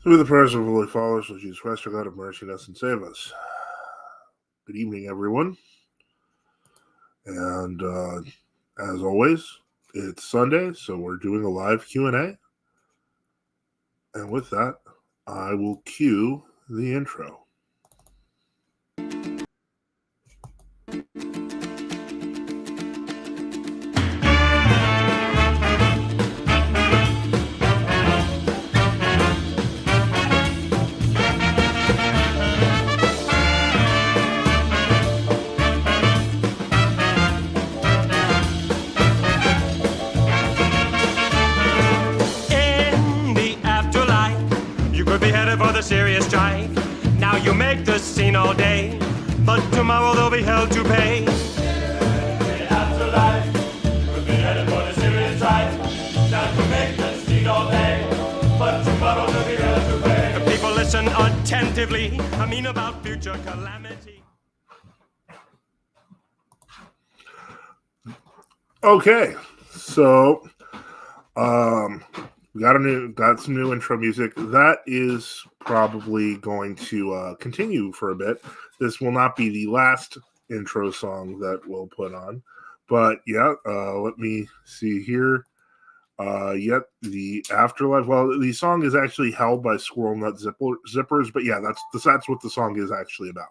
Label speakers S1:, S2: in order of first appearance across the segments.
S1: Through the prayers of holy followers of Jesus Christ, our God, have mercy on us and save us. Good evening, everyone. And as always, it's Sunday, so we're doing a live Q&A. And with that, I will cue the intro.
S2: Serious strike. Now you make the scene all day, but tomorrow they'll be held to pay. In the afterlife, you could be headed for the serious strike. Now you make the scene all day, but tomorrow they'll be held to pay. The people listen attentively. I mean about future calamity.
S1: Okay, so we got some new intro music. That is probably going to continue for a bit. This will not be the last intro song that we'll put on, but yeah, let me see here. The Afterlife. Well, the song is actually held by Squirrel Nut Zippers, but yeah, that's what the song is actually about.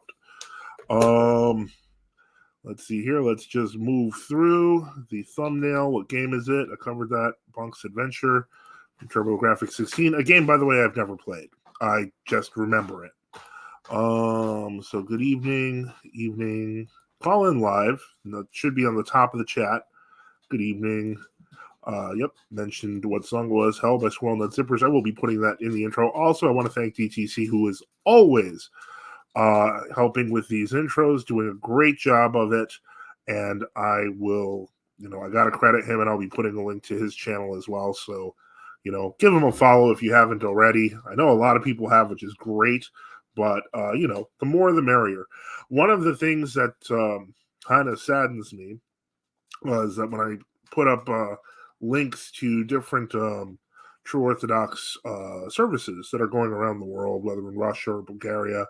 S1: Let's see here. Let's just move through the thumbnail. What game is it? I covered that. Bunk's Adventure. TurboGrafx 16, a game, by the way, I've never played. I just remember it. So good evening. Call in live. That should be on the top of the chat. Good evening. Yep, mentioned what song was held by Squirrel Nut Zippers. I will be putting that in the intro. Also, I want to thank DTC, who is always helping with these intros, doing a great job of it. And I will, I got to credit him, and I'll be putting a link to his channel as well. So, give him a follow if you haven't already. I know a lot of people have, which is great, but, the more the merrier. One of the things that kind of saddens me was that when I put up links to different True Orthodox services that are going around the world, whether in Russia or Bulgaria,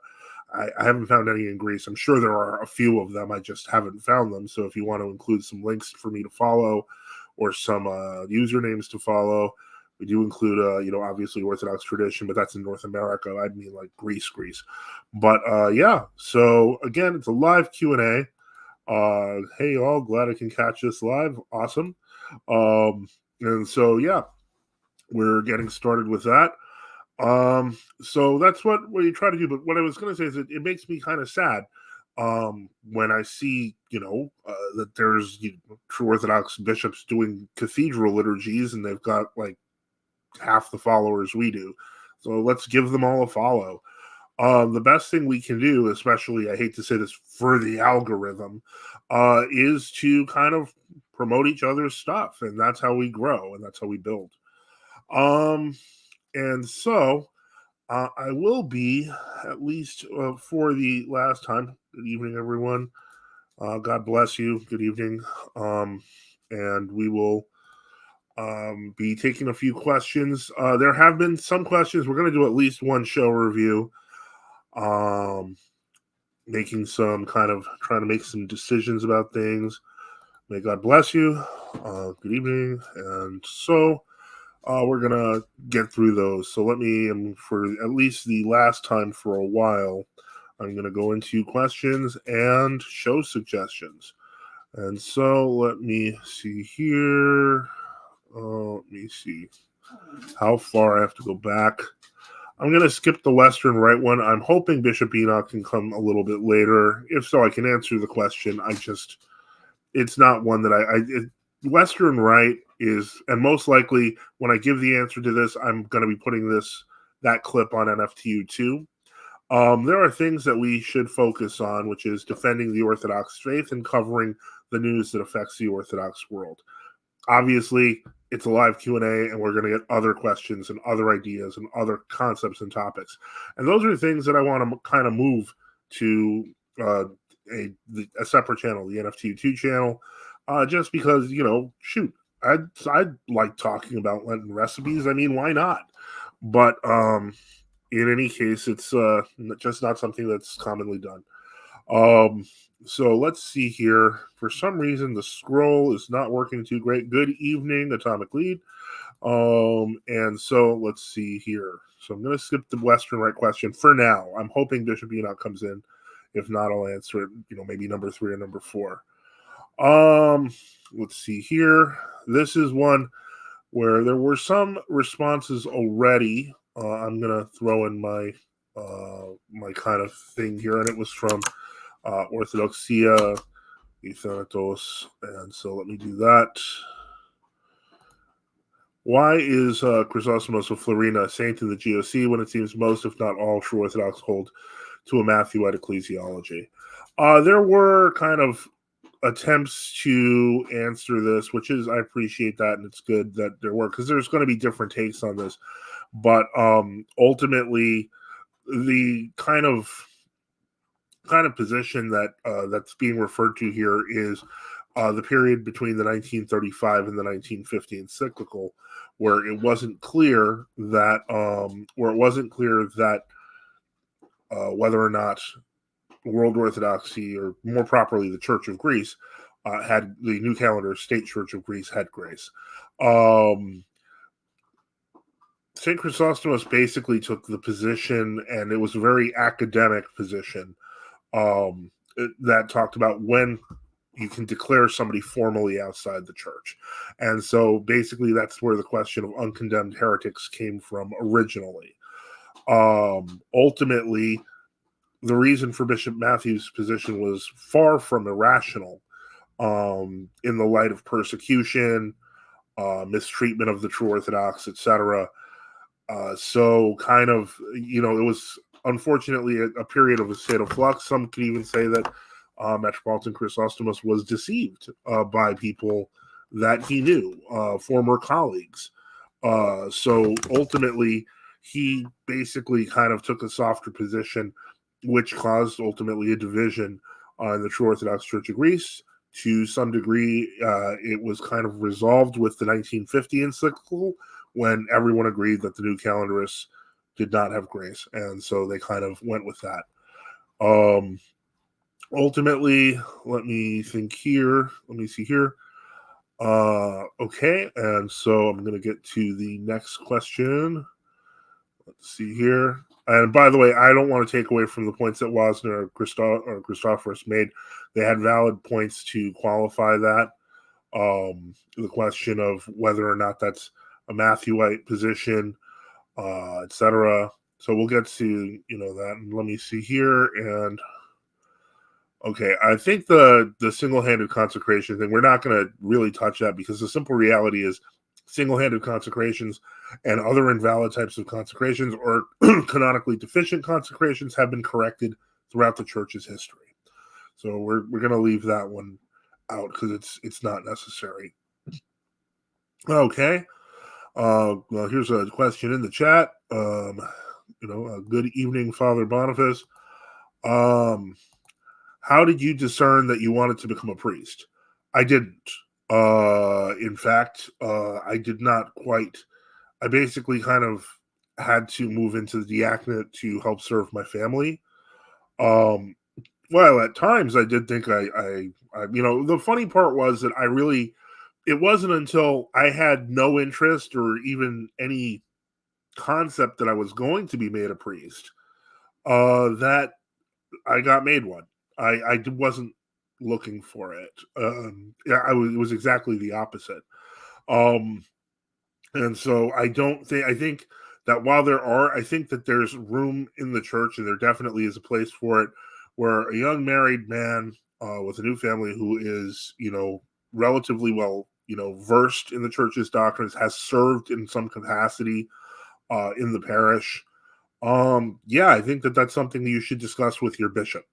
S1: I haven't found any in Greece. I'm sure there are a few of them. I just haven't found them. So if you want to include some links for me to follow or some usernames to follow, we do include, obviously Orthodox tradition, but that's in North America. I mean, like Greece. But yeah, so again, it's a live Q&A. Hey, all, glad I can catch this live. Awesome. And so, yeah, we're getting started with that. So that's what you try to do. But what I was going to say is that it makes me kind of sad when I see, that there's True Orthodox bishops doing cathedral liturgies, and they've got like half the followers we do. So let's give them all a follow. The best thing we can do, especially, I hate to say this, for the algorithm, is to kind of promote each other's stuff. And that's how we grow, and that's how we build. And so I will be, at least for the last time, good evening, everyone. God bless you. Good evening. And we will be taking a few questions. There have been some questions. We're going to do at least one show review. Making some kind of, trying to make some decisions about things. May God bless you. Good evening. And so we're going to get through those. So let me, for at least the last time for a while, I'm going to go into questions and show suggestions. And so let me see here. Let me see how far I have to go back. I'm going to skip the Western Rite one. I'm hoping Bishop Enoch can come a little bit later. If so, I can answer the question. It's not one that Western Rite is, and most likely when I give the answer to this, I'm going to be putting that clip on NFTU too. There are things that we should focus on, which is defending the Orthodox faith and covering the news that affects the Orthodox world. Obviously, it's a live Q&A, and we're going to get other questions and other ideas and other concepts and topics. And those are things that I want to kind of move to a separate channel, the NFTU2 channel, just because, I'd like talking about Lenten recipes. I mean, why not? But in any case, it's just not something that's commonly done. So let's see here. For some reason, the scroll is not working too great. Good evening, Atomic Lead. And so let's see here. So I'm going to skip the Western Rite question for now. I'm hoping Bishop Enoch comes in. If not, I'll answer it, maybe number 3 or number 4. Let's see here. This is one where there were some responses already. I'm going to throw in my my kind of thing here, and it was from Orthodoxia, Ethanatos, and so let me do that. Why is Chrysostomos of Florina a saint in the GOC when it seems most, if not all, true Orthodox hold to a Matthewite ecclesiology? There were kind of attempts to answer this, which is, I appreciate that, and it's good that there were, because there's going to be different takes on this. But ultimately, the kind of position that that's being referred to here is the period between the 1935 and the 1950 encyclical, where it wasn't clear that whether or not World Orthodoxy, or more properly the Church of Greece, had the New Calendar State Church of Greece had grace. St. Chrysostomos basically took the position, and it was a very academic position, that talked about when you can declare somebody formally outside the church. And so basically that's where the question of uncondemned heretics came from originally. Ultimately, the reason for Bishop Matthew's position was far from irrational, in the light of persecution, mistreatment of the true Orthodox, etc. So kind of, it was unfortunately a period of a state of flux. Some could even say that Metropolitan Chrysostomos was deceived by people that he knew, former colleagues. So ultimately, he basically kind of took a softer position, which caused ultimately a division in the True Orthodox Church of Greece. To some degree, it was kind of resolved with the 1950 encyclical, when everyone agreed that the New Calendarists did not have grace, and so they kind of went with that. Ultimately, let me think here. Let me see here. Okay, and so I'm going to get to the next question. Let's see here. And by the way, I don't want to take away from the points that Wasner or Christophorus made. They had valid points to qualify that. The question of whether or not that's a Matthewite position, etc. So we'll get to that. And let me see here. And okay, I think the single-handed consecration thing, we're not going to really touch that, because the simple reality is single-handed consecrations and other invalid types of consecrations, or canonically deficient consecrations, have been corrected throughout the church's history. So we're going to leave that one out because it's not necessary. Okay. Well, here's a question in the chat. Good evening, Father Boniface. How did you discern that you wanted to become a priest? I didn't. In fact, I did not quite. I basically kind of had to move into the diaconate to help serve my family. Well, at times I did think I the funny part was that it wasn't until I had no interest or even any concept that I was going to be made a priest, that I got made one. I wasn't looking for it. It was exactly the opposite. And so I think that while I think that there's room in the church, and there definitely is a place for it, where a young married man with a new family who is, relatively well, versed in the church's doctrines, has served in some capacity in the parish. I think that that's something that you should discuss with your bishop.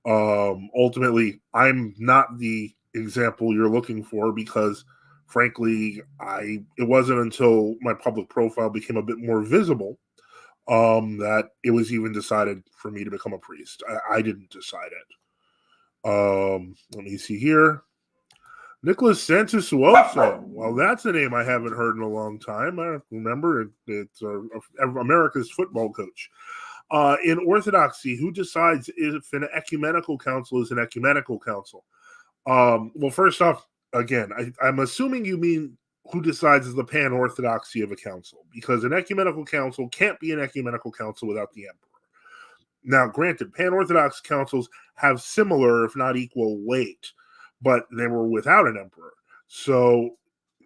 S1: Ultimately, I'm not the example you're looking for, because frankly, it wasn't until my public profile became a bit more visible that it was even decided for me to become a priest. I didn't decide it. Let me see here. Nicholas Santosuoso. Well, that's a name I haven't heard in a long time. I remember it's America's football coach. In Orthodoxy, who decides if an ecumenical council is an ecumenical council? Well, first off, again, I'm assuming you mean who decides the pan-orthodoxy of a council, because an ecumenical council can't be an ecumenical council without the emperor. Now, granted, pan-orthodox councils have similar, if not equal, weight, but they were without an emperor. So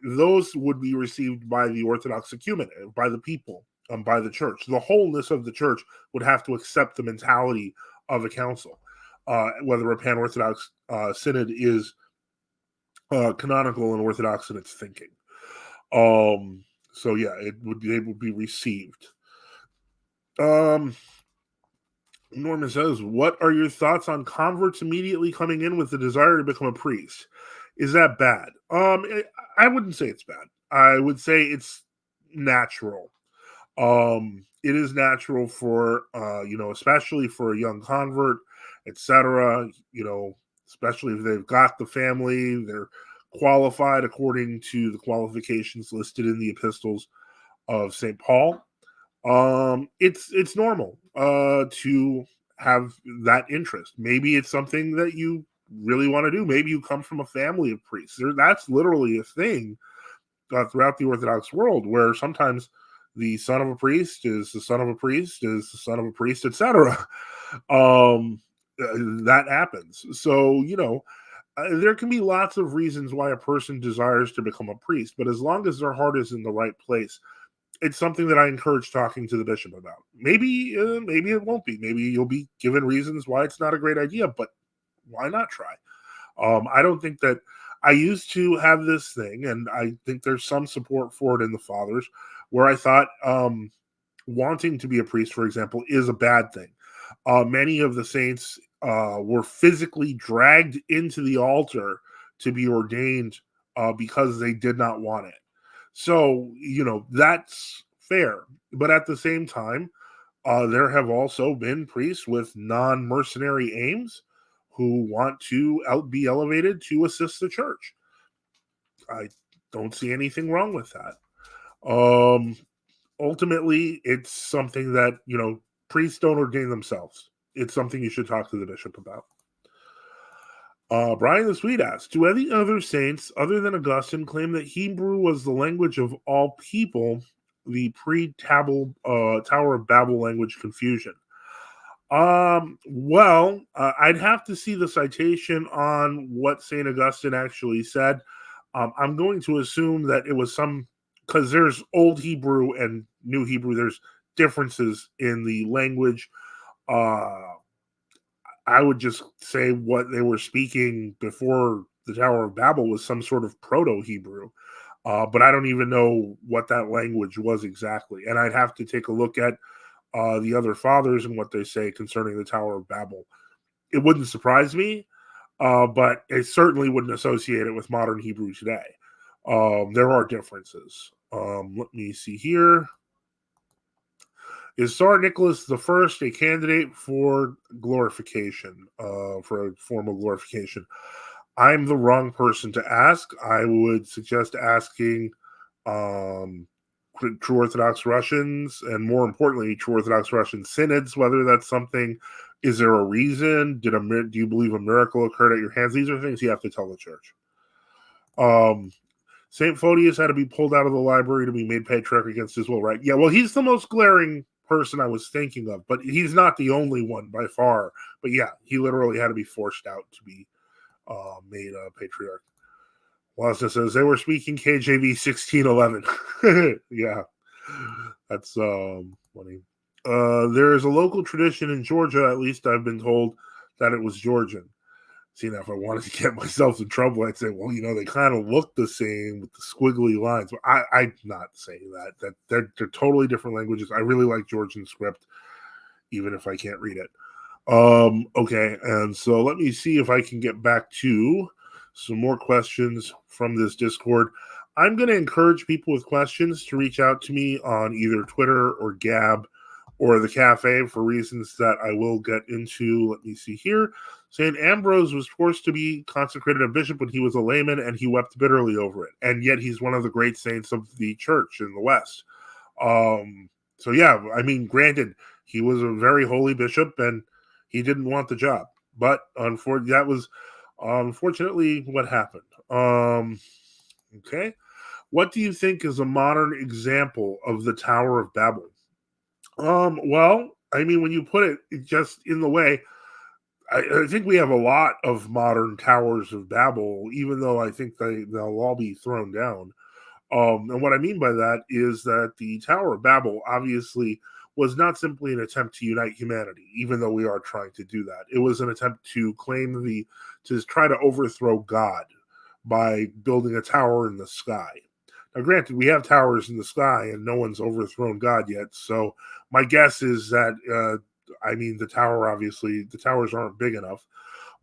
S1: those would be received by the Orthodox ecumenate, by the people, by the church. The wholeness of the church would have to accept the mentality of a council, whether a pan-orthodox synod is canonical and orthodox in its thinking. So yeah, it would be received. Norman says, what are your thoughts on converts immediately coming in with the desire to become a priest? Is that bad? I wouldn't say it's bad. I would say it's natural. It is natural for, especially for a young convert, etc., especially if they've got the family, they're qualified according to the qualifications listed in the epistles of St. Paul. It's normal to have that interest. Maybe it's something that you really want to do. Maybe you come from a family of priests. That's literally a thing throughout the Orthodox world, where sometimes the son of a priest is the son of a priest is the son of a priest, etc. That happens. So there can be lots of reasons why a person desires to become a priest, but as long as their heart is in the right place, it's something that I encourage talking to the bishop about. Maybe it won't be. Maybe you'll be given reasons why it's not a great idea, but why not try? I don't think that I used to have this thing, and I think there's some support for it in the fathers, where I thought wanting to be a priest, for example, is a bad thing. Many of the saints were physically dragged into the altar to be ordained because they did not want it. So, that's fair. But at the same time, there have also been priests with non-mercenary aims who want to be elevated to assist the church. I don't see anything wrong with that. Ultimately, it's something that, priests don't ordain themselves. It's something you should talk to the bishop about. Brian the Sweet asks, do any other saints other than Augustine claim that Hebrew was the language of all people, the pre-Tower of Babel language confusion? Well, I'd have to see the citation on what St. Augustine actually said. I'm going to assume that it was because there's Old Hebrew and New Hebrew, there's differences in the language. I would just say what they were speaking before the Tower of Babel was some sort of Proto-Hebrew. But I don't even know what that language was exactly. And I'd have to take a look at the other fathers and what they say concerning the Tower of Babel. It wouldn't surprise me, but it certainly wouldn't associate it with modern Hebrew today. There are differences. Let me see here. Is Tsar Nicholas I a candidate for glorification, for a formal glorification? I'm the wrong person to ask. I would suggest asking true Orthodox Russians, and more importantly, true Orthodox Russian synods, whether that's something. Is there a reason? Do you believe a miracle occurred at your hands? These are things you have to tell the church. St. Photius had to be pulled out of the library to be made patriarch against his will, right? Yeah, well, he's the most glaring person I was thinking of, but he's not the only one by far. But yeah, he literally had to be forced out to be made a patriarch. Wasna says they were speaking KJV 1611. Yeah, that's funny. There is a local tradition in Georgia, at least I've been told, that it was Georgian. See, now if I wanted to get myself in trouble, I'd say, well, they kind of look the same with the squiggly lines. But I'm not saying that they're totally different languages. I really like Georgian script, even if I can't read it. Okay, and so let me see if I can get back to some more questions from this Discord. I'm going to encourage people with questions to reach out to me on either Twitter or Gab or the cafe for reasons that I will get into. Let me see here. St. Ambrose was forced to be consecrated a bishop when he was a layman, and he wept bitterly over it. And yet he's one of the great saints of the church in the West. So, yeah, I mean, granted, he was a very holy bishop, and he didn't want the job. But that was unfortunately what happened. Okay. What do you think is a modern example of the Tower of Babel? Well, I mean, when you put it just in the way, I think we have a lot of modern towers of Babel, even though I think they'll all be thrown down. And what I mean by that is that the Tower of Babel obviously was not simply an attempt to unite humanity, even though we are trying to do that. It was an attempt to to try to overthrow God by building a tower in the sky. Now, granted, we have towers in the sky and no one's overthrown God yet. So my guess is that, the towers aren't big enough,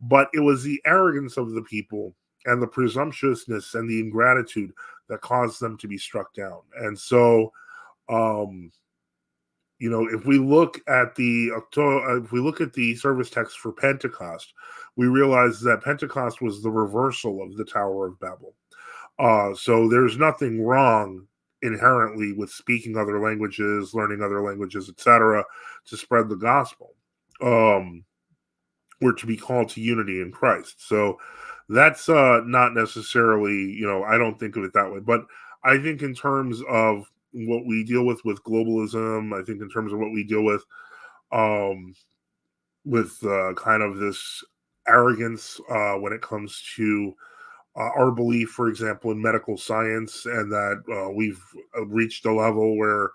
S1: but it was the arrogance of the people and the presumptuousness and the ingratitude that caused them to be struck down. And so, if we look at the service text for Pentecost, we realize that Pentecost was the reversal of the Tower of Babel. So there's nothing wrong inherently with speaking other languages, learning other languages, etc., to spread the gospel, or to be called to unity in Christ. So that's not necessarily, I don't think of it that way. But I think in terms of what we deal with globalism, I think in terms of what we deal with kind of this arrogance when it comes to our belief, for example, in medical science, and that we've reached a level where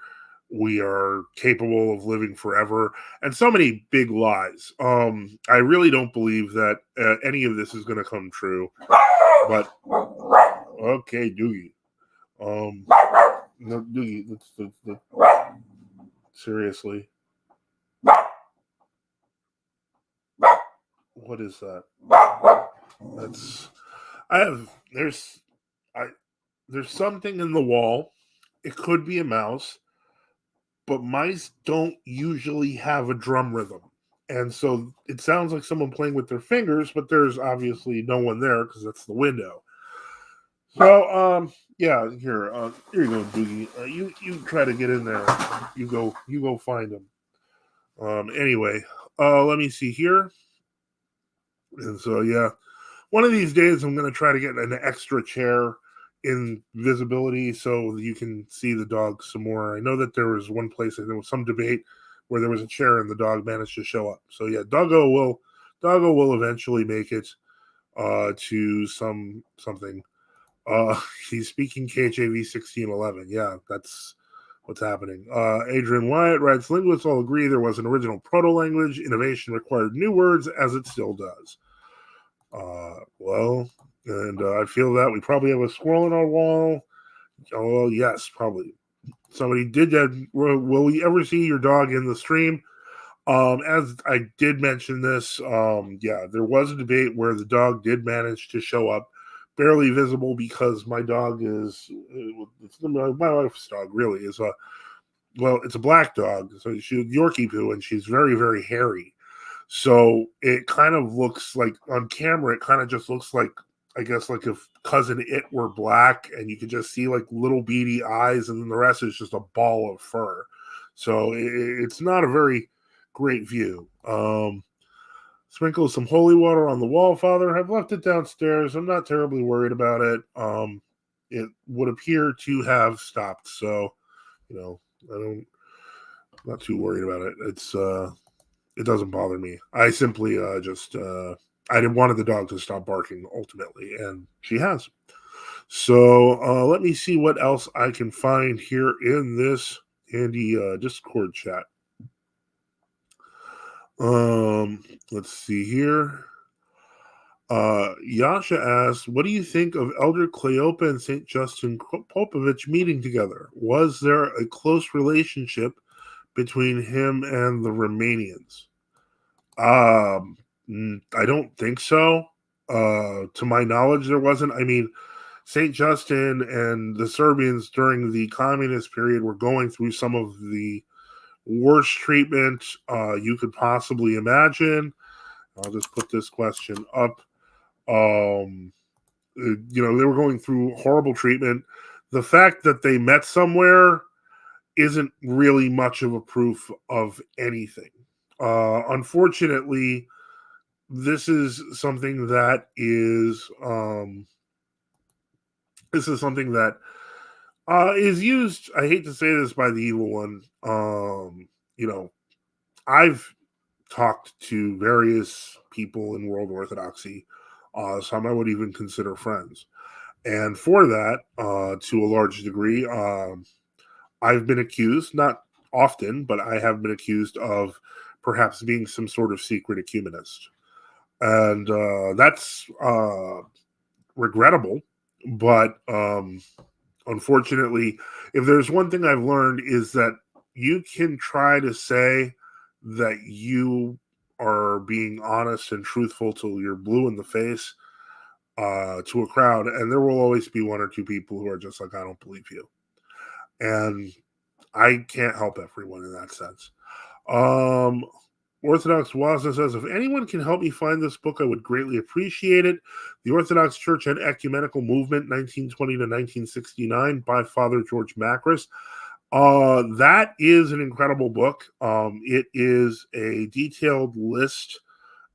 S1: we are capable of living forever, and so many big lies. I really don't believe that any of this is going to come true. But okay, Doogie. No, Doogie. Seriously. What is that? There's something in the wall. It could be a mouse, but mice don't usually have a drum rhythm. And so it sounds like someone playing with their fingers, but there's obviously no one there because that's the window. So, yeah, here you go, Doogie. You try to get in there. You go find him. Anyway, let me see here. And so, yeah, one of these days I'm going to try to get an extra chair in visibility so you can see the dog some more. I know that there was one place, there was some debate where there was a chair and the dog managed to show up. So yeah, Doggo will eventually make it to something. He's speaking KJV 1611. Yeah, that's what's happening. Adrian Wyatt writes, linguists all agree there was an original proto-language. Innovation required new words, as it still does. I feel that we probably have a squirrel in our wall. Oh, yes, probably. Somebody did that. Will we ever see your dog in the stream? As I did mention this, there was a debate where the dog did manage to show up, barely visible because my dog my wife's dog really is it's a black dog. So she's Yorkie poo, and she's very, very hairy. So it kind of looks like on camera, it kind of just looks like, I guess, like if Cousin It were black and you could just see like little beady eyes and then the rest is just a ball of fur. So it's not a very great view. Sprinkle some holy water on the wall, Father. I've left it downstairs. I'm not terribly worried about it. It would appear to have stopped. So, I'm not too worried about it. It doesn't bother me. I simply I didn't wanted the dog to stop barking ultimately, and she has. So let me see what else I can find here in this handy Discord chat. Let's see here. Yasha asks, what do you think of Elder Cleopa and St. Justin Popovich meeting together? Was there a close relationship between him and the Romanians? I don't think so. To my knowledge, there wasn't. I mean, St. Justin and the Serbians during the communist period were going through some of the worst treatment you could possibly imagine. I'll just put this question up. They were going through horrible treatment. The fact that they met somewhere isn't really much of a proof of anything. Unfortunately, this is something that is is used. I hate to say this by the evil one. I've talked to various people in World Orthodoxy, some I would even consider friends. And for that, to a large degree, I've been accused, not often, but I have been accused of perhaps being some sort of secret ecumenist. And that's regrettable. But unfortunately, if there's one thing I've learned is that you can try to say that you are being honest and truthful till you're blue in the face to a crowd, and there will always be one or two people who are just like, I don't believe you. And I can't help everyone in that sense. Orthodox Wasna says, if anyone can help me find this book, I would greatly appreciate it. The Orthodox Church and Ecumenical Movement, 1920 to 1969, by Father George Macris. That is an incredible book. It is a detailed list,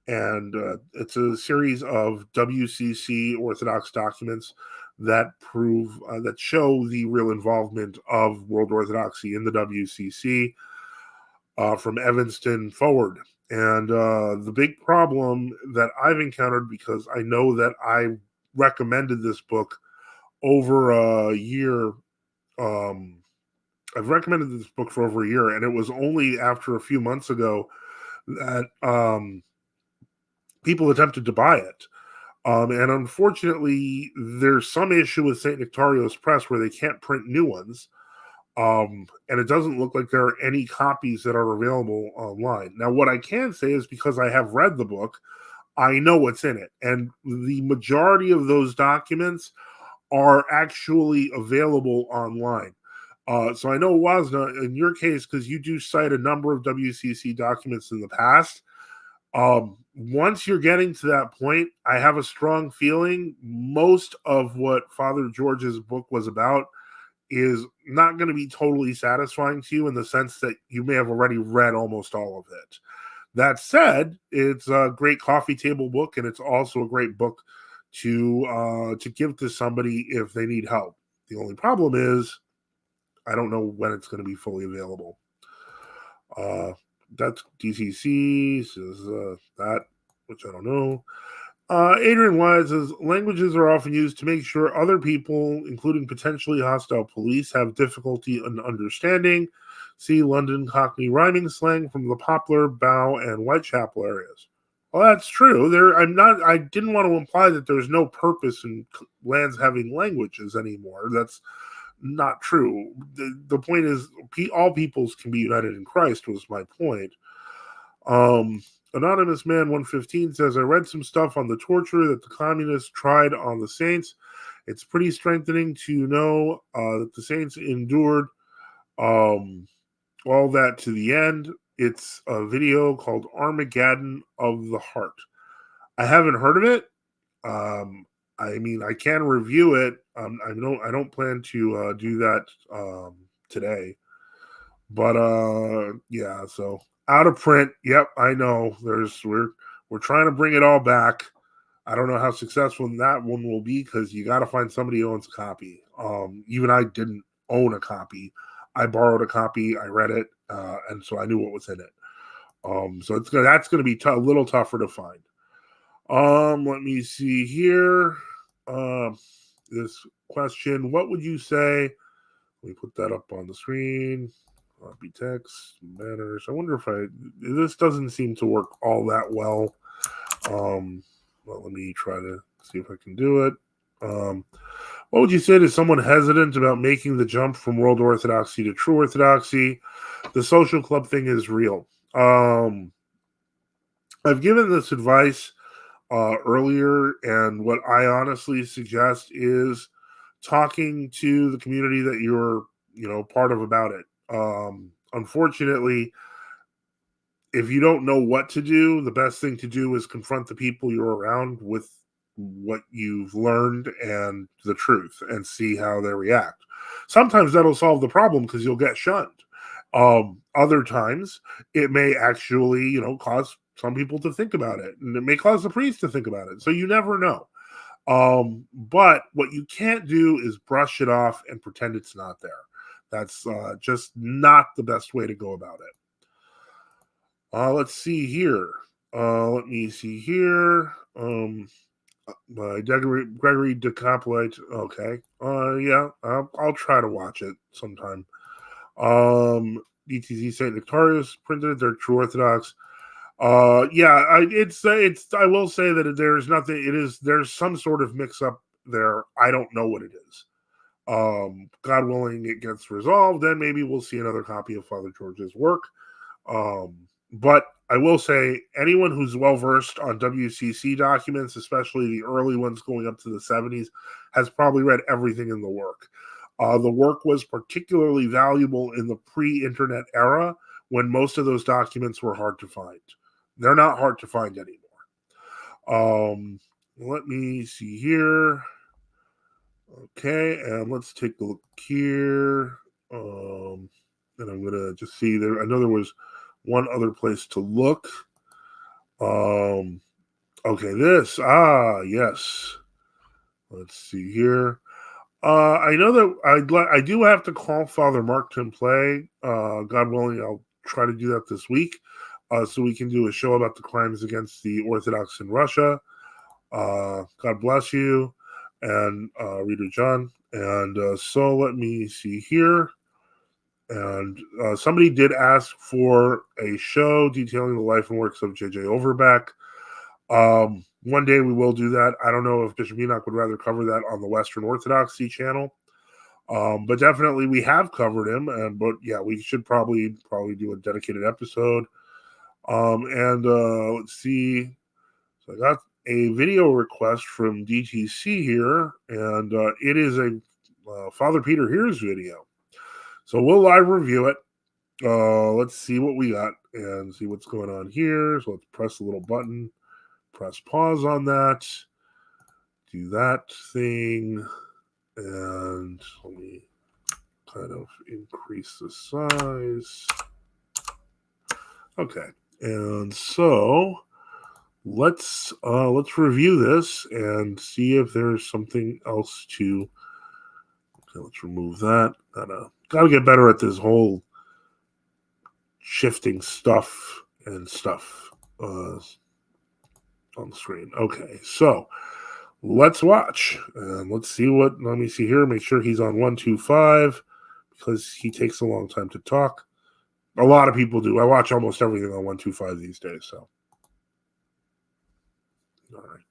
S1: and it's a series of WCC Orthodox documents that prove, that show the real involvement of World Orthodoxy in the WCC. From Evanston forward. And the big problem that I've encountered, because I know that I recommended this book over a year, I've recommended this book for over a year, and it was only after a few months ago that people attempted to buy it. And unfortunately, there's some issue with St. Nectario's Press where they can't print new ones. And it doesn't look like there are any copies that are available online. Now, what I can say is, because I have read the book, I know what's in it. And the majority of those documents are actually available online. So I know, Wasna, in your case, because you do cite a number of WCC documents in the past, once you're getting to that point, I have a strong feeling most of what Father George's book was about is not going to be totally satisfying to you, in the sense that you may have already read almost all of it. That said, it's a great coffee table book, and it's also a great book to give to somebody if they need help. The only problem is I don't know when it's going to be fully available. That's DCC says that, which I don't know. Adrian Wise says, languages are often used to make sure other people, including potentially hostile police, have difficulty in understanding. See London Cockney rhyming slang from the Poplar, Bow, and Whitechapel areas. Well, that's true. I didn't want to imply that there's no purpose in lands having languages anymore. That's not true. The point is, all peoples can be united in Christ, was my point. Anonymous Man 115 says, I read some stuff on the torture that the communists tried on the saints. It's pretty strengthening to know that the saints endured all that to the end. It's a video called Armageddon of the Heart. I haven't heard of it. I mean, I can review it. I don't plan to do that today. But yeah, so out of print. Yep, I know. We're trying to bring it all back. I don't know how successful that one will be, because you got to find somebody who owns a copy. Even I didn't own a copy. I borrowed a copy. I read it, and so I knew what was in it. So that's going to be a little tougher to find. Let me see here. This question: what would you say? Let me put that up on the screen. Copy text, banners. I wonder if this doesn't seem to work all that well. Well, let me try to see if I can do it. What would you say to someone hesitant about making the jump from World Orthodoxy to True Orthodoxy? The social club thing is real. I've given this advice earlier, and what I honestly suggest is talking to the community that you're part of about it. Unfortunately, if you don't know what to do, the best thing to do is confront the people you're around with what you've learned and the truth and see how they react. Sometimes that'll solve the problem because you'll get shunned. Other times it may actually, cause some people to think about it, and it may cause the priest to think about it. So you never know. But what you can't do is brush it off and pretend it's not there. That's just not the best way to go about it. Let's see here. Let me see here. By Gregory DeCoplite. Okay. Yeah. I'll try to watch it sometime. DTZ Saint Nectarius printed. They're true Orthodox. Yeah. I will say that there's nothing. There's some sort of mix up there. I don't know what it is. God willing, it gets resolved. Then maybe we'll see another copy of Father George's work. But I will say anyone who's well versed on WCC documents, especially the early ones going up to the 70s, has probably read everything in the work. The work was particularly valuable in the pre-internet era when most of those documents were hard to find. They're not hard to find anymore. Let me see here. Okay, and let's take a look here. And I'm going to just see there. I know there was one other place to look. Okay, this. Yes. Let's see here. I know that I do have to call Father Mark Templay. God willing, I'll try to do that this week, so we can do a show about the crimes against the Orthodox in Russia. God bless you, and Reader John. And so let me see here. And somebody did ask for a show detailing the life and works of J.J. Overbeck. One day we will do that. I don't know if Bishop Enoch would rather cover that on the Western Orthodoxy channel. But definitely we have covered him. But yeah, we should probably do a dedicated episode. Let's see. So I got a video request from DTC here, and it is a Father Peter Hears video. So we'll live review it. Let's see what we got and see what's going on here. So let's press the little button, press pause on that, do that thing, and let me kind of increase the size. Okay, and so let's review this and see if there's something else to. Okay, let's remove that. Gotta get better at this whole shifting stuff on the screen. Okay, so let's watch and let's see what. Let me see here. Make sure he's on 125 because he takes a long time to talk. A lot of people do. I watch almost everything on 125 these days. So, all right.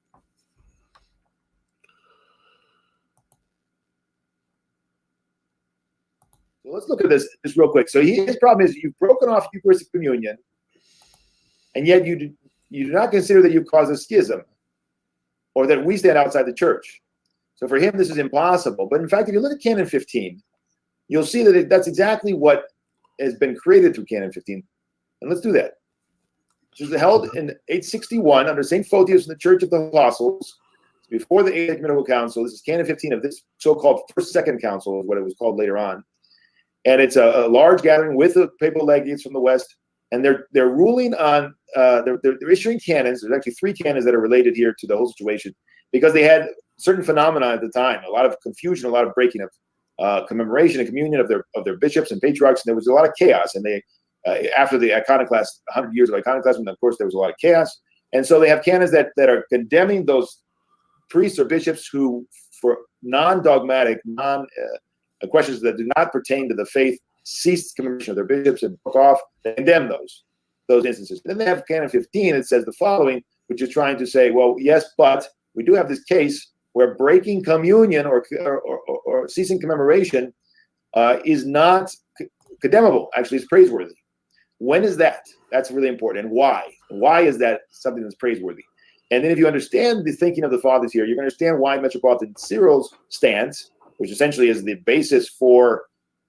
S3: So let's look at this just real quick. So his problem is you've broken off Eucharistic communion, and yet you do not consider that you cause a schism or that we stand outside the church. So for him, this is impossible. But in fact, if you look at Canon 15, you'll see that that's exactly what has been created through Canon 15. And let's do that. This was held in 861 under St. Photius in the Church of the Apostles before the Ecumenical Council. This is Canon 15 of this so-called Second Council, is what it was called later on. And it's a large gathering with the papal legates from the West, and they're ruling on they're issuing canons. There's actually 3 canons that are related here to the whole situation because they had certain phenomena at the time, a lot of confusion, a lot of breaking of commemoration and communion of their bishops and patriarchs, and there was a lot of chaos. And they after the iconoclast 100 years of iconoclasm, of course, there was a lot of chaos, and so they have canons that are condemning those priests or bishops who, for non-dogmatic, questions that do not pertain to the faith, ceased commemoration of their bishops and broke off, they condemn those instances. Then they have Canon 15. It says the following, which is trying to say, well, yes, but we do have this case where breaking communion or ceasing commemoration is not condemnable. Actually, it's praiseworthy. When is that? That's really important. And why? Why is that something that's praiseworthy? And then if you understand the thinking of the fathers here, you're going to understand why Metropolitan Cyril's stance, which essentially is the basis for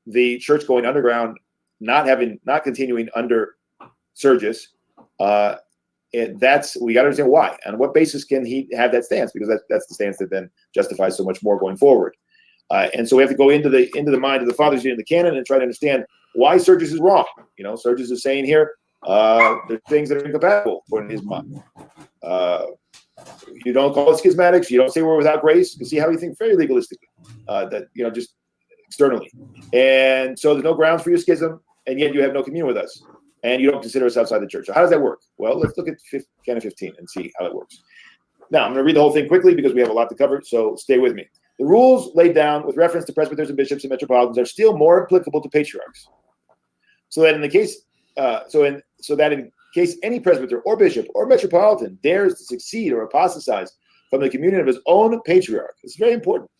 S3: the church going underground, not continuing under Sergius, That's we got to understand why. On what basis can he have that stance? Because that's the stance that then justifies so much more going forward. And so we have to go into the mind of the fathers in the canon and try to understand why Sergius is wrong. Sergius is saying here there's things that are incompatible according to his mind. You don't call it schismatics. You don't say we're without grace. You see how you think very legalistically, just externally. And so there's no grounds for your schism, and yet you have no communion with us, and you don't consider us outside the church. So how does that work? Well, let's look at Canon 15 and see how it works. Now, I'm going to read the whole thing quickly because we have a lot to cover, so stay with me. The rules laid down with reference to presbyters and bishops and metropolitans are still more applicable to patriarchs. So that in case any presbyter or bishop or metropolitan dares to succeed or apostatize from the communion of his own patriarch, it's very important.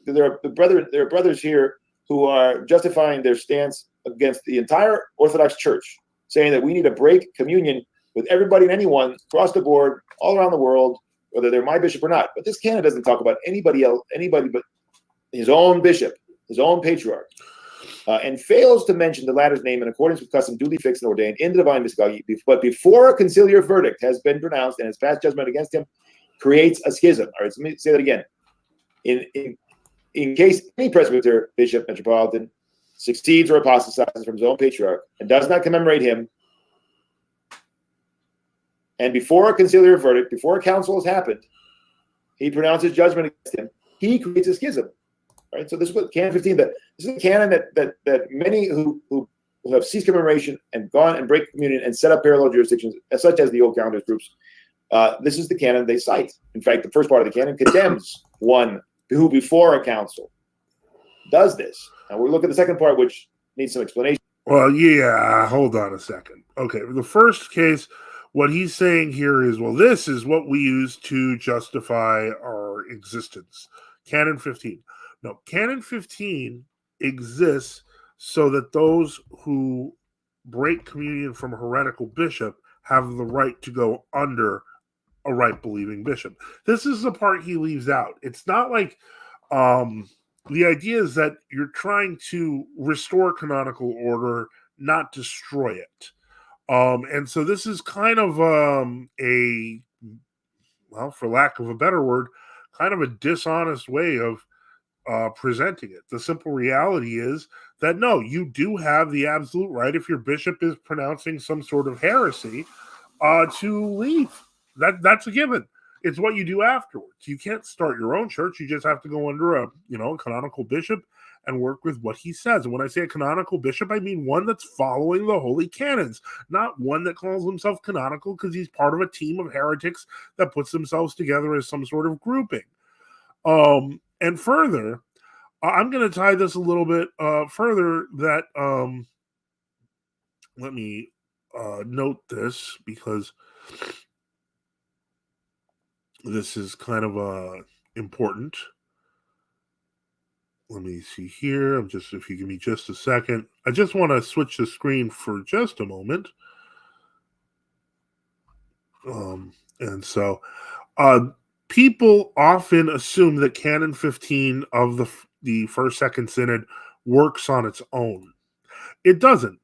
S3: There are brothers here who are justifying their stance against the entire Orthodox Church, saying that we need to break communion with everybody and anyone across the board, all around the world, whether they're my bishop or not. But this canon doesn't talk about anybody but his own bishop, his own patriarch, and fails to mention the latter's name in accordance with custom duly fixed and ordained in the divine mystagogy. But before a conciliar verdict has been pronounced and has passed judgment against him, creates a schism. All right, so let me say that again. In case any presbyter, bishop, metropolitan succeeds or apostatizes from his own patriarch and does not commemorate him, and before a conciliar verdict, before a council has happened, he pronounces judgment against him, he creates a schism. Right? So this is what Canon 15, this is a canon that many who have ceased commemoration and gone and break communion and set up parallel jurisdictions, such as the old calendars groups, this is the canon they cite. In fact, the first part of the canon condemns one who before a council does this. Now we'll look at the second part, which needs some explanation.
S1: Well, yeah, hold on a second. Okay, the first case, what he's saying here is, well, this is what we use to justify our existence. Canon 15. No, Canon 15 exists so that those who break communion from a heretical bishop have the right to go under a right-believing bishop. This is the part he leaves out. It's not like the idea is that you're trying to restore canonical order, not destroy it. And so this is kind of for lack of a better word, kind of a dishonest way of presenting it. The simple reality is that no, you do have the absolute right, if your bishop is pronouncing some sort of heresy, to leave. That's a given. It's what you do afterwards. You can't start your own church. You just have to go under a canonical bishop and work with what he says. And when I say a canonical bishop, I mean one that's following the holy canons, not one that calls himself canonical because he's part of a team of heretics that puts themselves together as some sort of grouping. And further, I'm going to tie this a little bit further that let me note this because this is kind of important. Let me see here. If you give me just a second. I just want to switch the screen for just a moment. And so people often assume that Canon 15 of the First Second Synod works on its own. It doesn't.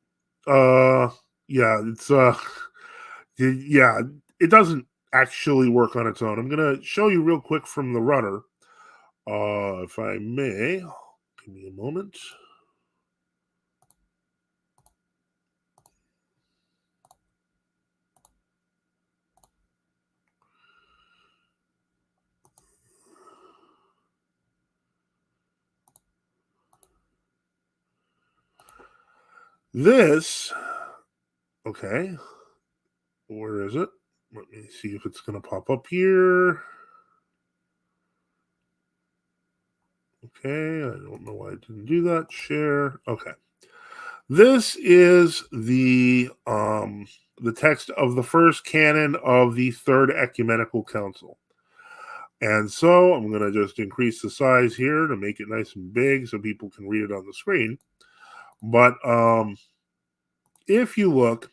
S1: It doesn't actually work on its own. I'm going to show you real quick from the rudder, if I may. Give me a moment. This, okay, where is it? Let me see if it's going to pop up here. Okay, I don't know why I didn't do that. Share. Okay. This is the text of the first canon of the Third Ecumenical Council. And so I'm going to just increase the size here to make it nice and big so people can read it on the screen. But if you look,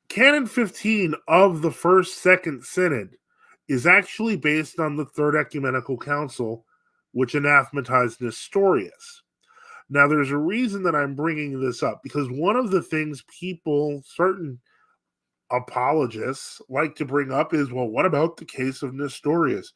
S1: Canon 15 of the First Second Synod is actually based on the Third Ecumenical Council, which anathematized Nestorius. Now, there's a reason that I'm bringing this up, because one of the things certain apologists like to bring up is, well, what about the case of Nestorius?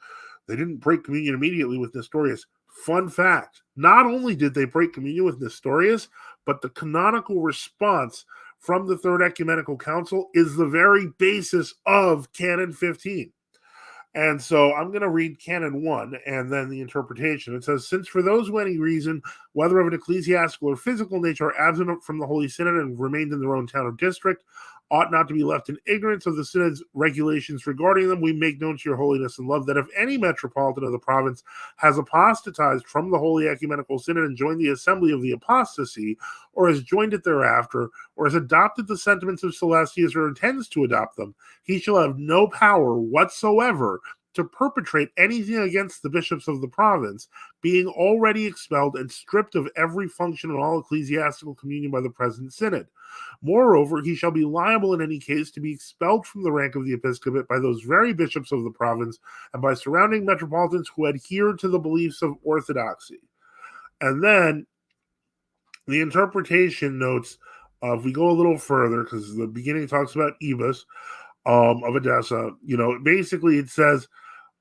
S1: They didn't break communion immediately with Nestorius. Fun fact, not only did they break communion with Nestorius, but the canonical response from the Third Ecumenical Council is the very basis of Canon 15. And so I'm going to read Canon 1 and then the interpretation. It says, since for those who any reason, whether of an ecclesiastical or physical nature, are absent from the Holy Synod and remained in their own town or district, ought not to be left in ignorance of the Synod's regulations regarding them, we make known to your holiness and love that if any metropolitan of the province has apostatized from the Holy Ecumenical Synod and joined the assembly of the apostasy, or has joined it thereafter, or has adopted the sentiments of Celestius or intends to adopt them, he shall have no power whatsoever to perpetrate anything against the bishops of the province, being already expelled and stripped of every function in all ecclesiastical communion by the present synod. Moreover, he shall be liable in any case to be expelled from the rank of the episcopate by those very bishops of the province and by surrounding metropolitans who adhere to the beliefs of orthodoxy. And then the interpretation notes, if we go a little further, because the beginning talks about Ebus of Edessa, basically it says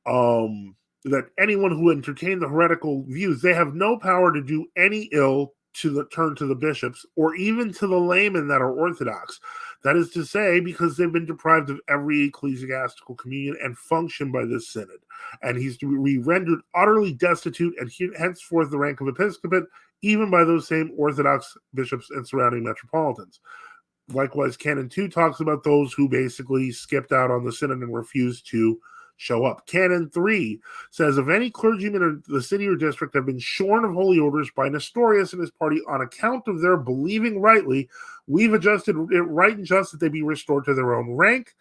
S1: that anyone who entertained the heretical views, they have no power to do any ill to turn to the bishops or even to the laymen that are orthodox. That is to say, because they've been deprived of every ecclesiastical communion and function by this synod. And he's to be rendered utterly destitute and henceforth the rank of episcopate, even by those same orthodox bishops and surrounding metropolitans. Likewise, Canon 2 talks about those who basically skipped out on the synod and refused to show up. Canon 3 says, if any clergyman of the city or district have been shorn of holy orders by Nestorius and his party on account of their believing rightly, we've adjusted it right and just that they be restored to their own rank.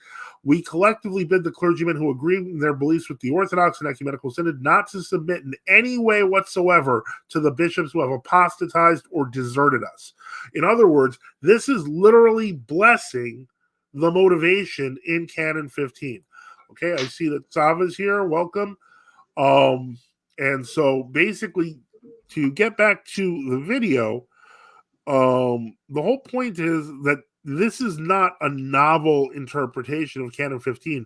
S1: We collectively bid the clergymen who agree in their beliefs with the Orthodox and Ecumenical Synod not to submit in any way whatsoever to the bishops who have apostatized or deserted us. In other words, this is literally blessing the motivation in Canon 15. Okay, I see that Sava's here. Welcome. And so basically, to get back to the video, the whole point is that this is not a novel interpretation of Canon 15.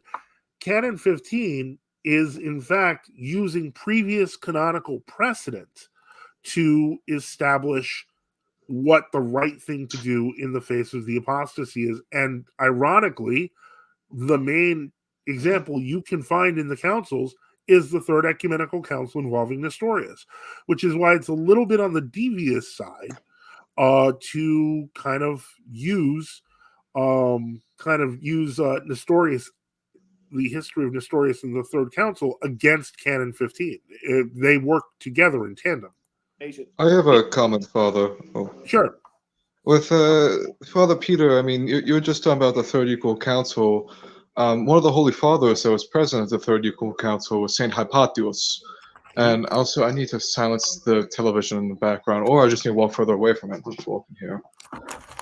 S1: Canon 15 is, in fact, using previous canonical precedent to establish what the right thing to do in the face of the apostasy is. And ironically, the main example you can find in the councils is the Third Ecumenical Council involving Nestorius, which is why it's a little bit on the devious side to kind of use Nestorius, the history of Nestorius and the Third Council against Canon 15. They work together in tandem.
S4: I have a comment, Father. Oh.
S1: Sure.
S4: With Father Peter, I mean, you were just talking about the Third Equal Council. One of the Holy Fathers that was present at the Third Equal Council was Saint Hypatius. And also, I need to silence the television in the background, or I just need to walk further away from it. Just walking here.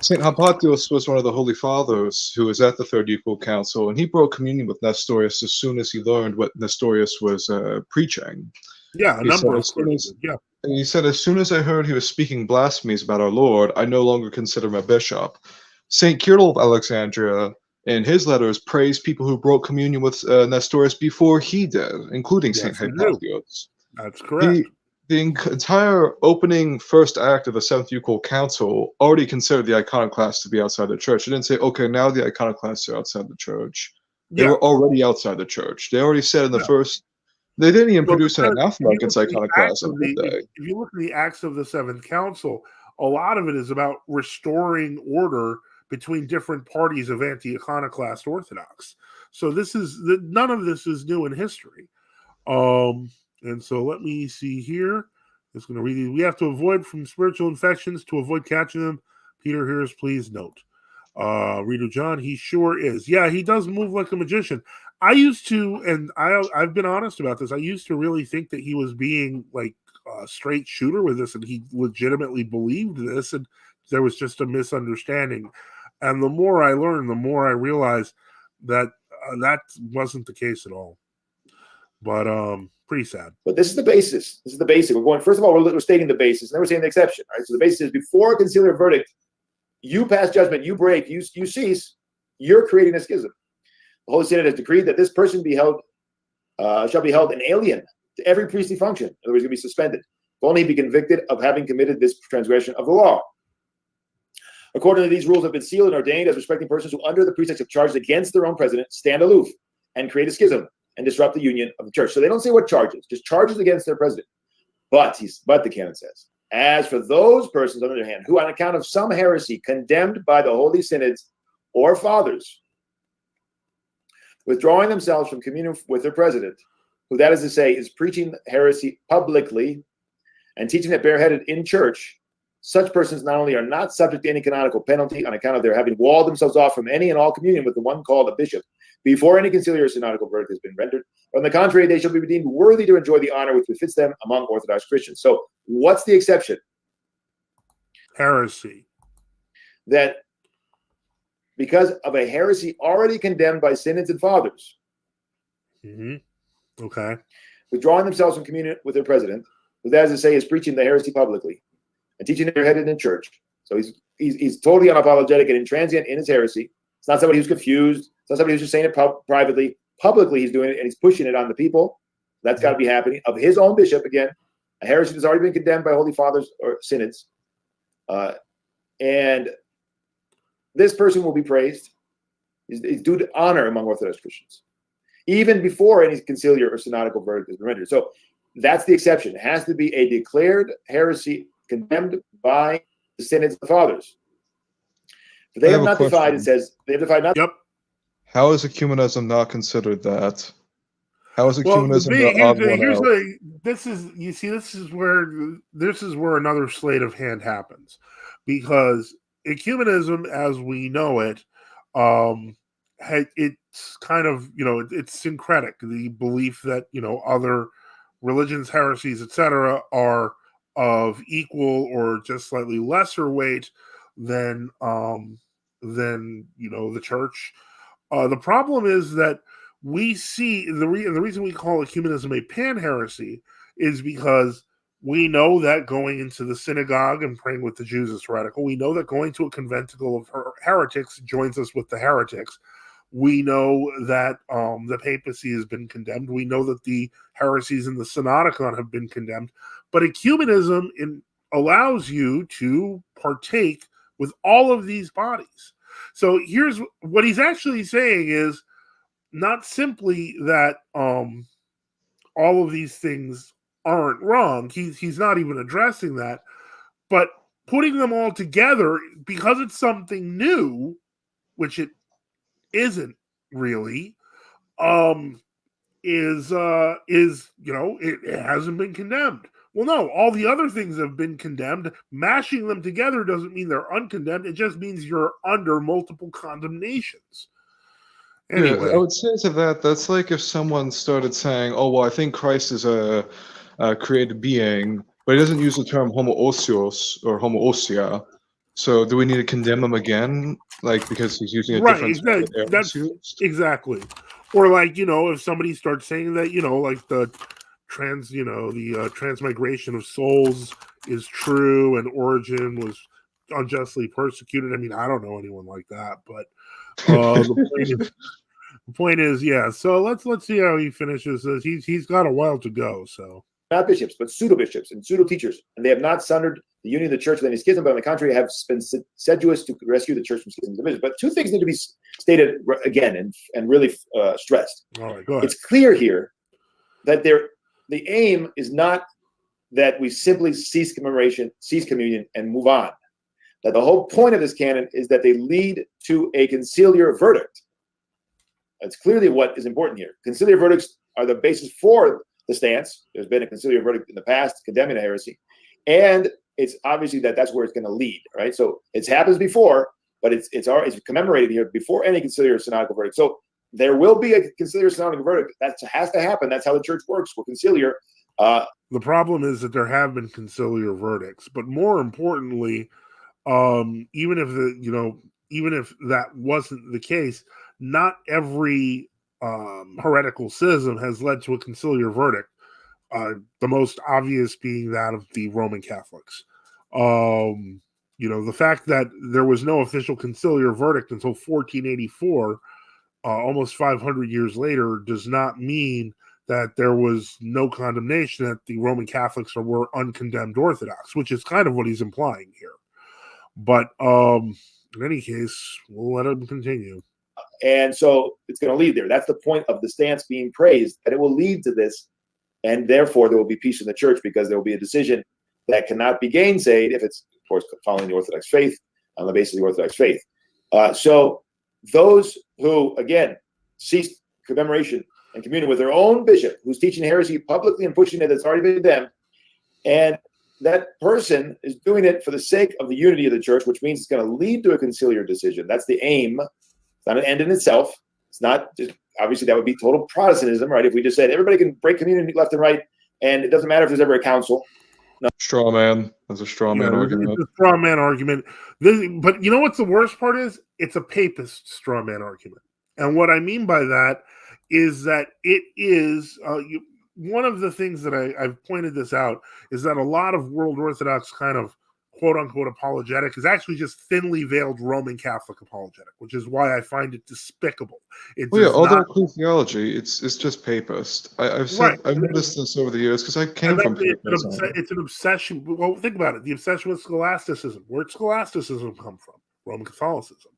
S4: Saint Hypatius was one of the Holy Fathers who was at the Third Equal Council, and he broke communion with Nestorius as soon as he learned what Nestorius was preaching.
S1: Yeah,
S4: He said, as soon as I heard he was speaking blasphemies about our Lord, I no longer consider him a bishop. Saint Cyril of Alexandria, in his letters, praised people who broke communion with Nestorius before he did, including Saint Hypatius.
S1: That's correct.
S4: The entire opening first act of the Seventh Equal Council already considered the iconoclasts to be outside the church. It didn't say, okay, now the iconoclasts are outside the church. They were already outside the church. They already said in the first... They didn't even produce an anathema against iconoclasts.
S1: If you look at the Acts of the Seventh Council, a lot of it is about restoring order between different parties of anti-iconoclast Orthodox. So none of this is new in history. And so let me see here. It's going to read these. We have to avoid from spiritual infections to avoid catching them. Peter Harris, please note. Reader John, he sure is. Yeah, he does move like a magician. I used to, and I've been honest about this, I used to really think that he was being like a straight shooter with this, and he legitimately believed this, and there was just a misunderstanding. And the more I learned, the more I realized that that wasn't the case at all. But pretty sad.
S3: But this is the basis. This is the basic. We're going, first of all, we're stating the basis, and then we're saying the exception. Right? So the basis is before a conciliar verdict, you pass judgment, you break, you cease. You're creating a schism. The Holy Synod has decreed that this person shall be held an alien to every priestly function. In other words, he's going to be suspended. If only he be convicted of having committed this transgression of the law. Accordingly, these rules have been sealed and ordained as respecting persons who, under the pretext of charges against their own president, stand aloof and create a schism and disrupt the union of the church. So they don't say what charges, just charges against their president. But the canon says, as for those persons, on the other hand, who on account of some heresy condemned by the holy synods or fathers, withdrawing themselves from communion with their president, who, that is to say, is preaching heresy publicly and teaching it bareheaded in church, such persons not only are not subject to any canonical penalty on account of their having walled themselves off from any and all communion with the one called a bishop before any conciliar or synodical verdict has been rendered, but on the contrary, they shall be deemed worthy to enjoy the honor which befits them among Orthodox Christians. So what's the exception?
S1: Heresy.
S3: That because of a heresy already condemned by synods and fathers,
S1: Okay.
S3: withdrawing themselves from communion with their president, who, that is to say, is preaching the heresy publicly and teaching it bareheaded in church. So he's totally unapologetic and intransient in his heresy. It's not somebody who's confused. It's not somebody who's just saying it privately. Publicly, he's doing it, and he's pushing it on the people. That's got to be happening. Of his own bishop, again, a heresy that's already been condemned by holy fathers or synods. And this person will be praised. He's due to honor among Orthodox Christians, even before any conciliar or synodical verdict has been rendered. So that's the exception. It has to be a declared heresy condemned by the synods and fathers. But they have not defied, it says, they have defied not.
S1: Yep.
S4: How is ecumenism not considered that? How is ecumenism the odd one out?
S1: This is where another sleight of hand happens, because ecumenism, as we know it, it's kind of, it's syncretic. The belief that, other religions, heresies, etc., are of equal or just slightly lesser weight than the church. The problem is that we see the reason we call ecumenism a pan-heresy is because we know that going into the synagogue and praying with the Jews is heretical. We know that going to a conventicle of heretics joins us with the heretics. We know that the papacy has been condemned. We know that the heresies in the Synodicon have been condemned. But ecumenism allows you to partake with all of these bodies. So here's what he's actually saying is not simply that all of these things aren't wrong. He's not even addressing that, but putting them all together because it's something new, which it isn't really, it hasn't been condemned. Well, no, all the other things have been condemned. Mashing them together doesn't mean they're uncondemned. It just means you're under multiple condemnations. Anyway.
S4: Yeah, I would say to that's like if someone started saying, oh, well, I think Christ is a created being, but he doesn't use the term homoousios or homoousia. So do we need to condemn him again? Like, because he's using a different term that
S1: that's
S4: used?
S1: Exactly. Or like, if somebody starts saying that, like the transmigration of souls is true and Origen was unjustly persecuted. I mean, I don't know anyone like that, but the point is, yeah. So let's see how he finishes this. He's got a while to go. So
S3: not bishops, but pseudo bishops and pseudo teachers, and they have not sundered the union of the church with any schism, but on the contrary, have been seducous to rescue the church from schism and division. But two things need to be stated again and really stressed.
S1: All right, go ahead.
S3: It's clear here that the aim is not that we simply cease communion, and move on. That the whole point of this canon is that they lead to a conciliar verdict. That's clearly what is important here. Conciliar verdicts are the basis for the stance. There's been a conciliar verdict in the past condemning a heresy, and it's obviously that's where it's going to lead, right? So it happens before, but it's commemorated here before any conciliar synodical verdict. So there will be a conciliar synodical verdict. That has to happen. That's how the church works. We're conciliar.
S1: The problem is that there have been conciliar verdicts, but more importantly, even if that wasn't the case, not every heretical schism has led to a conciliar verdict. The most obvious being that of the Roman Catholics. the fact that there was no official conciliar verdict until 1484, almost 500 years later, does not mean that there was no condemnation, that the Roman Catholics were uncondemned Orthodox, which is kind of what he's implying here. But in any case, we'll let him continue.
S3: And so it's going to lead there. That's the point of the stance being praised, that it will lead to this, and therefore there will be peace in the church, because there will be a decision that cannot be gainsaid if it's, of course, following the Orthodox faith, on the basis of the Orthodox faith. So those who, again, cease commemoration and communion with their own bishop, who's teaching heresy publicly and pushing it, that's already been condemned, and that person is doing it for the sake of the unity of the church, which means it's going to lead to a conciliar decision. That's the aim. It's not an end in itself. It's not just, obviously that would be total Protestantism, right? If we just said everybody can break communion left and right, and it doesn't matter if there's ever a council. No.
S4: Straw man. That's a straw man argument.
S1: It's a straw man argument. But you know what's the worst part is? It's a papist straw man argument. And what I mean by that is that it is, one of the things that I've pointed this out is that a lot of World Orthodox kind of quote-unquote apologetic is actually just thinly veiled Roman Catholic apologetic, which is why I find it despicable.
S4: Although ecclesiology, it's just papist. I've noticed this over the years because I came from papism.
S1: It's an obsession. Well, think about it. The obsession with scholasticism. Where'd scholasticism come from? Roman Catholicism.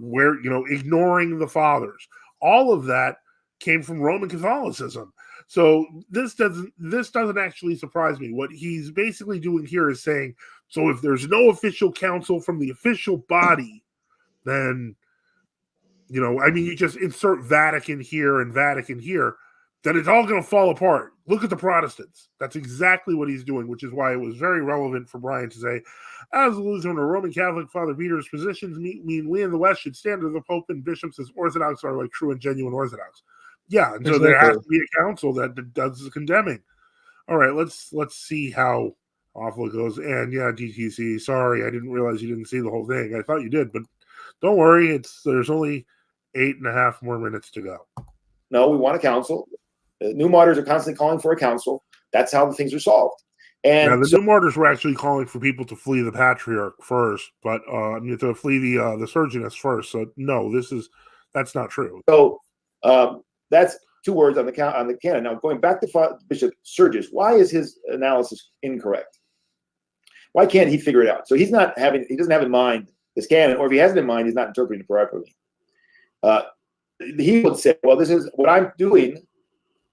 S1: Where, ignoring the fathers. All of that came from Roman Catholicism. So this doesn't actually surprise me. What he's basically doing here is saying, so if there's no official council from the official body, then, you just insert Vatican here and Vatican here, then it's all going to fall apart. Look at the Protestants. That's exactly what he's doing, which is why it was very relevant for Brian to say, as a Lutheran or Roman Catholic, Father Peter's positions mean we in the West should stand to the Pope and bishops as Orthodox are like true and genuine Orthodox. Yeah, and so there has to be a council that does the condemning. All right, let's see how awful it goes. And yeah, DTC, sorry, I didn't realize you didn't see the whole thing. I thought you did, but don't worry, there's only 8.5 more minutes to go.
S3: No, we want a council. The new martyrs are constantly calling for a council. That's how the things are solved. And
S1: the new martyrs were actually calling for people to flee the patriarch first, but to flee the Surgeoness first. So no, that's not true.
S3: So that's 2 words on the canon. Now, going back to Bishop Sergius, why is his analysis incorrect? Why can't he figure it out? So he doesn't have in mind this canon, or if he has it in mind, he's not interpreting it properly. He would say, well, this is what I'm doing.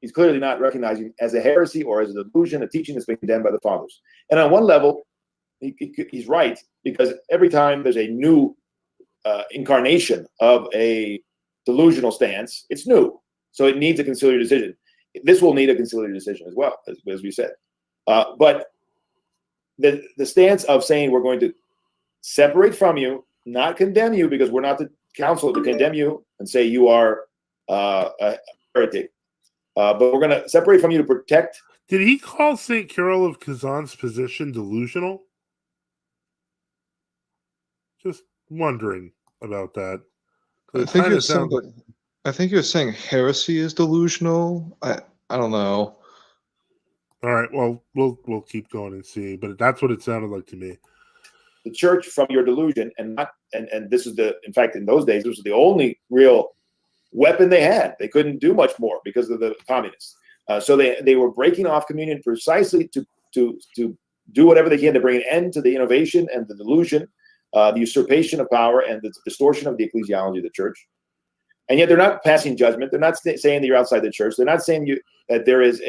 S3: He's clearly not recognizing as a heresy or as a delusion, a teaching that's been condemned by the fathers. And on one level, he's right, because every time there's a new incarnation of a delusional stance, it's new. So it needs a conciliar decision. This will need a conciliar decision as well, as we said. But the stance of saying we're going to separate from you, not condemn you, because we're not the council to condemn you and say you are a heretic. But we're going to separate from you to protect.
S1: Did he call St. Cyril of Kazan's position delusional? Just wondering about that.
S4: I think you're saying heresy is delusional. I don't know.
S1: All right, well, we'll keep going and see, but that's what it sounded like to me.
S3: The church from your delusion, and this is in fact, in those days, this was the only real weapon they had. They couldn't do much more because of the communists. So they were breaking off communion precisely to do whatever they can to bring an end to the innovation and the delusion, the usurpation of power, and the distortion of the ecclesiology of the church. And yet they're not passing judgment. They're not saying that you're outside the church. They're not saying that there is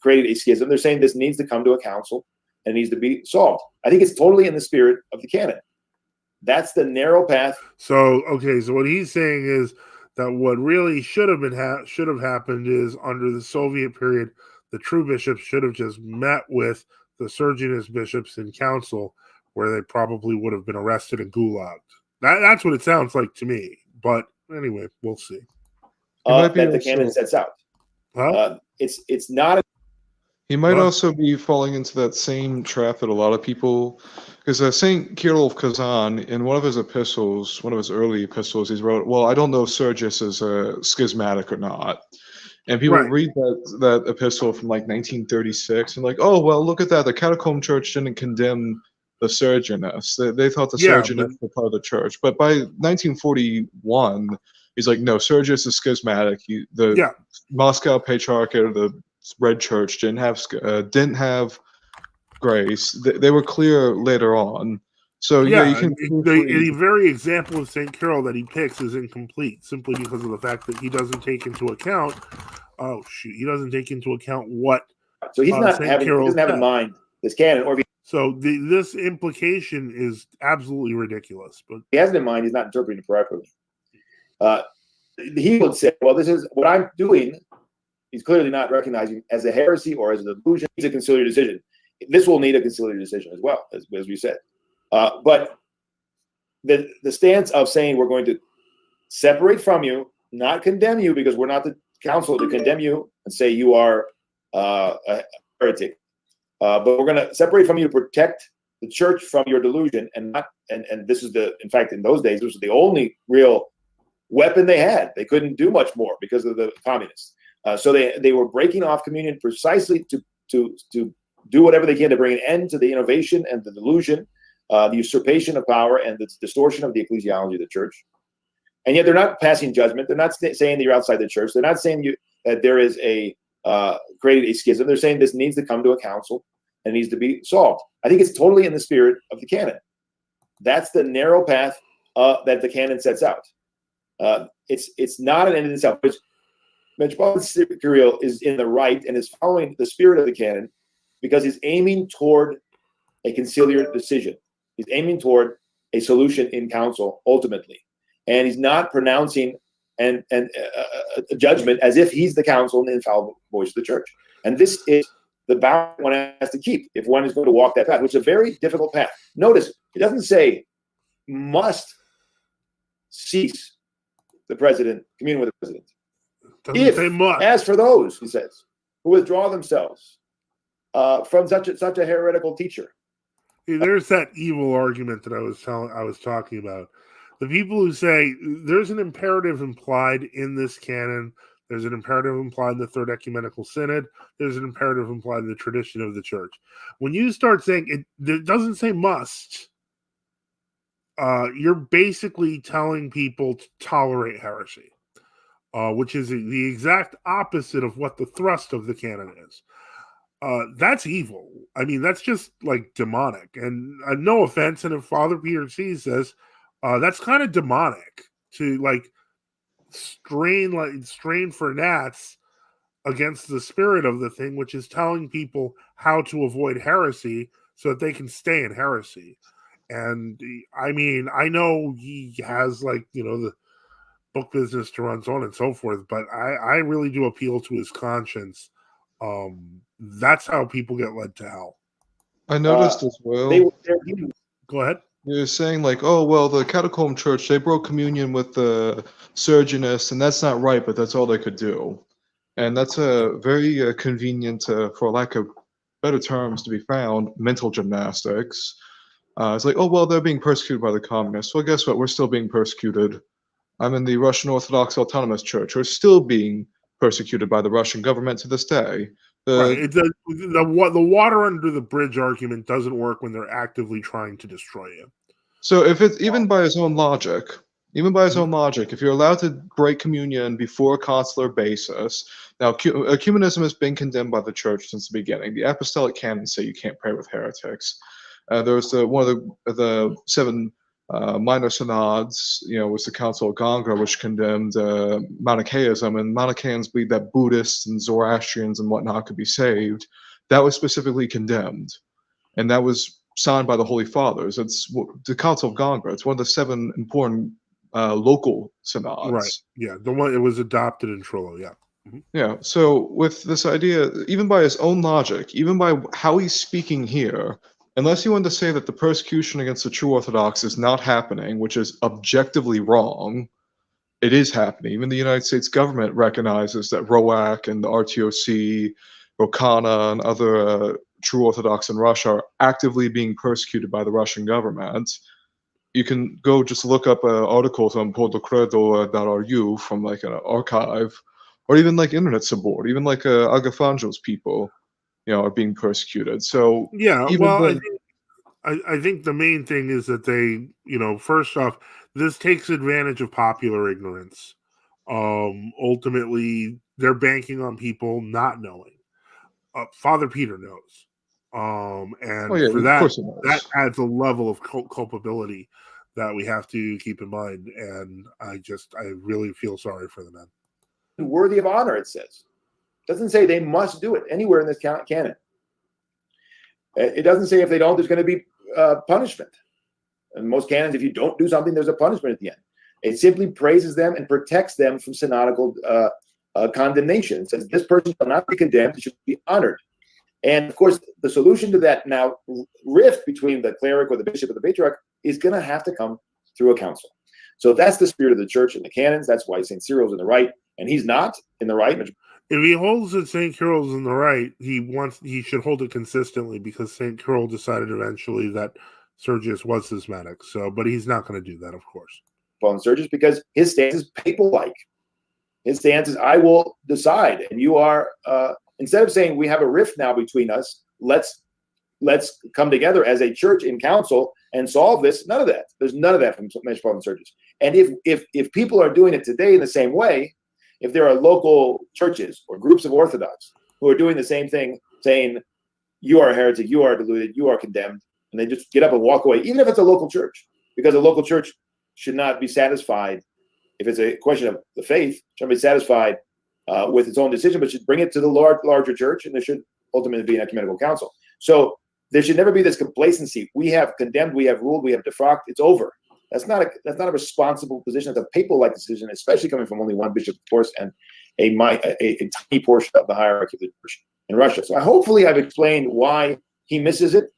S3: created a schism. They're saying this needs to come to a council and it needs to be solved. I think it's totally in the spirit of the canon. That's the narrow path.
S1: So what he's saying is that what really should have happened is, under the Soviet period, the true bishops should have just met with the Surgeoness bishops in council, where they probably would have been arrested and gulagged. That's what it sounds like to me. But anyway, we'll see.
S3: That the canon sets out.
S1: Huh?
S3: It's not.
S4: He might also be falling into that same trap that a lot of people, because St. Cyril of Kazan, in one of his epistles, one of his early epistles, he wrote, well, I don't know if Sergius is a schismatic or not. And people read that epistle from like 1936 and like, oh, well, look at that. The Catacomb Church didn't condemn the Surgeonists. They thought the
S1: Yeah,
S4: Surgeonists were part of the church. But by 1941, he's like, no, Sergius is schismatic. The
S1: yeah,
S4: Moscow Patriarchate, the Red Church, didn't have grace. They were clear later on. So yeah, you can
S1: the very example of St. Cyril that he picks is incomplete simply because of the fact that he doesn't take into account. Oh shoot, he doesn't take into account what.
S3: So he's not
S1: St.
S3: he
S1: Cyril
S3: doesn't have in
S1: said.
S3: mind this canon, or if
S1: So this implication is absolutely ridiculous. But
S3: he has it in mind, he's not interpreting it properly. He would say, well, this is what I'm doing. He's clearly not recognizing as a heresy or as a delusion. It's a conciliar decision. This will need a conciliar decision as well, as we said. But the stance of saying we're going to separate from you, not condemn you, because we're not the council to condemn you and say you are a heretic. But we're going to separate from you to protect the church from your delusion, and this is in fact, in those days, this was the only real weapon they had. They couldn't do much more because of the communists. So they were breaking off communion precisely to do whatever they can to bring an end to the innovation and the delusion, the usurpation of power and the distortion of the ecclesiology of the church. And yet they're not passing judgment. They're not saying that you're outside the church. They're not saying that there is created a schism. They're saying this needs to come to a council and needs to be solved. I think it's totally in the spirit of the canon. That's the narrow path that the canon sets out. It's not an end in itself. Metropolitan Cyril is in the right and is following the spirit of the canon because he's aiming toward a conciliar decision. He's aiming toward a solution in council ultimately, and he's not pronouncing a judgment as if he's the council and the infallible voice of the church. And this is the balance one has to keep if one is going to walk that path, which is a very difficult path. Notice it doesn't say must cease the president, communion with the president.
S1: doesn't say much.
S3: As for those, he says, who withdraw themselves from such a heretical teacher.
S1: There's that evil argument that I was talking about. The people who say there's an imperative implied in this canon, there's an imperative implied in the Third Ecumenical Synod, there's an imperative implied in the tradition of the church. When you start saying it doesn't say must, you're basically telling people to tolerate heresy, which is the exact opposite of what the thrust of the canon is. That's evil. I mean, that's just like demonic. And no offense, and if Father Peter sees this, that's kind of demonic to like strain for gnats against the spirit of the thing, which is telling people how to avoid heresy so that they can stay in heresy. And I mean, I know he has the book business to run, so on and so forth, but I really do appeal to his conscience. That's how people get led to hell.
S4: I noticed as well.
S1: Go ahead.
S4: You're saying like, oh, well, the Catacomb Church, they broke communion with the Surgeonists, and that's not right, but that's all they could do. And that's a very convenient, for lack of better terms to be found, mental gymnastics. It's like, oh, well, they're being persecuted by the communists. Well, guess what? We're still being persecuted. I'm in the Russian Orthodox Autonomous Church. We're still being persecuted by the Russian government to this day.
S1: Right. The water under the bridge argument doesn't work when they're actively trying to destroy you.
S4: So if it's even by his own logic, if you're allowed to break communion before a consular basis, now ecumenism has been condemned by the church since the beginning. The apostolic canons say you can't pray with heretics. There was one of the seven minor synods, was the Council of Gangra, which condemned Manichaeism, and Manichaeans believed that Buddhists and Zoroastrians and whatnot could be saved. That was specifically condemned, and that was signed by the Holy Fathers. It's the Council of Gangra. It's one of the seven important local synods.
S1: Right. Yeah. The one it was adopted in Trullo. Yeah. Mm-hmm.
S4: Yeah. So with this idea, even by his own logic, even by how he's speaking here, unless you want to say that the persecution against the true Orthodox is not happening, which is objectively wrong, it is happening. Even the United States government recognizes that ROAC and the RTOC, Rokana, and other true Orthodox in Russia are actively being persecuted by the Russian government. You can go just look up articles on podocredo.ru from like an archive, or even like Internet Support, even like Agafanjo's people, are being persecuted. So
S1: yeah, I think the main thing is that they, first off, this takes advantage of popular ignorance. Ultimately, they're banking on people not knowing. Father Peter knows.
S4: Oh
S1: And
S4: yeah,
S1: for
S4: of course it
S1: that
S4: does.
S1: adds a level of culpability that we have to keep in mind. And I really feel sorry for the men.
S3: Worthy of honor, it says. It doesn't say they must do it anywhere in this canon. It doesn't say if they don't, there's going to be punishment. In most canons, if you don't do something, there's a punishment at the end. It simply praises them and protects them from synodical condemnation. It says this person shall not be condemned, it should be honored. And of course, the solution to that now rift between the cleric or the bishop or the patriarch is going to have to come through a council. So that's the spirit of the church in the canons. That's why St. Cyril's in the right, and he's not in the right.
S1: If he holds that St. Cyril's in the right, he should hold it consistently, because St. Cyril decided eventually that Sergius was schismatic. So, but he's not going to do that, of course.
S3: Paul and Sergius, because his stance is papal-like. His stance is, I will decide, and you are. Instead of saying we have a rift now between us, let's come together as a church in council and solve this. None of that. There's none of that from Paul and Sergius. And if people are doing it today in the same way, if there are local churches or groups of Orthodox who are doing the same thing, saying you are a heretic, you are deluded, you are condemned, and they just get up and walk away, even if it's a local church, because a local church should not be satisfied. If it's a question of the faith, should not be satisfied with its own decision, but should bring it to the larger church, and there should ultimately be an ecumenical council. So there should never be this complacency. We have condemned, we have ruled, we have defrocked. It's over. That's not a responsible position. It's a papal-like decision, especially coming from only one bishop, of course, and a tiny portion of the hierarchy of the church in Russia. So hopefully I've explained why he misses it.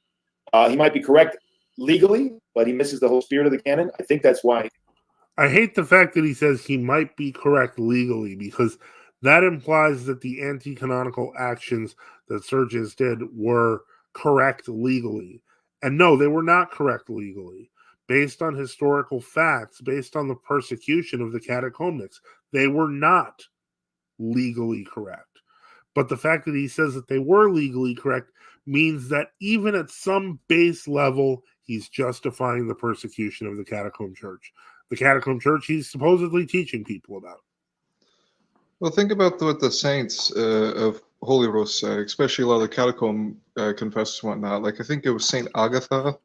S3: He might be correct legally, but he misses the whole spirit of the canon. I think that's why.
S1: I hate the fact that he says he might be correct legally, because that implies that the anti-canonical actions that Sergius did were correct legally. And no, they were not correct legally. Based on historical facts, based on the persecution of the catechumenics, they were not legally correct. But the fact that he says that they were legally correct means that even at some base level, he's justifying the persecution of the catacomb church. The catacomb church he's supposedly teaching people about.
S4: Well, think about what the saints of Holy Rose say, especially a lot of the catacomb confessors and whatnot. Like, I think it was Saint Agatha,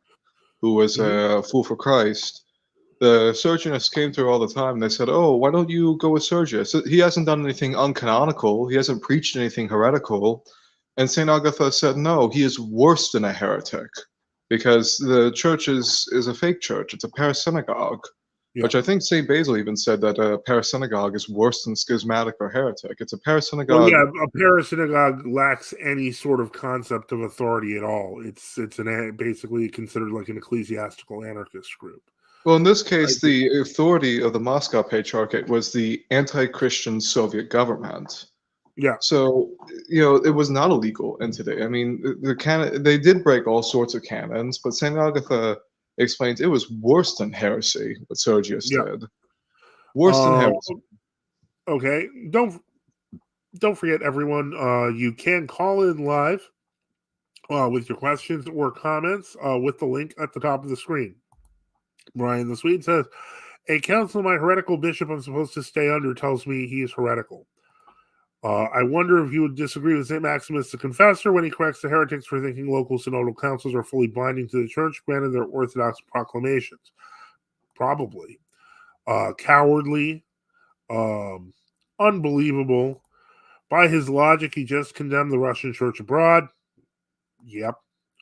S4: who was a fool for Christ. The Sergius came to her all the time, and they said, oh, why don't you go with Sergius? He hasn't done anything uncanonical. He hasn't preached anything heretical. And St. Agatha said, no, he is worse than a heretic, because the church is a fake church. It's a parasynagogue, which I think St. Basil even said that a parasynagogue is worse than schismatic or heretic. It's a parasynagogue.
S1: Well, yeah, a parasynagogue lacks any sort of concept of authority at all. It's basically considered like an ecclesiastical anarchist group.
S4: Well, in this case, the authority of the Moscow Patriarchate was the anti-Christian Soviet government.
S1: Yeah.
S4: So, it was not a legal entity. I mean, they did break all sorts of canons, but St. Agatha explains it was worse than heresy, what Sergius did. Worse than heresy.
S1: Okay. Don't forget, everyone, you can call in live with your questions or comments with the link at the top of the screen. Brian the Swede says, a council of my heretical bishop I'm supposed to stay under tells me he is heretical. I wonder if you would disagree with St. Maximus the Confessor when he corrects the heretics for thinking local synodal councils are fully binding to the church, granted their orthodox proclamations. Probably. Cowardly. Unbelievable. By his logic, he just condemned the Russian church abroad. Yep.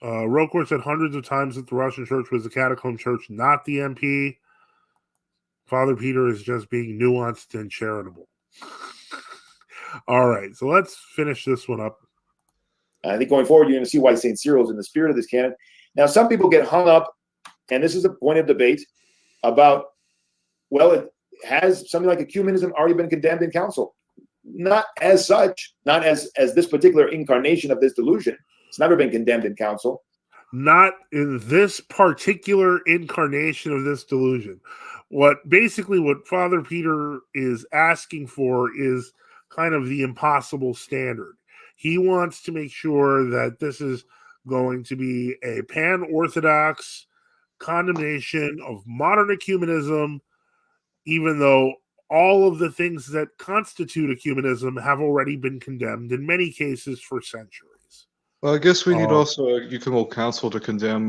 S1: Rokor said hundreds of times that the Russian church was the catacomb church, not the MP. Father Peter is just being nuanced and charitable. All right, so let's finish this one up.
S3: I think going forward, you're going to see why St. Cyril's in the spirit of this canon. Now, some people get hung up, and this is a point of debate, about, well, it has something like ecumenism already been condemned in council? Not as such, not as this particular incarnation of this delusion. It's never been condemned in council.
S1: Not in this particular incarnation of this delusion. What Father Peter is asking for is kind of the impossible standard. He wants to make sure that this is going to be a pan-Orthodox condemnation of modern ecumenism, even though all of the things that constitute ecumenism have already been condemned in many cases for centuries.
S4: Well, I guess we need also a ecumenical council to condemn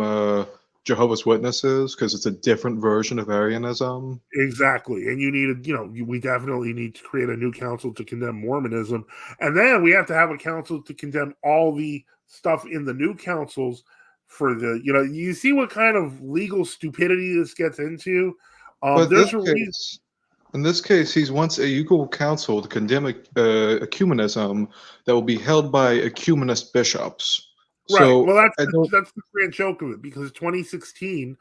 S4: Jehovah's Witnesses, because it's a different version of Arianism.
S1: Exactly. And you need, we definitely need to create a new council to condemn Mormonism. And then we have to have a council to condemn all the stuff in the new councils for the, you see what kind of legal stupidity this gets into.
S4: But in this case, he wants a ecumenical council to condemn ecumenism that will be held by ecumenist bishops.
S1: Right.
S4: So
S1: well, that's the grand joke of it, because 2016,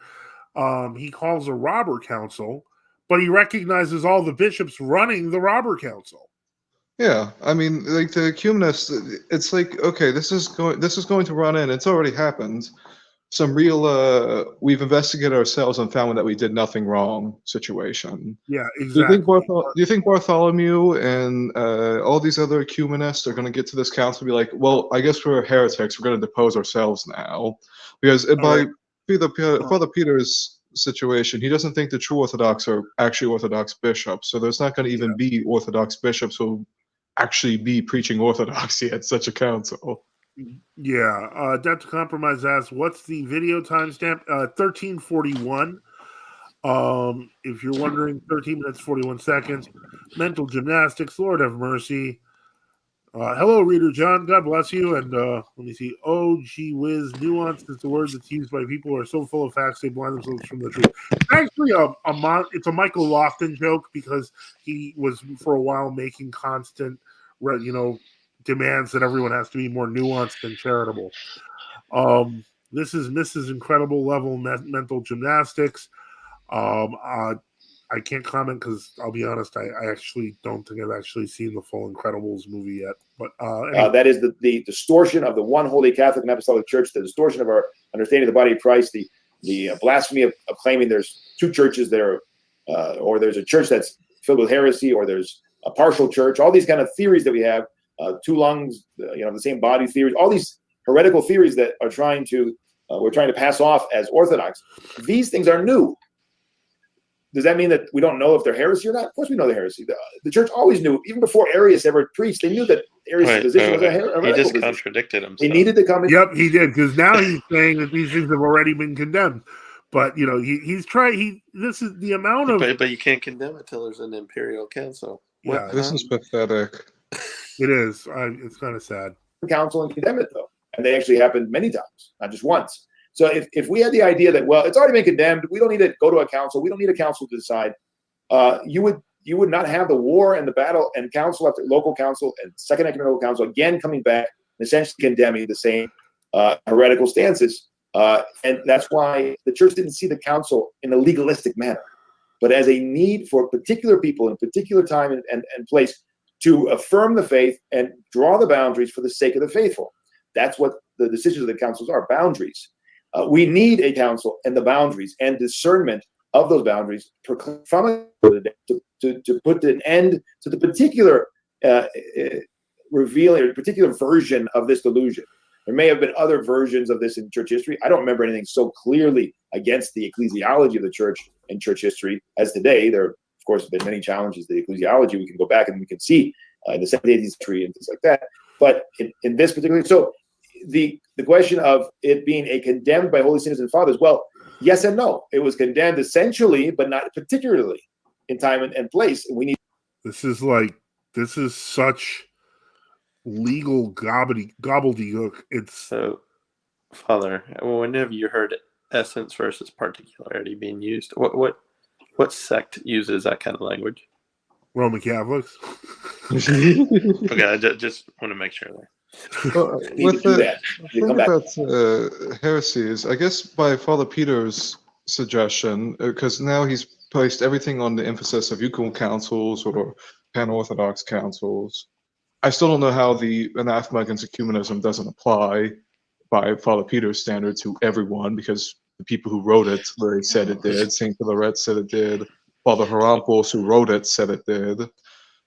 S1: he calls a robber council, but he recognizes all the bishops running the robber council.
S4: Yeah, I mean, like the ecumenists, it's like, okay, this is going to run in. It's already happened. Some real, we've investigated ourselves and found that we did nothing wrong situation.
S1: Yeah, exactly.
S4: Do you think Bartholomew and all these other ecumenists are going to get to this council and be like, well, I guess we're heretics. We're going to depose ourselves now? Because Father Peter's situation, he doesn't think the true Orthodox are actually Orthodox bishops. So there's not going to even be Orthodox bishops who actually be preaching orthodoxy at such a council.
S1: Yeah, Debt to Compromise asks, what's the video timestamp? 1341. If you're wondering, 13 minutes 41 seconds. Mental gymnastics, Lord have mercy. Hello, reader John. God bless you. And let me see. Oh, gee whiz, nuance is the word that's used by people who are so full of facts they blind themselves from the truth. Actually, it's a Michael Lofton joke, because he was for a while making constant, demands that everyone has to be more nuanced and charitable. This is Mrs. Incredible Level Mental Gymnastics. I can't comment because I'll be honest, I actually don't think I've actually seen the full Incredibles movie yet. But anyway.
S3: That is the distortion of the one holy Catholic and Apostolic Church, the distortion of our understanding of the body of Christ, the blasphemy of claiming there's two churches there, or there's a church that's filled with heresy, or there's a partial church. All these kind of theories that we have, two lungs, the same body theories, all these heretical theories that are we're trying to pass off as orthodox. These things are new. Does that mean that we don't know if they're heresy or not? Of course we know they're heresy. The church always knew, even before Arius ever preached, they knew that Arius' position was a heretical
S5: He just
S3: position.
S5: contradicted himself.
S3: He needed to come in.
S1: Yep, he did, because now he's saying that these things have already been condemned. But he's trying. This is the amount of.
S5: But you can't condemn it till there's an imperial council.
S1: Yeah,
S4: This is pathetic.
S1: It is. It's kind of sad.
S3: Council and condemn it, though, and they actually happened many times, not just once. So if we had the idea that, well, it's already been condemned, we don't need to go to a council, we don't need a council to decide, you would not have the war and the battle and council after local council and second ecumenical council again coming back and essentially condemning the same heretical stances. And that's why the church didn't see the council in a legalistic manner, but as a need for particular people in a particular time and place to affirm the faith and draw the boundaries for the sake of the faithful. That's what the decisions of the councils are, boundaries. We need a council and the boundaries and discernment of those boundaries from to put an end to the particular revealing or particular version of this delusion. There may have been other versions of this in church history. I don't remember anything so clearly against the ecclesiology of the church in church history as today. There, of course, have been many challenges to the ecclesiology. We can go back and we can see in the 17th, 18th century and things like that. But in this particular, so the question of it being a condemned by holy synods and fathers, well, yes and no. It was condemned essentially, but not particularly in time and place. And we need.
S1: This is such legal gobbledygook. It's
S5: so, Father. When have you heard essence versus particularity being used? What sect uses that kind of language?
S1: Roman Catholics.
S5: Okay, I just want to make sure there.
S4: Well, with the thing about heresies, I guess by Father Peter's suggestion, because now he's placed everything on the emphasis of ecumenical councils or pan-Orthodox councils. I still don't know how the anathema against ecumenism doesn't apply by Father Peter's standard to everyone, because the people who wrote it literally said it did. St. Philaret said it did. Father Harampos, who wrote it, said it did.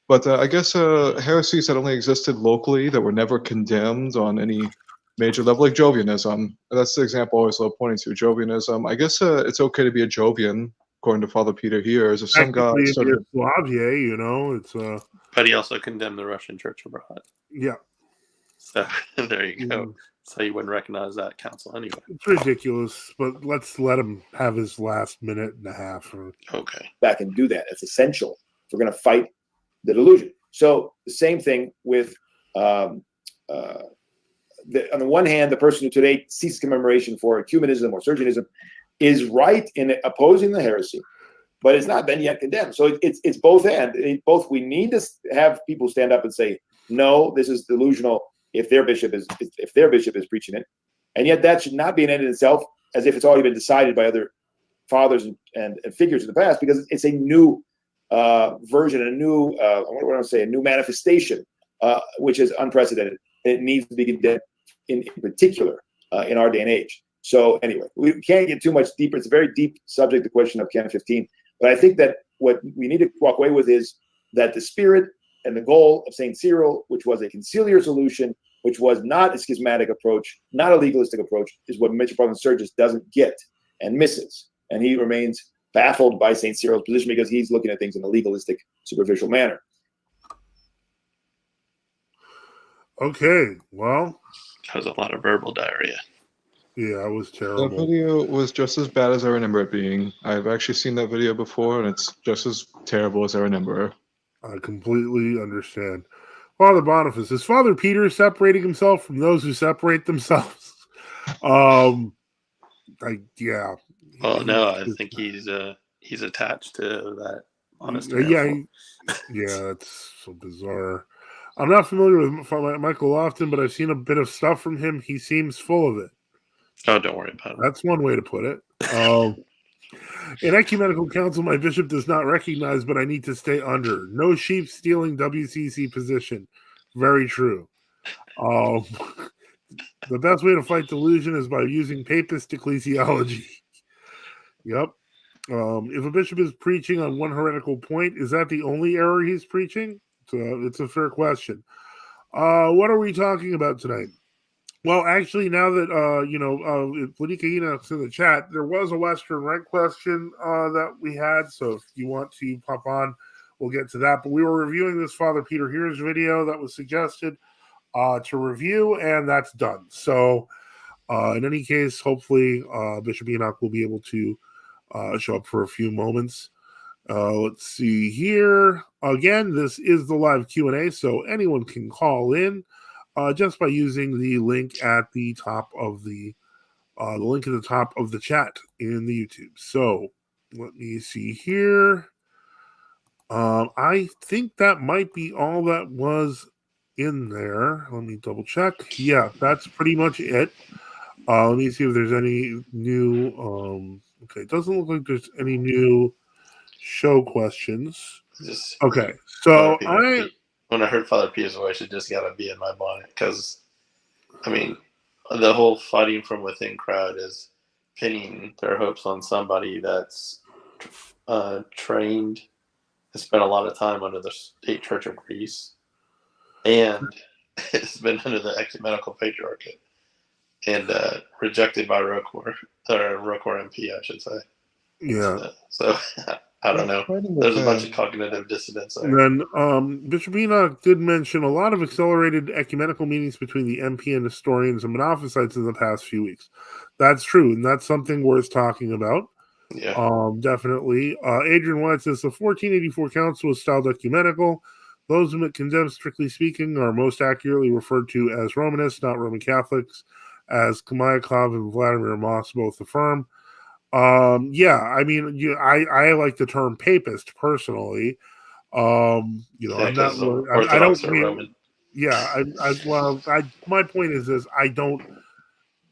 S4: But I guess heresies that only existed locally, that were never condemned on any major level, like Jovianism. That's the example I always love pointing to, Jovianism. I guess it's okay to be a Jovian, according to Father Peter here, is if some guy
S1: Technically,
S4: started...
S1: Yugoslav, it's
S5: But he also condemned the Russian church abroad.
S1: yeah.
S5: So there you go.
S1: Mm.
S5: So you wouldn't recognize that council anyway.
S1: It's ridiculous, but let's let him have his last minute and a half.
S5: Okay.
S3: Back and do that. It's essential if we're going to fight the delusion. So the same thing with, on the one hand, the person who today seeks commemoration for ecumenism or Sergianism is right in opposing the heresy, but it's not been yet condemned. So it's both and. Both we need to have people stand up and say, no, this is delusional if their bishop is preaching it, and yet that should not be an end in itself, as if it's already been decided by other fathers and figures in the past, because it's a new version, a new a new manifestation, which is unprecedented. It needs to be condemned in particular in our day and age. So anyway, we can't get too much deeper. It's a very deep subject, the question of Canon 15. But I think that what we need to walk away with is that the spirit and the goal of St. Cyril, which was a conciliar solution, which was not a schismatic approach, not a legalistic approach, is what Metropolitan Sergius doesn't get and misses. And he remains baffled by St. Cyril's position because he's looking at things in a legalistic, superficial manner.
S1: Okay, well,
S5: That was a lot of verbal diarrhea.
S1: yeah, it was
S4: That
S1: terrible.
S4: video was just as bad as I remember it being. I've actually seen that video before, and it's just as terrible as I remember.
S1: I completely understand. Father Boniface, is Father Peter separating himself from those who separate themselves? Yeah.
S5: Well, no, I think he's attached to that monastery.
S1: Yeah, that's so bizarre. I'm not familiar with Michael Lofton, but I've seen a bit of stuff from him. He seems full of it.
S5: Oh, don't worry about it.
S1: That's one way to put it. In ecumenical council, my bishop does not recognize, but I need to stay under. No sheep stealing WCC position. Very true. The best way to fight delusion is by using papist ecclesiology. Yep. If a bishop is preaching on one heretical point, is that the only error he's preaching? It's a fair question. What are we talking about tonight? Well, actually, now that Politica Enoch's in the chat, there was a Western Rite question that we had. So if you want to pop on, we'll get to that. But we were reviewing this Father Peter Here's video that was suggested to review, and that's done. So in any case, hopefully Bishop Enoch will be able to show up for a few moments. Let's see here. Again, this is the live Q&A, so anyone can call in just by using the link at the top of the chat in the YouTube. So let me see here. I think that might be all that was in there. Let me double check. Yeah, that's pretty much it. Let me see if there's any new. Okay, it doesn't look like there's any new show questions. Okay, so
S5: when I heard Father Peter's voice, it just got to be in my bonnet because, I mean, the whole fighting from within crowd is pinning their hopes on somebody that's trained and spent a lot of time under the State Church of Greece and has been under the ecumenical patriarchate and rejected by Rocor MP, I should say.
S1: Yeah.
S5: So I don't know. There's a bunch of cognitive dissonance there.
S1: And then Bishop Enoch did mention a lot of accelerated ecumenical meetings between the MP and historians and monophysites in the past few weeks. That's true, and that's something worth talking about.
S5: Yeah.
S1: Definitely. Adrian White says the 1484 Council was styled ecumenical. Those whom it condemns, strictly speaking, are most accurately referred to as Romanists, not Roman Catholics, as Kamiakov and Vladimir Moss both affirm. Yeah, I mean, I like the term papist personally. I'm not. I don't mean. Roman. Yeah, my point is this: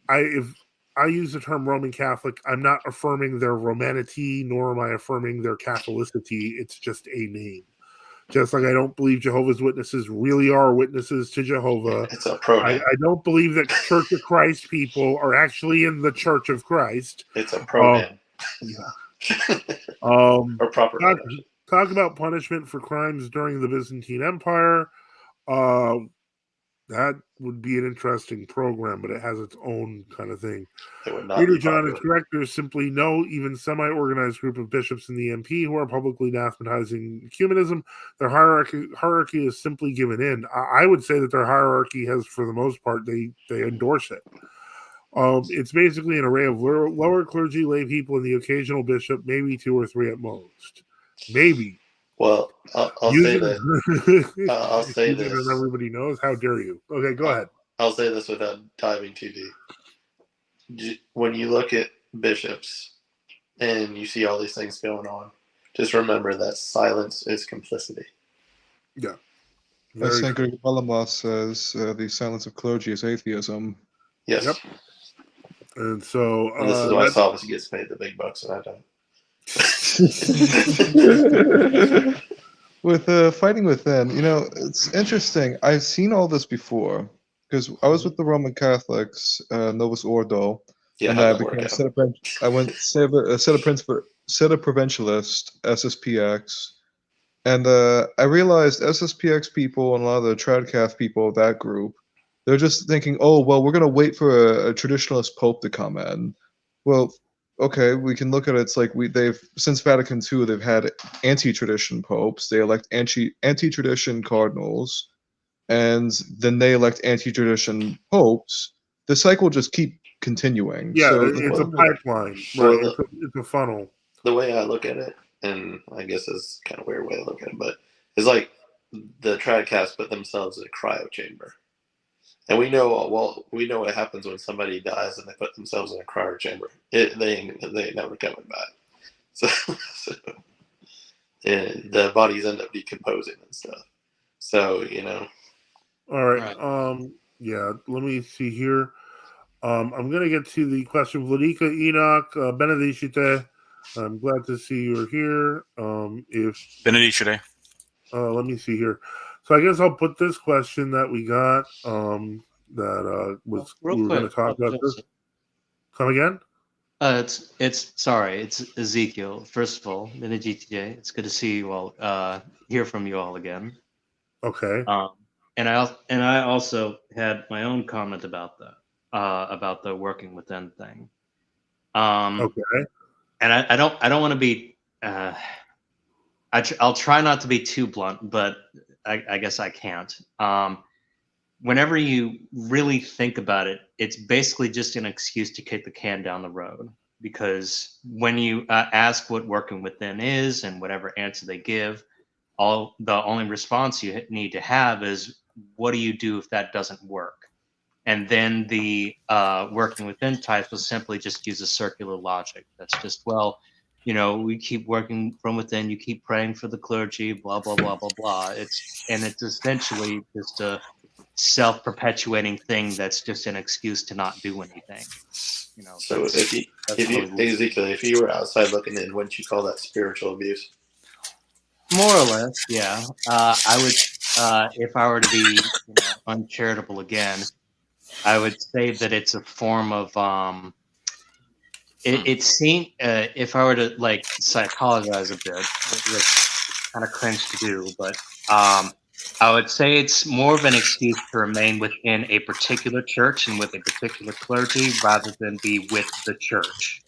S1: if I use the term Roman Catholic, I'm not affirming their Romanity, nor am I affirming their Catholicity. It's just a name. Just like I don't believe Jehovah's Witnesses really are witnesses to Jehovah.
S5: It's a pronoun.
S1: I don't believe that Church of Christ people are actually in the Church of Christ.
S5: It's a pronoun.
S1: Yeah.
S5: Or proper
S1: talk about punishment for crimes during the Byzantine Empire. That would be an interesting program, but it has its own kind of thing.
S5: It would not
S1: Reader
S5: be
S1: John is
S5: popular.
S1: correct. There's simply no even semi-organized group of bishops in the MP who are publicly anathematizing ecumenism. Their hierarchy is simply given in. I would say that their hierarchy has, for the most part, they endorse it. It's basically an array of lower clergy, lay people, and the occasional bishop, maybe 2 or 3 at most. Maybe.
S5: Well, I'll say that. I'll say
S1: Using it
S5: this.
S1: and everybody knows. How dare you? Okay, go ahead.
S5: I'll say this without diving too deep. When you look at bishops and you see all these things going on, just remember that silence is complicity.
S1: Yeah.
S4: As St. Gregory Palamas says, the silence of clergy is atheism.
S5: Yes.
S1: Yep. And so...
S5: and this is why Salvus gets paid the big bucks and I don't.
S4: With Fighting Within, it's interesting. I've seen all this before because I was with the Roman Catholics, Novus Ordo, and I became I went set of provincialist, SSPX, and I realized SSPX people and a lot of the Tradcath people of that group, they're just thinking, oh well, we're gonna wait for a traditionalist pope to come in. Well, okay, we can look at it. It's like they've since Vatican II, they've had anti-tradition popes. They elect anti-tradition cardinals, and then they elect anti-tradition popes. The cycle just keep continuing.
S1: Yeah,
S4: so
S1: it's a pipeline, right? It's a funnel.
S5: The way I look at it, and I guess it's kind of a weird way to look at it, but it's like the Tradcasts put themselves in a cryo chamber. And we know what happens when somebody dies and they put themselves in a cryo chamber. They ain't never coming back. So the bodies end up decomposing and stuff. So
S1: All right. Yeah. Let me see here. I'm gonna get to the question. Vladika Enoch Benedicite. I'm glad to see you're here. If
S6: Benedicite.
S1: Let me see here. So I guess I'll put this question that we got. That was we were going to talk about this. Come again?
S7: It's Ezekiel. First of all, Benedicite. It's good to see you all. Hear from you all again.
S1: Okay.
S7: And I also had my own comment about that. About the working within thing.
S1: Okay.
S7: And I don't want to be. I'll try not to be too blunt, but I guess I can't. Whenever you really think about it, it's basically just an excuse to kick the can down the road. Because when you ask what working within is and whatever answer they give, the only response you need to have is, what do you do if that doesn't work? And then the working within types will simply just use a circular logic. That's just, we keep working from within, you keep praying for the clergy, blah, blah, blah, blah, blah. It's essentially just a self-perpetuating thing that's just an excuse to not do anything.
S5: So if you were outside looking in, wouldn't you call that spiritual abuse?
S7: More or less, yeah. I would, if I were to be uncharitable again, I would say that it's a form of it seemed if I were to psychologize a bit, which kind of cringe to do, but I would say it's more of an excuse to remain within a particular church and with a particular clergy, rather than be with the church,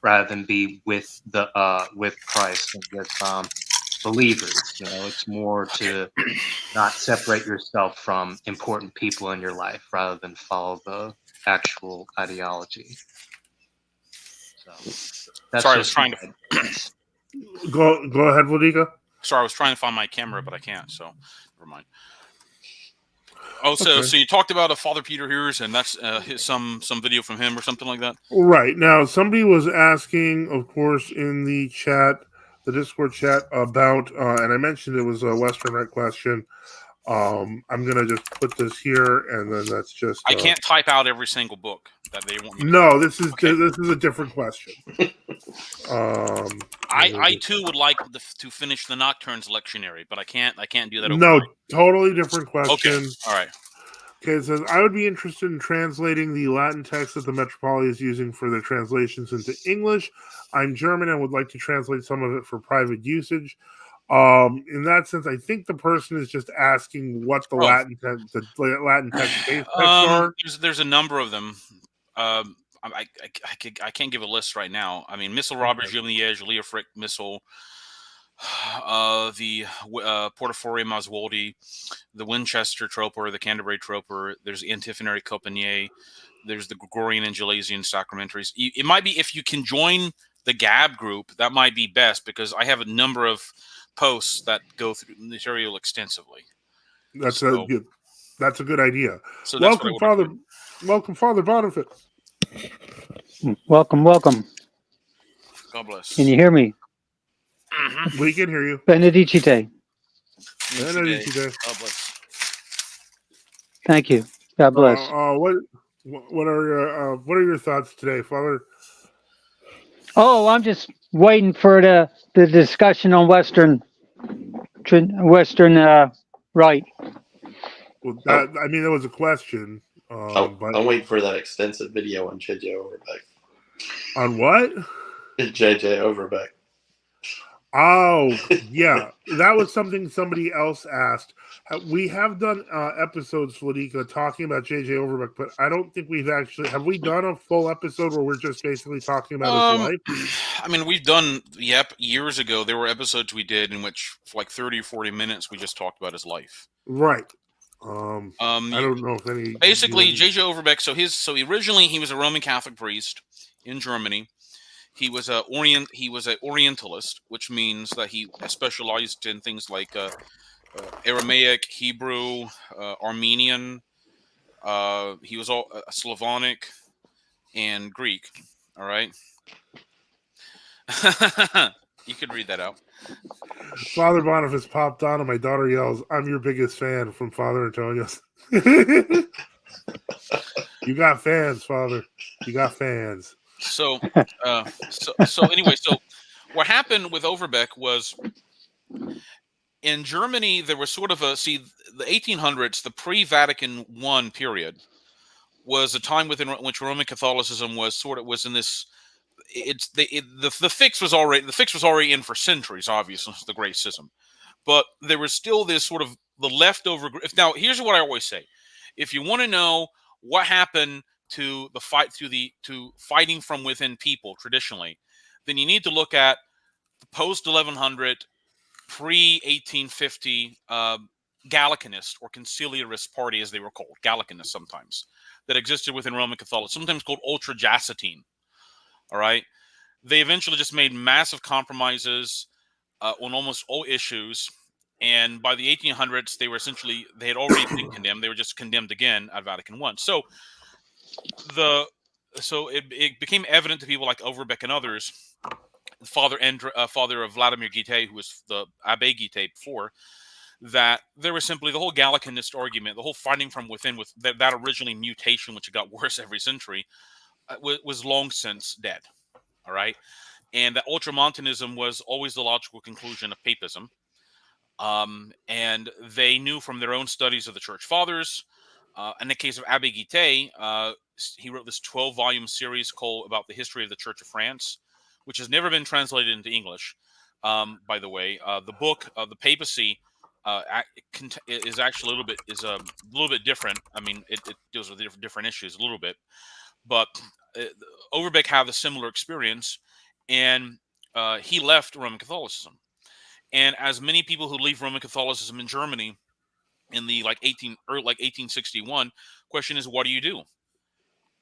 S7: rather than be with with Christ and with believers. It's more to not separate yourself from important people in your life, rather than follow the actual ideology. So that's
S6: Sorry, I was trying to.
S1: Go ahead, Vladika.
S6: Sorry, I was trying to find my camera, but I can't. So never mind. Oh, so
S1: Okay.
S6: So you talked about a Father Peter Hears, and that's some video from him or something like that.
S1: Right now, somebody was asking, of course, in the chat, the Discord chat, about, and I mentioned it was a Western Rite question. I'm gonna just put this here, and then that's just.
S6: I can't type out every single book that they want me to.
S1: No, this is
S6: Okay.
S1: this is a different question.
S6: I too would like to finish the Nocturnes lectionary, but I can't do that.
S1: No,
S6: overnight.
S1: totally different question.
S6: Okay. All right.
S1: Okay, it says, I would be interested in translating the Latin text that the Metropoly is using for their translations into English. I'm German and would like to translate some of it for private usage. In that sense, I think the person is just asking what the
S6: Oh.
S1: Latin text are.
S6: There's a number of them. I can't give a list right now. I mean, Missile Robbers, Liege, Leofric Missile, the Portaforia Maswoldi, the Winchester Troper, the Canterbury Troper. There's the Antiphonary Copanier. There's the Gregorian and Gelasian Sacramentaries. It might be, if you can join the Gab group, that might be best, because I have a number of posts that go through material extensively.
S1: That's a good idea.
S6: So
S1: welcome, Father Boniface.
S8: Welcome.
S6: God bless.
S8: Can you hear me?
S6: Mm-hmm.
S1: We can hear you.
S8: Benedicite.
S1: Benedicite.
S6: God bless.
S8: Thank you. God bless.
S1: What are your thoughts today, Father?
S8: Oh, I'm just waiting for the discussion on Western Rite.
S1: Well, that was a question.
S5: But I'm waiting for that extensive video on JJ Overbeck.
S1: On what?
S5: JJ Overbeck.
S1: Oh, yeah. That was something somebody else asked. We have done episodes, Fladika, talking about JJ Overbeck, but I don't think we've actually... Have we done a full episode where we're just basically talking about his life?
S6: I mean, we've done... Yep, years ago, there were episodes we did in which, for like 30 or 40 minutes, we just talked about his life.
S1: Right. I don't know if any...
S6: Basically, JJ Overbeck, so originally he was a Roman Catholic priest in Germany. He was an Orientalist, which means that he specialized in things like Aramaic, Hebrew, Armenian. He was all Slavonic and Greek. All right, you could read that out.
S1: Father Boniface popped on, and my daughter yells, "I'm your biggest fan," from Father Antonio's. You got fans, Father. You got fans.
S6: So anyway, what happened with Overbeck was, in Germany, there was sort of the 1800s, the pre-Vatican I period, was a time within which Roman Catholicism was in this. The fix was already in for centuries, obviously, the Great Schism, but there was still this sort of the leftover. Now, here's what I always say: if you want to know what happened to the fight to fighting from within people traditionally, then you need to look at the post 1100, pre 1850 Gallicanist or Conciliarist party, as they were called, Gallicanist sometimes, that existed within Roman Catholicism, sometimes called Ultrajacetine. All right, they eventually just made massive compromises on almost all issues, and by the 1800s, they had already been condemned. They were just condemned again at Vatican I. So it became evident to people like Overbeck and others, father of Vladimir Guite, who was the Abbé Guite before, that there was simply the whole Gallicanist argument, the whole fighting from within, with that originally mutation, which got worse every century, was long since dead. All right, and that Ultramontanism was always the logical conclusion of papism. And they knew from their own studies of the Church Fathers. In the case of Abbé Guite, he wrote this 12-volume series called about the history of the Church of France, which has never been translated into English. By the way, the book of the Papacy is actually a little bit different. I mean, it deals with different issues a little bit, but Overbeck had a similar experience, and he left Roman Catholicism. And as many people who leave Roman Catholicism in Germany in the 1861, question is, what do you do?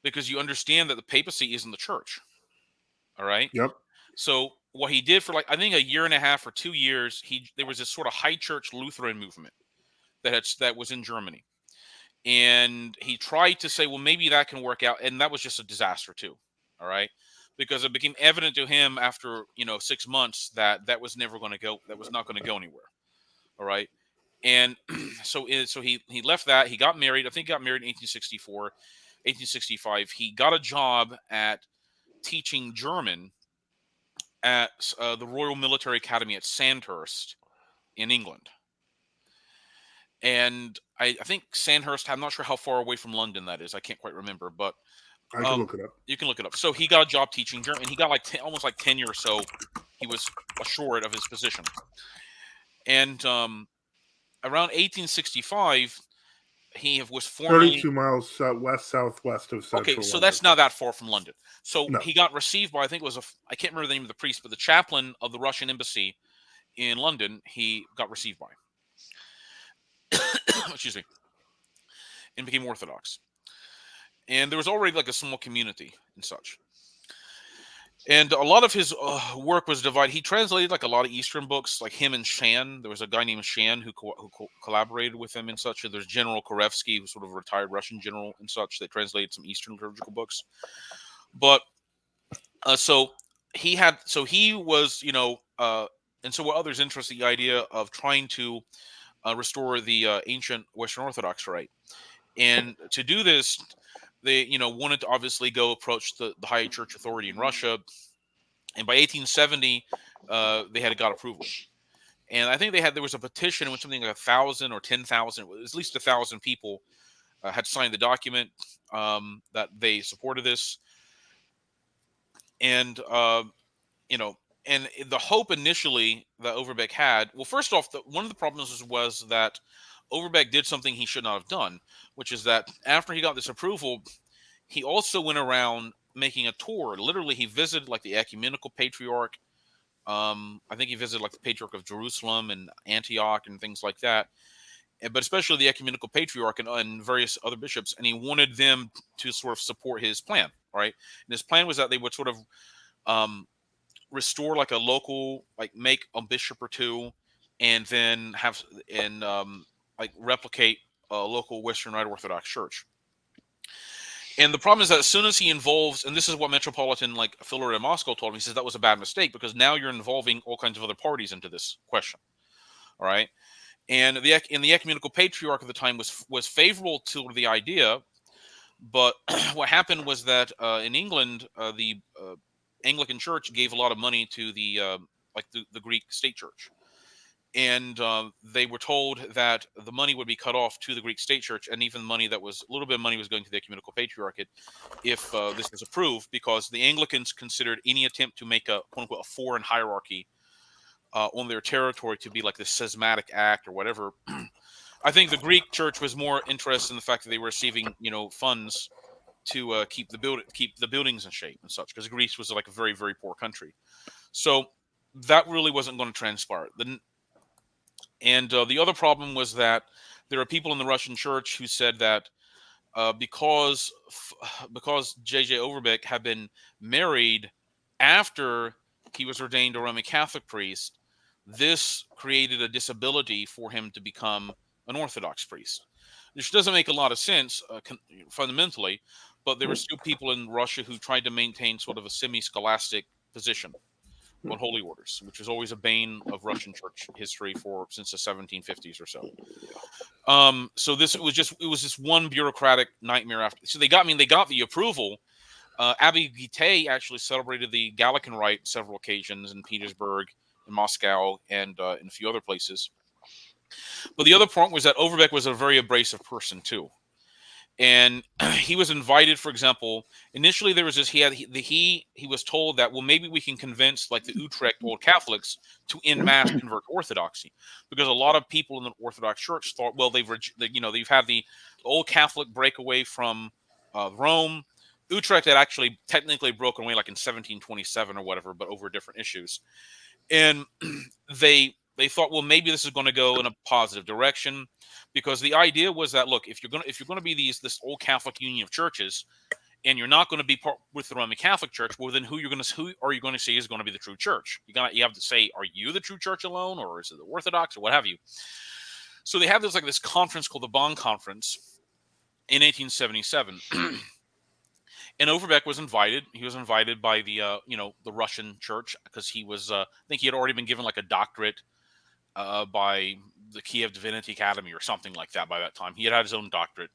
S6: Because you understand that the papacy isn't the church. All right.
S1: Yep.
S6: So what he did for I think a year and a half or 2 years, there was this sort of high church Lutheran movement that was in Germany, and he tried to say, well, maybe that can work out, and that was just a disaster too. All right. Because it became evident to him after 6 months that was never going to go. That was not going to go anywhere. All right, and so he left that. He got married. I think he got married in 1864, 1865. He got a job at teaching German at the Royal Military Academy at Sandhurst in England. And I think Sandhurst, I'm not sure how far away from London that is. I can't quite remember, but
S1: I can look it up.
S6: You can look it up. So he got a job teaching German, and he got almost like tenure, so he was assured of his position. And around 1865, he was formally
S1: 32 miles southwest of
S6: okay.
S1: central
S6: So
S1: London.
S6: that's not that far from London. So
S1: No.
S6: he got received by, I think it was I can't remember the name of the priest, but the chaplain of the Russian embassy in London. He got received by. Excuse me, and became Orthodox. And there was already like a small community and such. And a lot of his work was divided. He translated like a lot of Eastern books, like him and Shan. There was a guy named Shan who collaborated with him and such. And there's General Korevsky, who's sort of a retired Russian general and such, that translated some Eastern liturgical books. But so he was, and so were others interested in the idea of trying to restore the ancient Western Orthodox rite. And to do this, they, wanted to obviously go approach the high church authority in Russia. And by 1870, they had got approval. And I think there was a petition with something like 1,000 or 10,000, at least 1,000 people had signed the document that they supported this. And, and the hope initially that Overbeck had, well, first off, one of the problems was that Overbeck did something he should not have done, which is that after he got this approval, he also went around making a tour. Literally, he visited like the ecumenical patriarch. I think he visited like the patriarch of Jerusalem and Antioch and things like that. But especially the ecumenical patriarch and various other bishops, and he wanted them to sort of support his plan, right? And his plan was that they would sort of restore like a local, like make a bishop or two, and then have like replicate a local Western Rite Orthodox church. And the problem is that as soon as he involves, and this is what Metropolitan like Fuller in Moscow told me, he says that was a bad mistake because now you're involving all kinds of other parties into this question. All right. And the ecumenical patriarch of the time was favorable to the idea, but what happened was that in England, the Anglican Church gave a lot of money to the Greek state church, and they were told that the money would be cut off to the Greek state church, and even money that was a little bit of money was going to the ecumenical patriarchate if this was approved, because the Anglicans considered any attempt to make a quote unquote a foreign hierarchy on their territory to be like this schismatic act or whatever. I think the Greek church was more interested in the fact that they were receiving, funds to keep the buildings in shape and such, because Greece was like a very, very poor country. So that really wasn't going to transpire. And the other problem was that there are people in the Russian church who said that because J.J. Overbeck had been married after he was ordained a Roman Catholic priest, this created a disability for him to become an Orthodox priest, which doesn't make a lot of sense fundamentally, but there were still people in Russia who tried to maintain sort of a semi-scholastic position on holy orders, which is always a bane of Russian church history since the 1750s or so. So it was just one bureaucratic nightmare after. So they got the approval. Abbé Guité actually celebrated the Gallican Rite several occasions in Petersburg, in Moscow, and in a few other places. But the other point was that Overbeck was a very abrasive person too. And he was invited, for example, initially there was this, he was told that, well, maybe we can convince like the Utrecht Old Catholics to en masse convert to Orthodoxy, because a lot of people in the Orthodox Church thought, well, they've had the Old Catholic breakaway from Rome. Utrecht had actually technically broken away like in 1727 or whatever, but over different issues. And they thought, well, maybe this is going to go in a positive direction, because the idea was that, look, if you're going to be this old Catholic union of churches, and you're not going to be part with the Roman Catholic Church, well, then who are you going to say is going to be the true church? You have to say, are you the true church alone, or is it the Orthodox, or what have you? So they had this conference called the Bonn Conference in 1877. And Overbeck was invited. He was invited by the Russian church, because he was I think he had already been given like a doctorate by the Kiev Divinity Academy or something like that by that time. He had his own doctorate,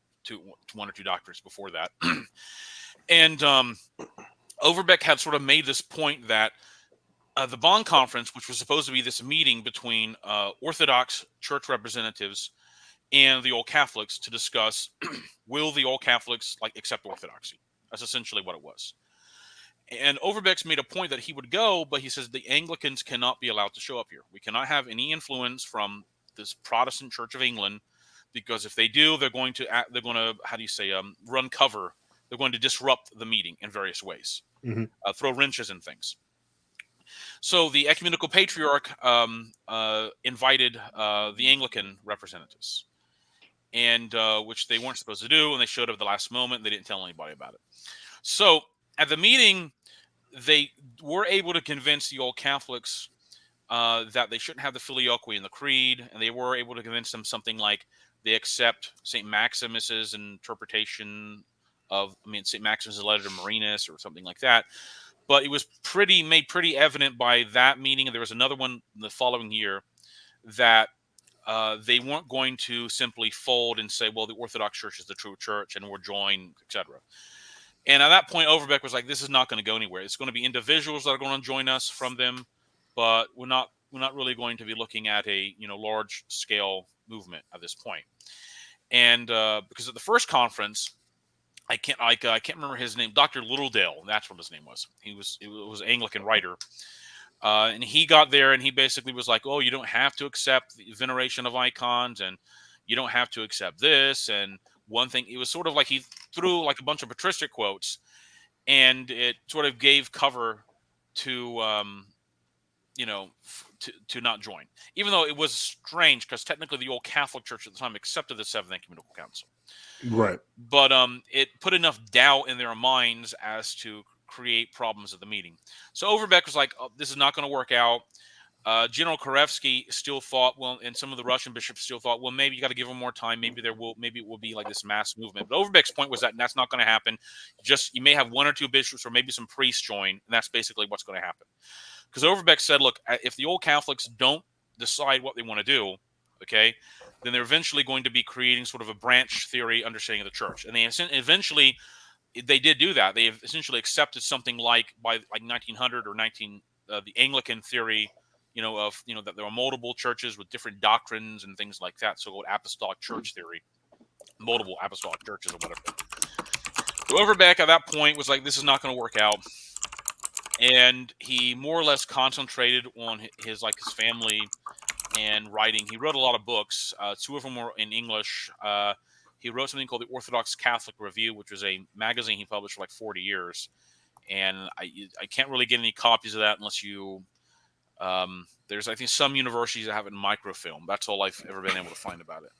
S6: one or two doctorates before that. And Overbeck had sort of made this point that the Bonn Conference, which was supposed to be this meeting between Orthodox church representatives and the Old Catholics to discuss will the Old Catholics like accept Orthodoxy. That's essentially what it was. And Overbeck's made a point that he would go, but he says the Anglicans cannot be allowed to show up here. We cannot have any influence from this Protestant Church of England, because if they do, they're going to how do you say, run cover. They're going to disrupt the meeting in various ways, throw wrenches and things. So the ecumenical patriarch invited the Anglican representatives, and which they weren't supposed to do, and they showed up at the last moment. And they didn't tell anybody about it. So at the meeting, they were able to convince the old Catholics that they shouldn't have the filioque in the creed, and they were able to convince them something like they accept St. Maximus's interpretation of, St. Maximus's letter to Marinus or something like that. But it was made pretty evident by that meeting, and there was another one the following year, that they weren't going to simply fold and say, well, the Orthodox Church is the true church, and we're joined, etc. And at that point, Overbeck was like, this is not going to go anywhere. It's going to be individuals that are going to join us from them, but we're not really going to be looking at a large scale movement at this point. And because at the first conference, I can't remember his name, Dr. Littledale, that's what his name was. It was an Anglican writer. And he got there and he basically was like, oh, you don't have to accept the veneration of icons, and you don't have to accept this. And one thing, it was sort of like he threw like a bunch of patristic quotes, and it sort of gave cover to to not join, even though it was strange because technically the old Catholic Church at the time accepted the Seventh Ecumenical Council.
S1: Right.
S6: But it put enough doubt in their minds as to create problems at the meeting. So Overbeck was like, oh, this is not going to work out. General Korevsky still thought, well, and some of the Russian bishops still thought, well, maybe you got to give them more time. Maybe it will be like this mass movement. But Overbeck's point was that that's not going to happen. You may have one or two bishops or maybe some priests join, and that's basically what's going to happen. Because Overbeck said, look, if the old Catholics don't decide what they want to do, okay, then they're eventually going to be creating sort of a branch theory understanding of the church. And they eventually, they did do that. They essentially accepted something by 1900 or the Anglican theory, that there are multiple churches with different doctrines and things like that. So-called apostolic church theory, multiple apostolic churches or whatever. So Overbeck at that point was like, this is not going to work out. And he more or less concentrated on his family and writing. He wrote a lot of books. Two of them were in English. He wrote something called the Orthodox Catholic Review, which was a magazine he published for like 40 years. And I can't really get any copies of that unless you... there's, I think, some universities that have it in microfilm. That's all I've ever been able to find about it.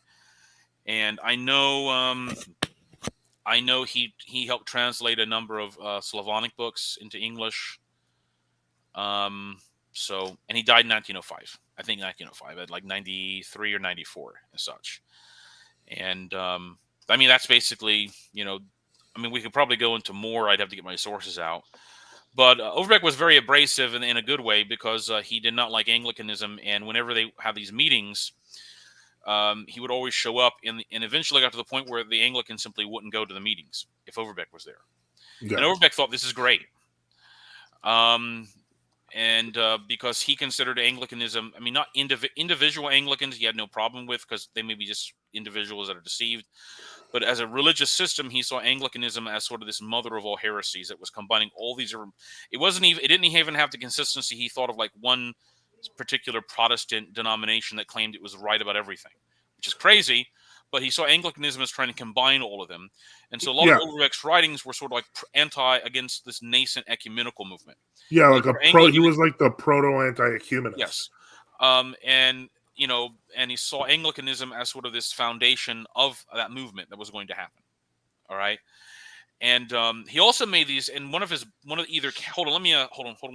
S6: And I know he helped translate a number of Slavonic books into English. And he died in 1905. I think 1905 at like 93 or 94 and such. And that's basically, we could probably go into more. I'd have to get my sources out. But Overbeck was very abrasive in a good way because he did not like Anglicanism. And whenever they have these meetings, he would always show up and eventually got to the point where the Anglicans simply wouldn't go to the meetings if Overbeck was there. Yeah. And Overbeck thought this is great. Because he considered Anglicanism, not individual Anglicans he had no problem with because they may be just individuals that are deceived. But as a religious system, he saw Anglicanism as sort of this mother of all heresies that was combining all these. It didn't even have the consistency he thought of like one particular Protestant denomination that claimed it was right about everything, which is crazy. But he saw Anglicanism as trying to combine all of them. And so a lot of Overbeck's writings were sort of like against this nascent ecumenical movement.
S1: Yeah, like he was like the proto-anti-ecumenist.
S6: Yes. And he saw Anglicanism as sort of this foundation of that movement that was going to happen. All right. And he also made these, and hold on 1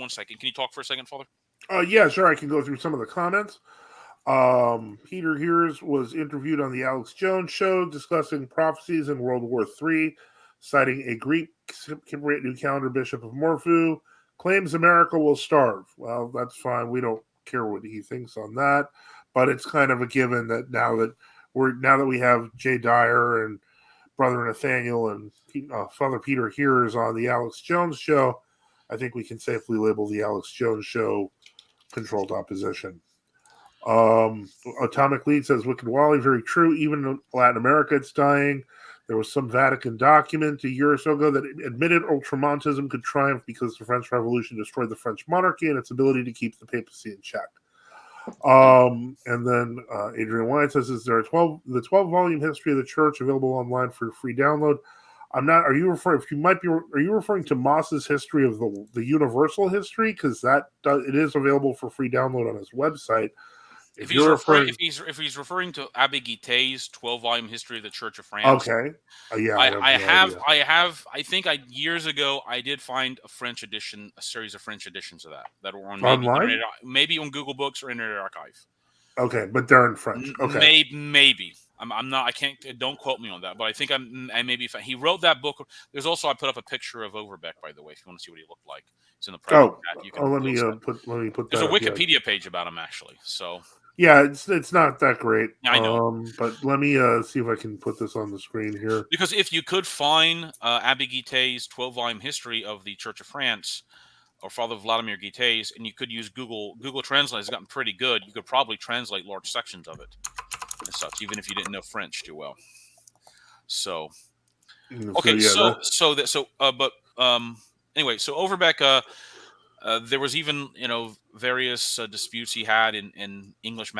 S6: second. Can you talk for a second, Father?
S1: Yeah, sure. I can go through some of the comments. Peter Hears was interviewed on the Alex Jones show discussing prophecies in World War III, citing a Greek Cypriot New Calendar Bishop of Morphu, claims America will starve. Well, that's fine. We don't care what he thinks on that, but it's kind of a given that now that we have Jay Dyer and Brother Nathaniel and Father Peter Hears on the Alex Jones show, I think we can safely label the Alex Jones show controlled opposition. Atomic Lead says, Wicked Wally, very true. Even in Latin America, it's dying. There was some Vatican document a year or so ago that admitted Ultramontism could triumph because the French Revolution destroyed the French monarchy and its ability to keep the papacy in check. And then Adrian Wine says, "Is there the 12-volume history of the church available online for free download?" I'm not. Are you referring? Are you referring to Moss's history of the universal history? Because it is available for free download on his website.
S6: If he's referring to Abbé Guittet's 12-volume history of the Church of France,
S1: okay, yeah,
S6: I think years ago I did find a French edition, a series of French editions of that were on
S1: online,
S6: maybe on Google Books or Internet Archive.
S1: Okay, but they're in French. Okay,
S6: maybe. I'm not. I can't. Don't quote me on that. But I think he wrote that book. There's also I put up a picture of Overbeck, by the way, if you want to see what he looked like. It's in the private chat. You can
S1: let me put.
S6: There's
S1: that
S6: a Wikipedia page about him actually. So.
S1: Yeah, it's not that great.
S6: I know.
S1: But let me see if I can put this on the screen here.
S6: Because if you could find Abbé Guittet's 12-volume history of the Church of France, or Father Vladimir Guittet's, and you could use Google Translate has gotten pretty good. You could probably translate large sections of it and such, even if you didn't know French too well. So, okay, anyway, so Overbeck, there was even various disputes he had in English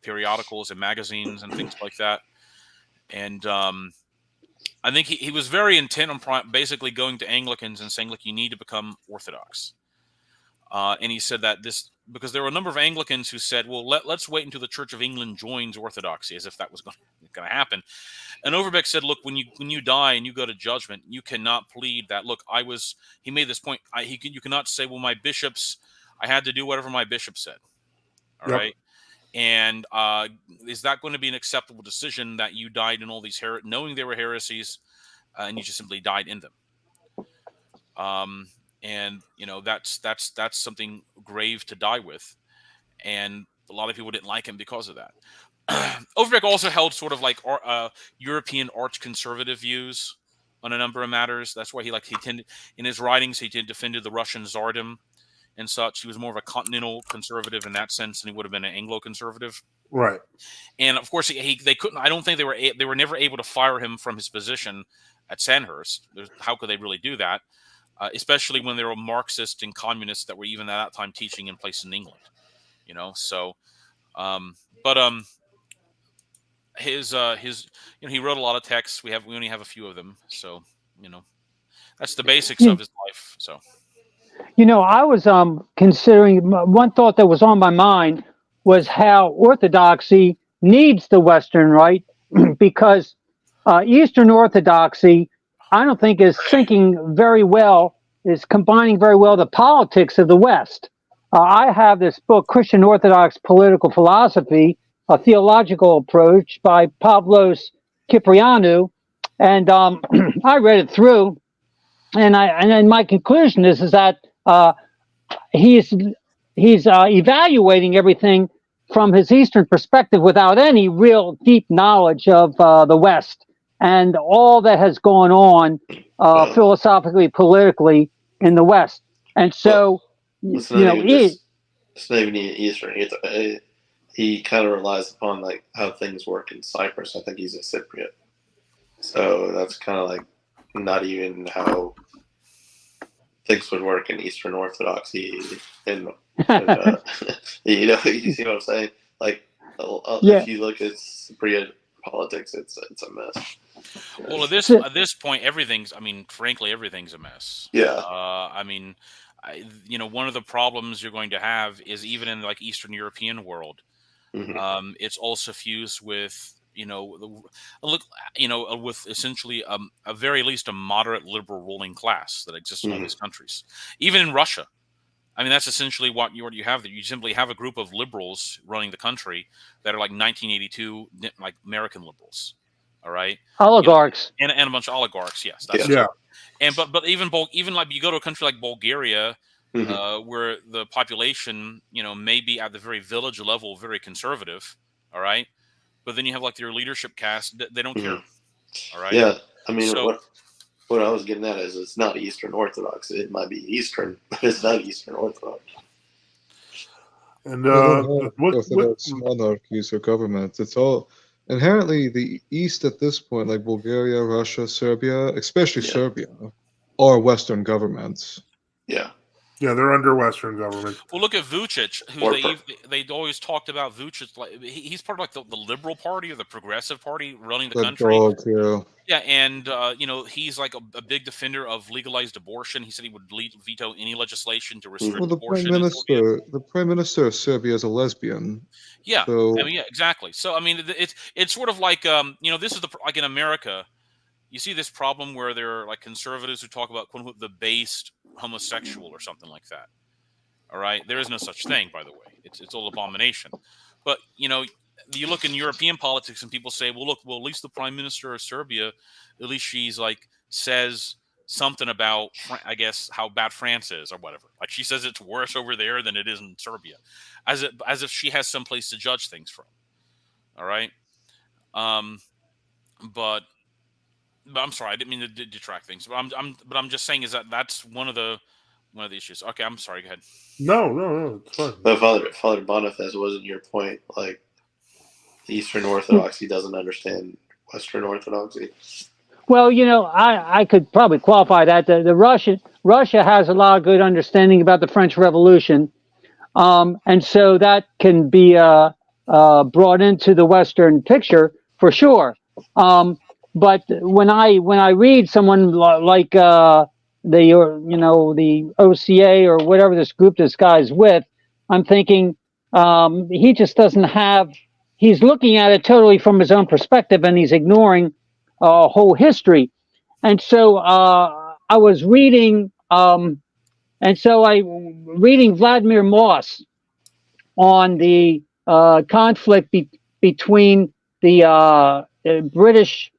S6: periodicals and magazines and things like that, and I think he was very intent on basically going to Anglicans and saying, look, you need to become Orthodox. And he said that because there were a number of Anglicans who said, well, let's wait until the Church of England joins Orthodoxy, as if that was going to happen. And Overbeck said, look, when you die and you go to judgment, you cannot plead that, look, he made this point, you cannot say, well, my bishops, I had to do whatever my bishop said. All right. And is that going to be an acceptable decision that you died in all these knowing they were heresies, and you just simply died in them? And that's something grave to die with, and a lot of people didn't like him because of that. Overbeck also held sort of like European arch conservative views on a number of matters. That's why he tended in his writings defended the Russian Tsardom and such. He was more of a continental conservative in that sense than he would have been an Anglo conservative.
S1: Right.
S6: And of course, they couldn't. I don't think they were never able to fire him from his position at Sandhurst. How could they really do that? Especially when there were Marxists and communists that were even at that time teaching in place in England. So, his he wrote a lot of texts. We only have a few of them. So, that's the basics of his life. So.
S8: I was considering, one thought that was on my mind was how Orthodoxy needs the Western Rite, because Eastern Orthodoxy, I don't think is combining very well the politics of the West. I have this book, Christian Orthodox Political Philosophy, a theological approach by Pavlos Kyprianou, and I read it through. And my conclusion is that he's evaluating everything from his Eastern perspective without any real deep knowledge of the West and all that has gone on philosophically, politically in the West. And so,
S5: it's not even Eastern. He kind of relies upon how things work in Cyprus. I think he's a Cypriot, so that's kind of not even how things would work in Eastern Orthodoxy. You see what I'm saying? If you look at Cypriot politics, it's a mess.
S6: Well, at this point, frankly, everything's a mess.
S5: Yeah.
S6: One of the problems you're going to have is even in Eastern European world,
S5: Mm-hmm.
S6: It's all suffused with with essentially a very least a moderate liberal ruling class that exists in all these countries. Even in Russia, that's essentially what you have there. You simply have a group of liberals running the country that are 1982 American liberals. All right,
S8: oligarchs
S6: and a bunch of oligarchs. Yes, that's
S1: yeah.
S6: And but even you go to a country like Bulgaria. Where the population, may be at the very village level, very conservative, all right, but then you have their leadership cast; they don't care, all right.
S5: Yeah, what I was getting at is it's not Eastern Orthodox. It might be Eastern, but it's not Eastern Orthodox.
S1: And
S4: Orthodox monarchies or governments. It's all inherently the East at this point, like Bulgaria, Russia, Serbia, especially
S5: Yeah.
S4: Serbia, are Western governments.
S5: Yeah.
S1: Yeah, they're under Western government.
S6: Well, look at Vucic, who
S5: Or
S6: they always talked about Vucic. Like he's part of like the Liberal Party or the Progressive Party running the
S4: That
S6: country.
S4: dog, yeah.
S6: Yeah, and he's like a big defender of legalized abortion. He said he would veto any legislation to restrict
S4: Well,
S6: abortion in Serbia.
S4: the prime minister of Serbia is a lesbian.
S6: Yeah,
S4: So
S6: I mean, yeah, exactly. So I mean, it's sort of like this is like in America, you see this problem where there are like conservatives who talk about quote unquote the based homosexual or something like that. All right, there is no such thing, by the way. It's all abomination. But you look in European politics and people say, well, at least the prime minister of Serbia, at least she's like says something about, I guess, how bad France is or whatever. Like she says it's worse over there than it is in Serbia, as if she has some place to judge things from. All right, but I'm sorry, I didn't mean to detract things. But I'm just saying is that's one of the issues. Okay, I'm sorry. Go ahead.
S1: No, it's fine.
S5: But Father Boniface, wasn't your point like Eastern Orthodoxy doesn't understand Western Orthodoxy?
S8: Well, I could probably qualify that. The Russia has a lot of good understanding about the French Revolution, and so that can be brought into the Western picture for sure. But when I read someone like the OCA or whatever this group this guy's with, I'm thinking he just doesn't have. He's looking at it totally from his own perspective, and he's ignoring whole history. And so I was reading, reading Vladimir Moss on the conflict between the British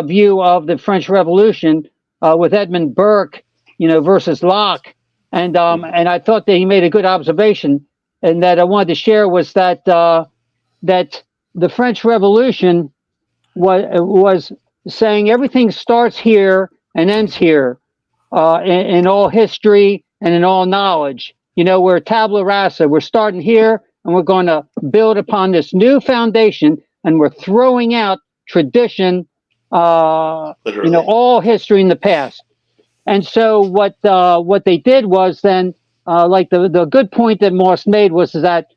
S8: view of the French Revolution with Edmund Burke, versus Locke, and I thought that he made a good observation, and that I wanted to share was that that the French Revolution was saying everything starts here and ends here in all history and in all knowledge. We're tabula rasa. We're starting here, and we're going to build upon this new foundation, and we're throwing out tradition, all history in the past. And so what they did was then, like the good point that Moss made was that,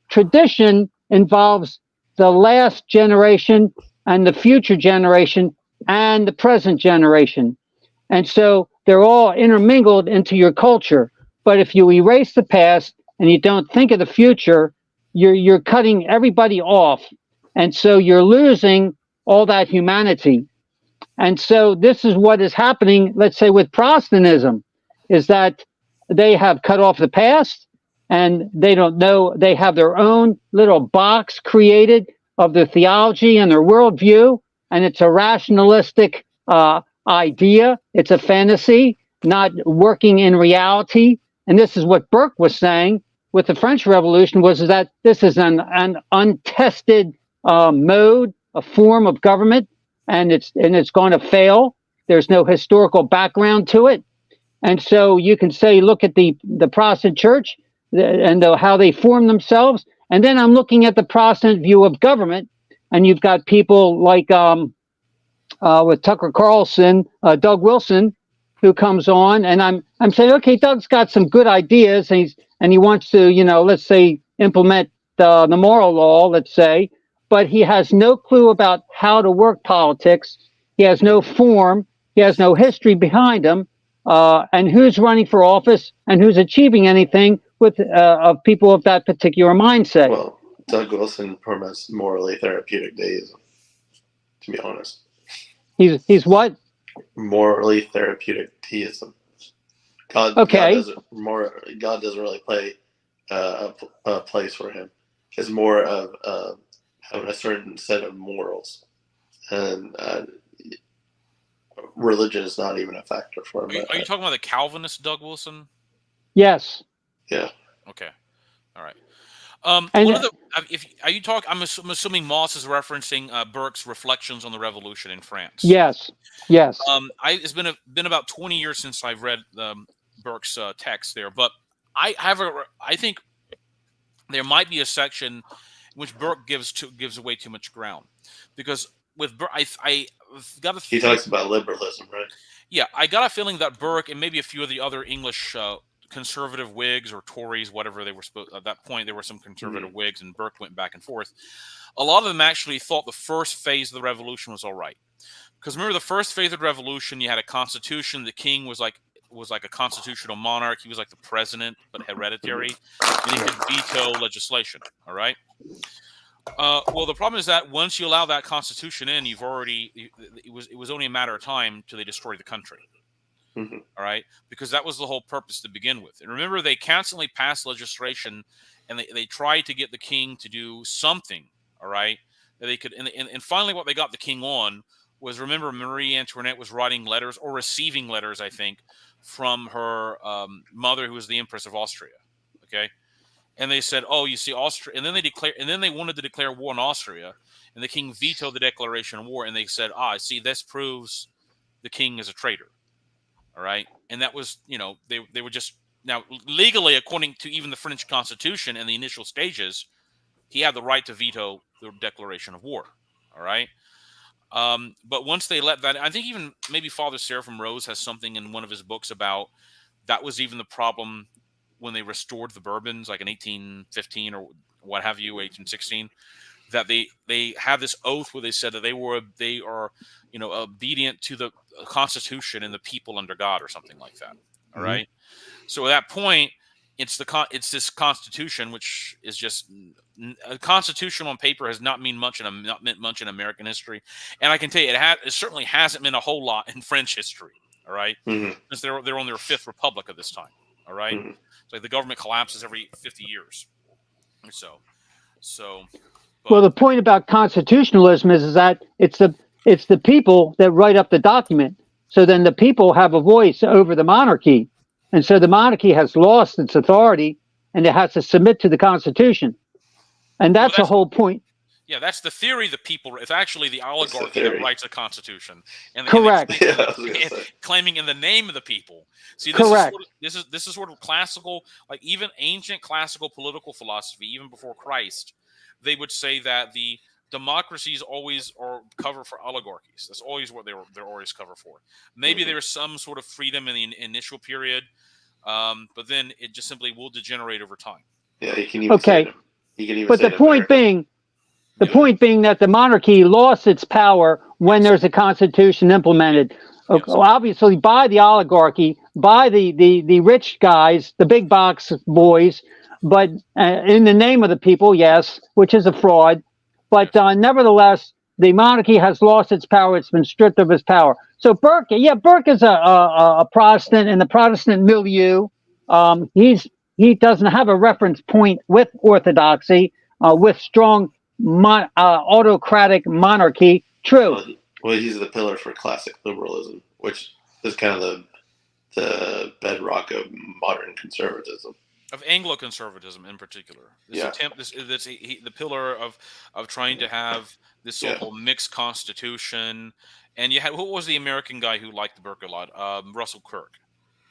S8: tradition involves the last generation and the future generation and the present generation. And so they're all intermingled into your culture. But if you erase the past and you don't think of the future, you're cutting everybody off. And so you're losing all that humanity. And so this is what is happening, let's say, with Protestantism, is that they have cut off the past and they don't know, they have their own little box created of their theology and their worldview. And it's a rationalistic idea. It's a fantasy, not working in reality. And this is what Burke was saying with the French Revolution, was that this is an untested mode, a form of government, and it's going to fail. There's no historical background to it. And so you can say, look at the Protestant church and how they form themselves. And then I'm looking at the Protestant view of government, and you've got people like with Tucker Carlson, Doug Wilson, who comes on, and I'm saying, okay, Doug's got some good ideas, and he wants to, let's say, implement the moral law, let's say, but he has no clue about how to work politics. He has no form. He has no history behind him, and who's running for office and who's achieving anything with of people of that particular mindset.
S5: Well, Doug Wilson promotes morally therapeutic deism, to be honest.
S8: He's what?
S5: Morally therapeutic deism. God doesn't really play a place for him. It's more of having a certain set of morals, and religion is not even a factor for him.
S6: Are you talking about the Calvinist Doug Wilson?
S8: Yes.
S5: Yeah.
S6: Okay. All right.
S8: And
S6: I'm assuming Moss is referencing Burke's Reflections on the Revolution in France.
S8: Yes.
S6: It's been about 20 years since I've read Burke's text there, but I think there might be a section which Burke gives away too much ground, because with Burke, I got
S5: He talks about liberalism, right?
S6: Yeah, I got a feeling that Burke and maybe a few of the other English conservative Whigs or Tories, whatever they were supposed at that point, there were some conservative Whigs, and Burke went back and forth. A lot of them actually thought the first phase of the revolution was all right, because remember the first phase of the revolution, you had a constitution. The king was like a constitutional monarch. He was like the president, but hereditary, and he could veto legislation. All right. Well, the problem is that once you allow that constitution in, it was only a matter of time till they destroyed the country. All right, because that was the whole purpose to begin with. And remember, they constantly passed legislation, and they tried to get the king to do something. All right, that they could. And finally, what they got the king on was, remember, Marie Antoinette was writing letters or receiving letters, I think, from her mother, who was the Empress of Austria. Okay. And they said, "Oh, you see, Austria," and then they wanted to declare war on Austria, and the king vetoed the declaration of war. And they said, see, this proves the king is a traitor." All right, and that was, they were just now legally, according to even the French Constitution and the initial stages, he had the right to veto the declaration of war. All right, but once they let that, I think even maybe Father Seraphim Rose has something in one of his books about that was even the problem when they restored the Bourbons, like in 1815 or what have you, 1816, that they had this oath where they said that they are obedient to the Constitution and the people under God, or something like that. All right. So at that point, it's this Constitution, which is just a Constitution on paper has not meant much in American history, and I can tell you it certainly hasn't meant a whole lot in French history. All right, because they're on their fifth republic at this time. All right. It's like the government collapses every 50 years. Well,
S8: the point about constitutionalism is that it's the people that write up the document. So then the people have a voice over the monarchy. And so the monarchy has lost its authority, and it has to submit to the Constitution. And that's the whole point.
S6: Yeah, that's the theory. The people, it's actually the oligarchy that writes the Constitution, and
S8: correct,
S6: claiming in the name of the people. See, this is sort of classical, like even ancient classical political philosophy, even before Christ, they would say that the democracies always are cover for oligarchies. That's always what they're always cover for. Maybe there's some sort of freedom in the initial period, but then it just simply will degenerate over time.
S5: Yeah, you can even say
S8: but the point being. The point being that the monarchy lost its power when there's a constitution implemented, obviously by the oligarchy, by the rich guys, the big box boys, but in the name of the people, yes, which is a fraud. But nevertheless, the monarchy has lost its power. It's been stripped of its power. So Burke is a Protestant in the Protestant milieu. He doesn't have a reference point with orthodoxy, with strong autocratic monarchy. True.
S5: Well, he's the pillar for classic liberalism, which is kind of the bedrock of modern conservatism,
S6: of Anglo-conservatism in particular. The pillar of trying to have this so-called mixed constitution. And you had, what was the American guy who liked the Burke a lot? Russell Kirk.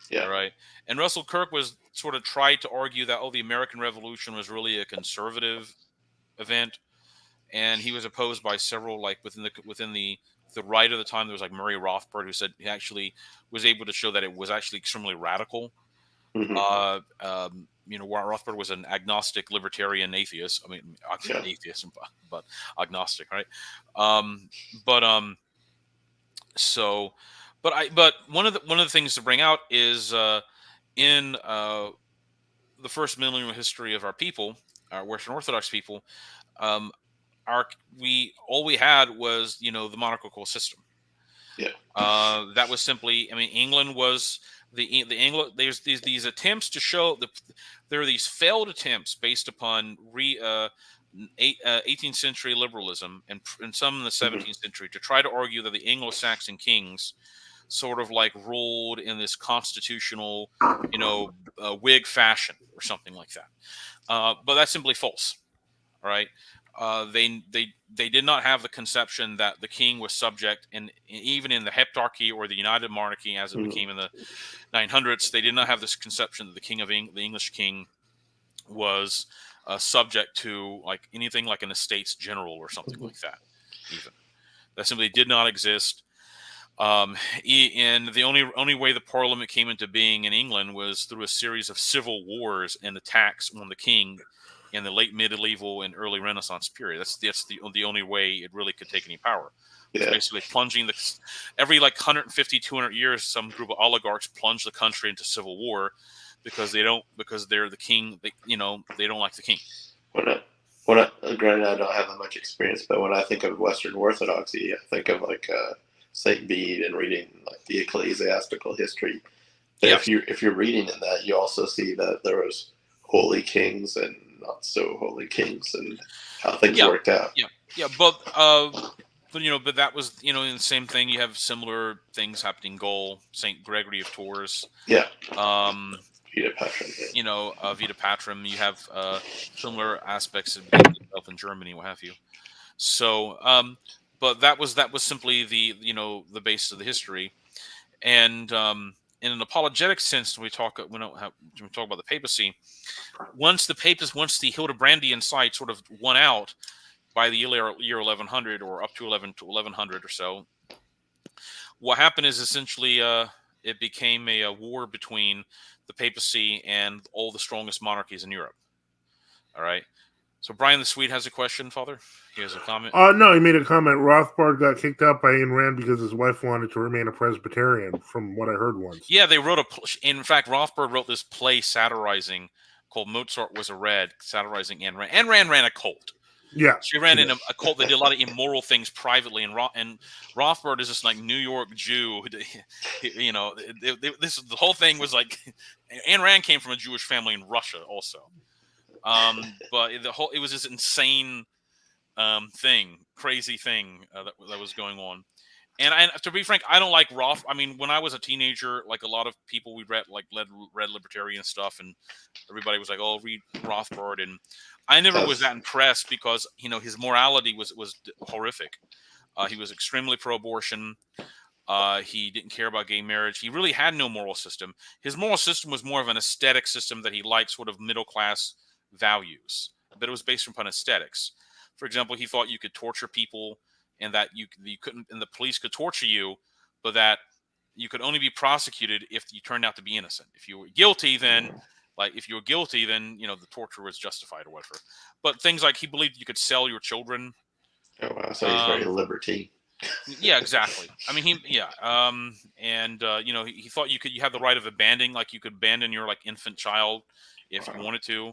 S6: Yeah. Right. And Russell Kirk was sort of tried to argue that the American Revolution was really a conservative event. And he was opposed by several, like within the right of the time. There was like Murray Rothbard, who said he actually was able to show that it was actually extremely radical. Rothbard was an agnostic, libertarian atheist. I mean, atheist, but agnostic, right? But one of the things to bring out is in the first millennial history of our people, our Western Orthodox people. All we had was the monarchical system. That was simply, England was the England. There's these attempts to show there are these failed attempts based upon 18th century liberalism and some in the 17th century to try to argue that the Anglo-Saxon kings sort of like ruled in this constitutional, Whig fashion or something like that. But that's simply false. All right. They did not have the conception that the king was subject, and even in the Heptarchy or the United Monarchy, as it became in the 900s, they did not have this conception that the English king was subject to like anything like an estates general or something like that. Even that simply did not exist. And the only way the Parliament came into being in England was through a series of civil wars and attacks on the king in the late medieval and early Renaissance period. That's the only way it really could take any power. It's basically plunging every like 150, 200 years, some group of oligarchs plunge the country into civil war because they're the king. They don't like the king.
S5: Granted, I don't have that much experience, but when I think of Western Orthodoxy, I think of like Saint Bede and reading like the ecclesiastical history. If you're reading in that, you also see that there was holy kings and not so holy kings, and how things worked out.
S6: But that was in the same thing. You have similar things happening in Gaul, Saint Gregory of Tours.
S5: Yeah.
S6: Vita Patrum. You have similar aspects of in Germany, what have you. So, but that was simply the basis of the history, and in an apologetic sense, when we talk about the papacy, once the Hildebrandian side sort of won out by the year 1100 or up to 1100 or so, what happened is essentially it became a war between the papacy and all the strongest monarchies in Europe. All right. So Brian the Swede has a question, Father. He has a comment.
S1: No, he made a comment. Rothbard got kicked out by Ayn Rand because his wife wanted to remain a Presbyterian, from what I heard once.
S6: Yeah, they wrote in fact, Rothbard wrote this play satirizing called Mozart Was a Red, satirizing Ayn Rand. Ayn Rand ran a cult.
S1: Yeah,
S6: she ran in a cult that did a lot of immoral things privately, and Rothbard is this like New York Jew. The whole thing was like Ayn Rand came from a Jewish family in Russia, also. But it was this insane crazy thing that was going on. And to be frank, I don't like Roth. I mean, when I was a teenager, like a lot of people, we read libertarian stuff, and everybody was like, "Oh, read Rothbard," and I never was that impressed because his morality was horrific. He was extremely pro-abortion. He didn't care about gay marriage. He really had no moral system. His moral system was more of an aesthetic system that he liked, sort of middle class values, but it was based upon aesthetics. For example, he thought you could torture people, and that you couldn't, and the police could torture you, but that you could only be prosecuted if you turned out to be innocent. If you were guilty, then the torture was justified or whatever. But things like he believed you could sell your children.
S5: Oh wow! So he's very libertine.
S6: Yeah, exactly. I mean, he thought you had the right of abandoning, like you could abandon your like infant child if you wanted to,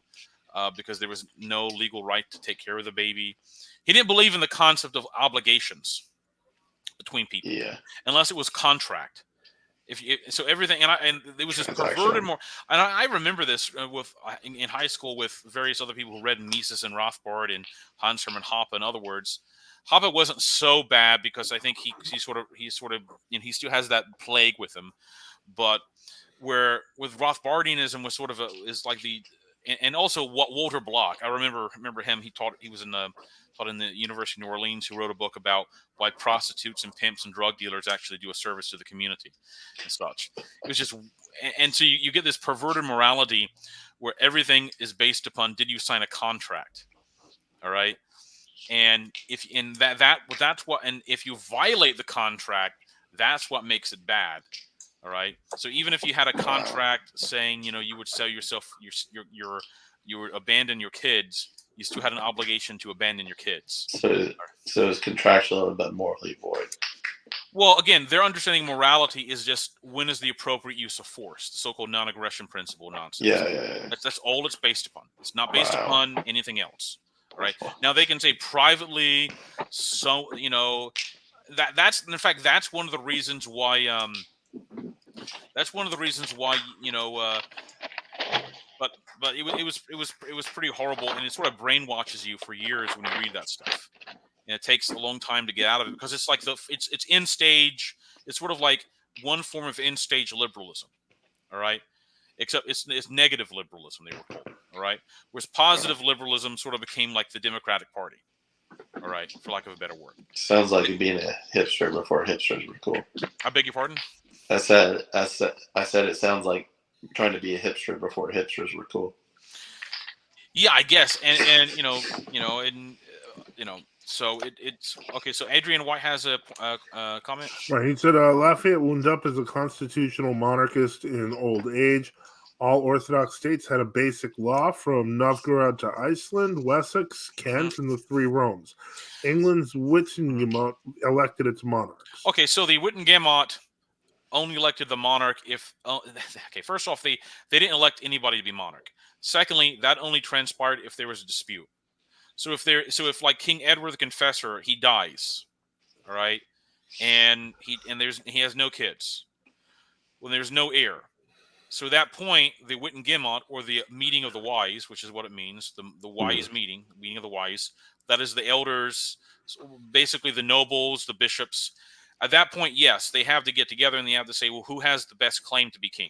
S6: because there was no legal right to take care of the baby. He didn't believe in the concept of obligations between people, unless it was contract. Everything, and it was just perverted more. And I remember this in high school with various other people who read Mises and Rothbard and Hans Hermann Hoppe. In other words, Hoppe wasn't so bad because I think he still has that plague with him, but where with Rothbardianism was sort of and also what Walter Block. I remember him. He was taught in the University of New Orleans, who wrote a book about why prostitutes and pimps and drug dealers actually do a service to the community and such. It was just, and so you get this perverted morality where everything is based upon, did you sign a contract? All right. And if you violate the contract, that's what makes it bad. All right. So even if you had a contract saying, you would sell yourself, you would abandon your kids, you still had an obligation to abandon your kids.
S5: So it's contractual but morally void.
S6: Well, again, their understanding of morality is just when is the appropriate use of force, the so-called non-aggression principle nonsense. Yeah. That's all it's based upon. It's not based upon anything else. All right. Now they can say privately, so that's in fact that's one of the reasons why. But it was pretty horrible, and it sort of brainwashes you for years when you read that stuff, and it takes a long time to get out of it because it's like it's end stage. It's sort of like one form of end stage liberalism, all right. Except it's negative liberalism, they were called, all right. Whereas positive liberalism sort of became like the Democratic Party, all right, for lack of a better word.
S5: Sounds like being a hipster before hipsters were cool.
S6: I beg your pardon?
S5: I said it sounds like trying to be a hipster before hipsters were cool.
S6: Yeah, I guess, and so it's okay. So Adrian White has a comment.
S1: Right. He said Lafayette wound up as a constitutional monarchist in old age. All Orthodox states had a basic law from Novgorod to Iceland, Wessex, Kent, and the three Romes. England's Wittengemot elected its monarchs.
S6: Okay, so the Wittengemot only elected the monarch if okay. First off, they didn't elect anybody to be monarch. Secondly, that only transpired if there was a dispute. So if like King Edward the Confessor, he dies, all right, and he has no kids. When there's no heir. So at that point, the Wittengemot, or the meeting of the wise, which is what it means, the wise meeting of the wise, that is the elders, basically the nobles, the bishops. At that point, yes, they have to get together and they have to say, well, who has the best claim to be king?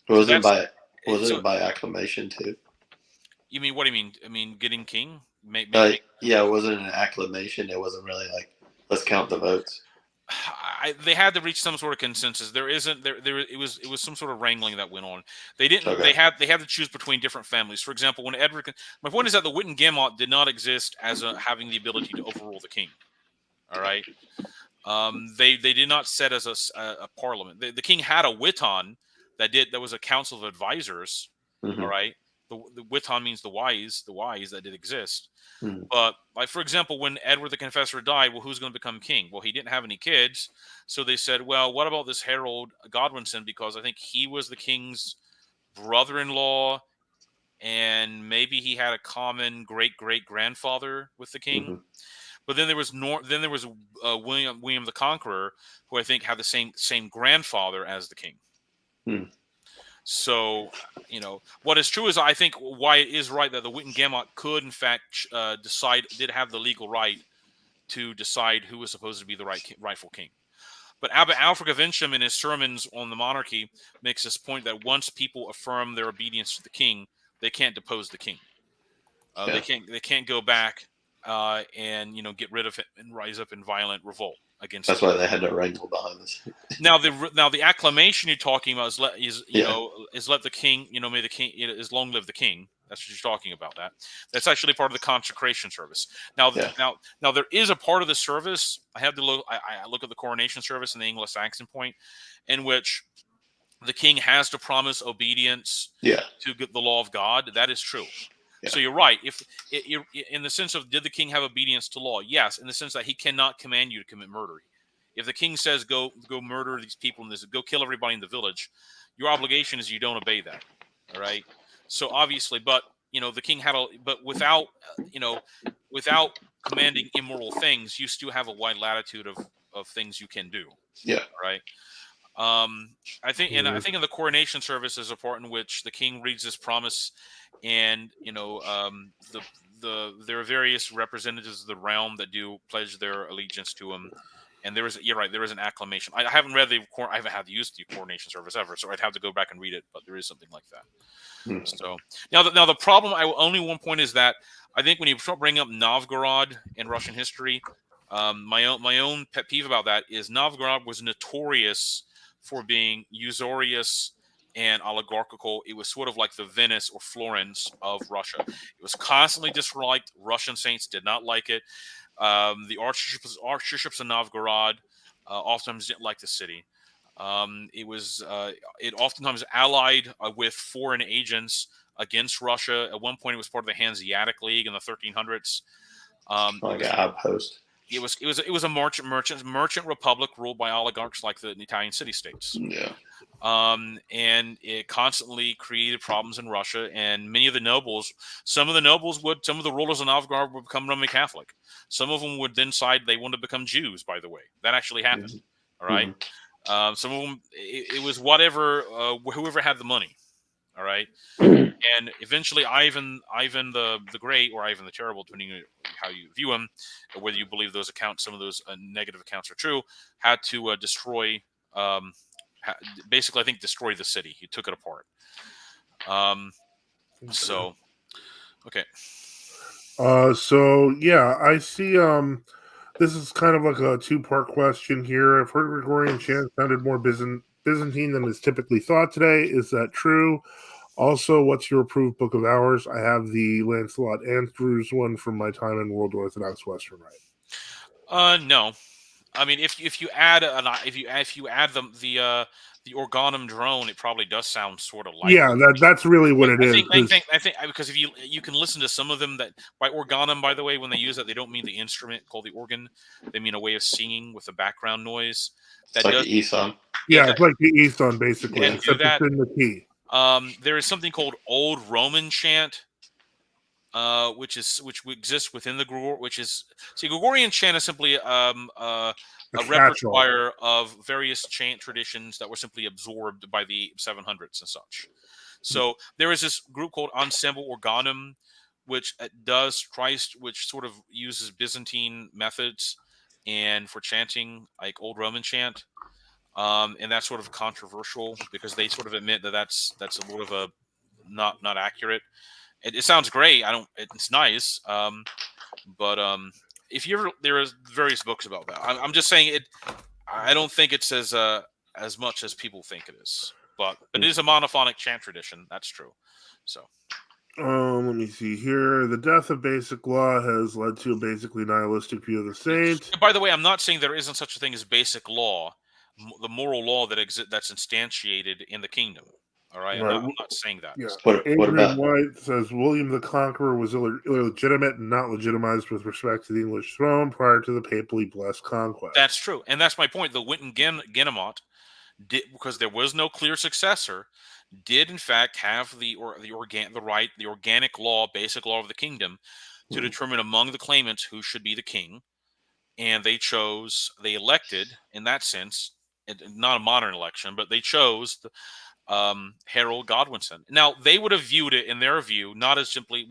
S5: Was it by acclamation too?
S6: You mean, what do you mean? I mean, getting king?
S5: Yeah, it wasn't an acclamation. It wasn't really like, let's count the votes.
S6: They had to reach some sort of consensus. There isn't there. It was some sort of wrangling that went on. They didn't.
S5: Okay.
S6: They had to choose between different families. For example, when Edward. My point is that the Wittengemot did not exist as having the ability to overrule the king. All right. They did not set as a parliament. The king had a Witan that was a council of advisors.
S5: Mm-hmm.
S6: All right. The Witan means the wise that did exist.
S5: Mm-hmm.
S6: But, like, for example, when Edward the Confessor died, well, who's going to become king? Well, he didn't have any kids. So they said, well, what about this Harold Godwinson? Because I think he was the king's brother-in-law, and maybe he had a common great-great-grandfather with the king.
S5: Mm-hmm.
S6: But then there was William the Conqueror, who I think had the same grandfather as the king.
S5: Hmm.
S6: So, what is true is, I think, why it is right that the Wittengemot could, in fact, did have the legal right to decide who was supposed to be the rightful king. But Abbot Alfred of Incham, in his sermons on the monarchy, makes this point that once people affirm their obedience to the king, they can't depose the king. They can't go back and get rid of it and rise up in violent revolt against.
S5: That's why they had to wrangle behind this.
S6: Now the acclamation you're talking about is let the king, may the king, is long live the king. That's what you're talking about. That's actually part of the consecration service. Now there is a part of the service. I have to look. I look at the coronation service in the Anglo-Saxon point, in which the king has to promise obedience to the law of God. That is true. Yeah. So you're right. If in the sense of, did the king have obedience to law? Yes, in the sense that he cannot command you to commit murder. If the king says go murder these people and go kill everybody in the village, your obligation is you don't obey that. All right. So obviously, but the king but without commanding immoral things, you still have a wide latitude of things you can do.
S5: Yeah.
S6: Right. I think in the coronation service is a part in which the king reads this promise, and there are various representatives of the realm that do pledge their allegiance to him. And you're right, there is an acclamation. I haven't read I haven't had to use the coronation service ever, so I'd have to go back and read it. But there is something like that. So now the problem, only one point is that I think when you start bringing up Novgorod in Russian history, my own pet peeve about that is Novgorod was notorious for being usurious and oligarchical. It was sort of like the Venice or Florence of Russia. It was constantly disliked. Russian saints did not like it. The archbishops of Novgorod oftentimes didn't like the city. It oftentimes allied with foreign agents against Russia. At one point, it was part of the Hanseatic League in the 1300s.
S5: Like an outpost.
S6: It was a merchant republic ruled by oligarchs like the Italian city-states.
S5: Yeah.
S6: And it constantly created problems in Russia. And many of the nobles, some of the rulers of Novgorod would become Roman Catholic. Some of them would then decide they wanted to become Jews, by the way. That actually happened. Mm-hmm. All right. Mm-hmm. Some of them, it was whatever, whoever had the money. All right. And eventually Ivan the Great, or Ivan the Terrible, depending on how you view him, or whether you believe those accounts, some of those negative accounts are true, had to destroy, basically, I think, destroy the city. He took it apart. So, okay.
S1: So yeah, I see. This is kind of like a two-part question here. If Gregorian chant sounded more Byzantine than is typically thought today, is that true? Also, what's your approved book of hours? I have the Lancelot Andrews one from my time in World Orthodox Western Rite.
S6: No. I mean, if you add the organum drone, it probably does sound sort of like.
S1: Yeah, that's really what it
S6: I
S1: is.
S6: think because if you can listen to some of them that by organum, by the way, when they use it, they don't mean the instrument called the organ. They mean a way of singing with the background noise.
S5: It's like the ESON.
S1: Yeah, it's like the ESON basically,
S6: and do
S1: except
S6: that.
S1: it's in the key.
S6: There is something called Old Roman chant, which exists within the Gregorian chant is simply a repertoire of various chant traditions that were simply absorbed by the 700s and such. So there is this group called Ensemble Organum, which which sort of uses Byzantine methods and for chanting like Old Roman chant. And that's sort of controversial because they sort of admit that that's a little of a not accurate. It sounds great. It's nice. But if you ever, there is various books about that. I'm just saying it. I don't think it's as much as people think it is. But it is a monophonic chant tradition. That's true. So.
S1: Let me see here. The death of basic law has led to a basically nihilistic view of the saint.
S6: By the way, I'm not saying there isn't such a thing as basic law, the moral law that's instantiated in the kingdom. All right, I'm not saying that.
S1: Yeah. Adrian White says William the Conqueror was illegitimate and not legitimized with respect to the English throne prior to the papally blessed conquest.
S6: That's true, and that's my point. The Wittengennemot did, because there was no clear successor, did in fact have the organic law, basic law of the kingdom, to determine among the claimants who should be the king, and they elected in that sense, not a modern election, but they chose Harold Godwinson. Now they would have viewed it in their view not as simply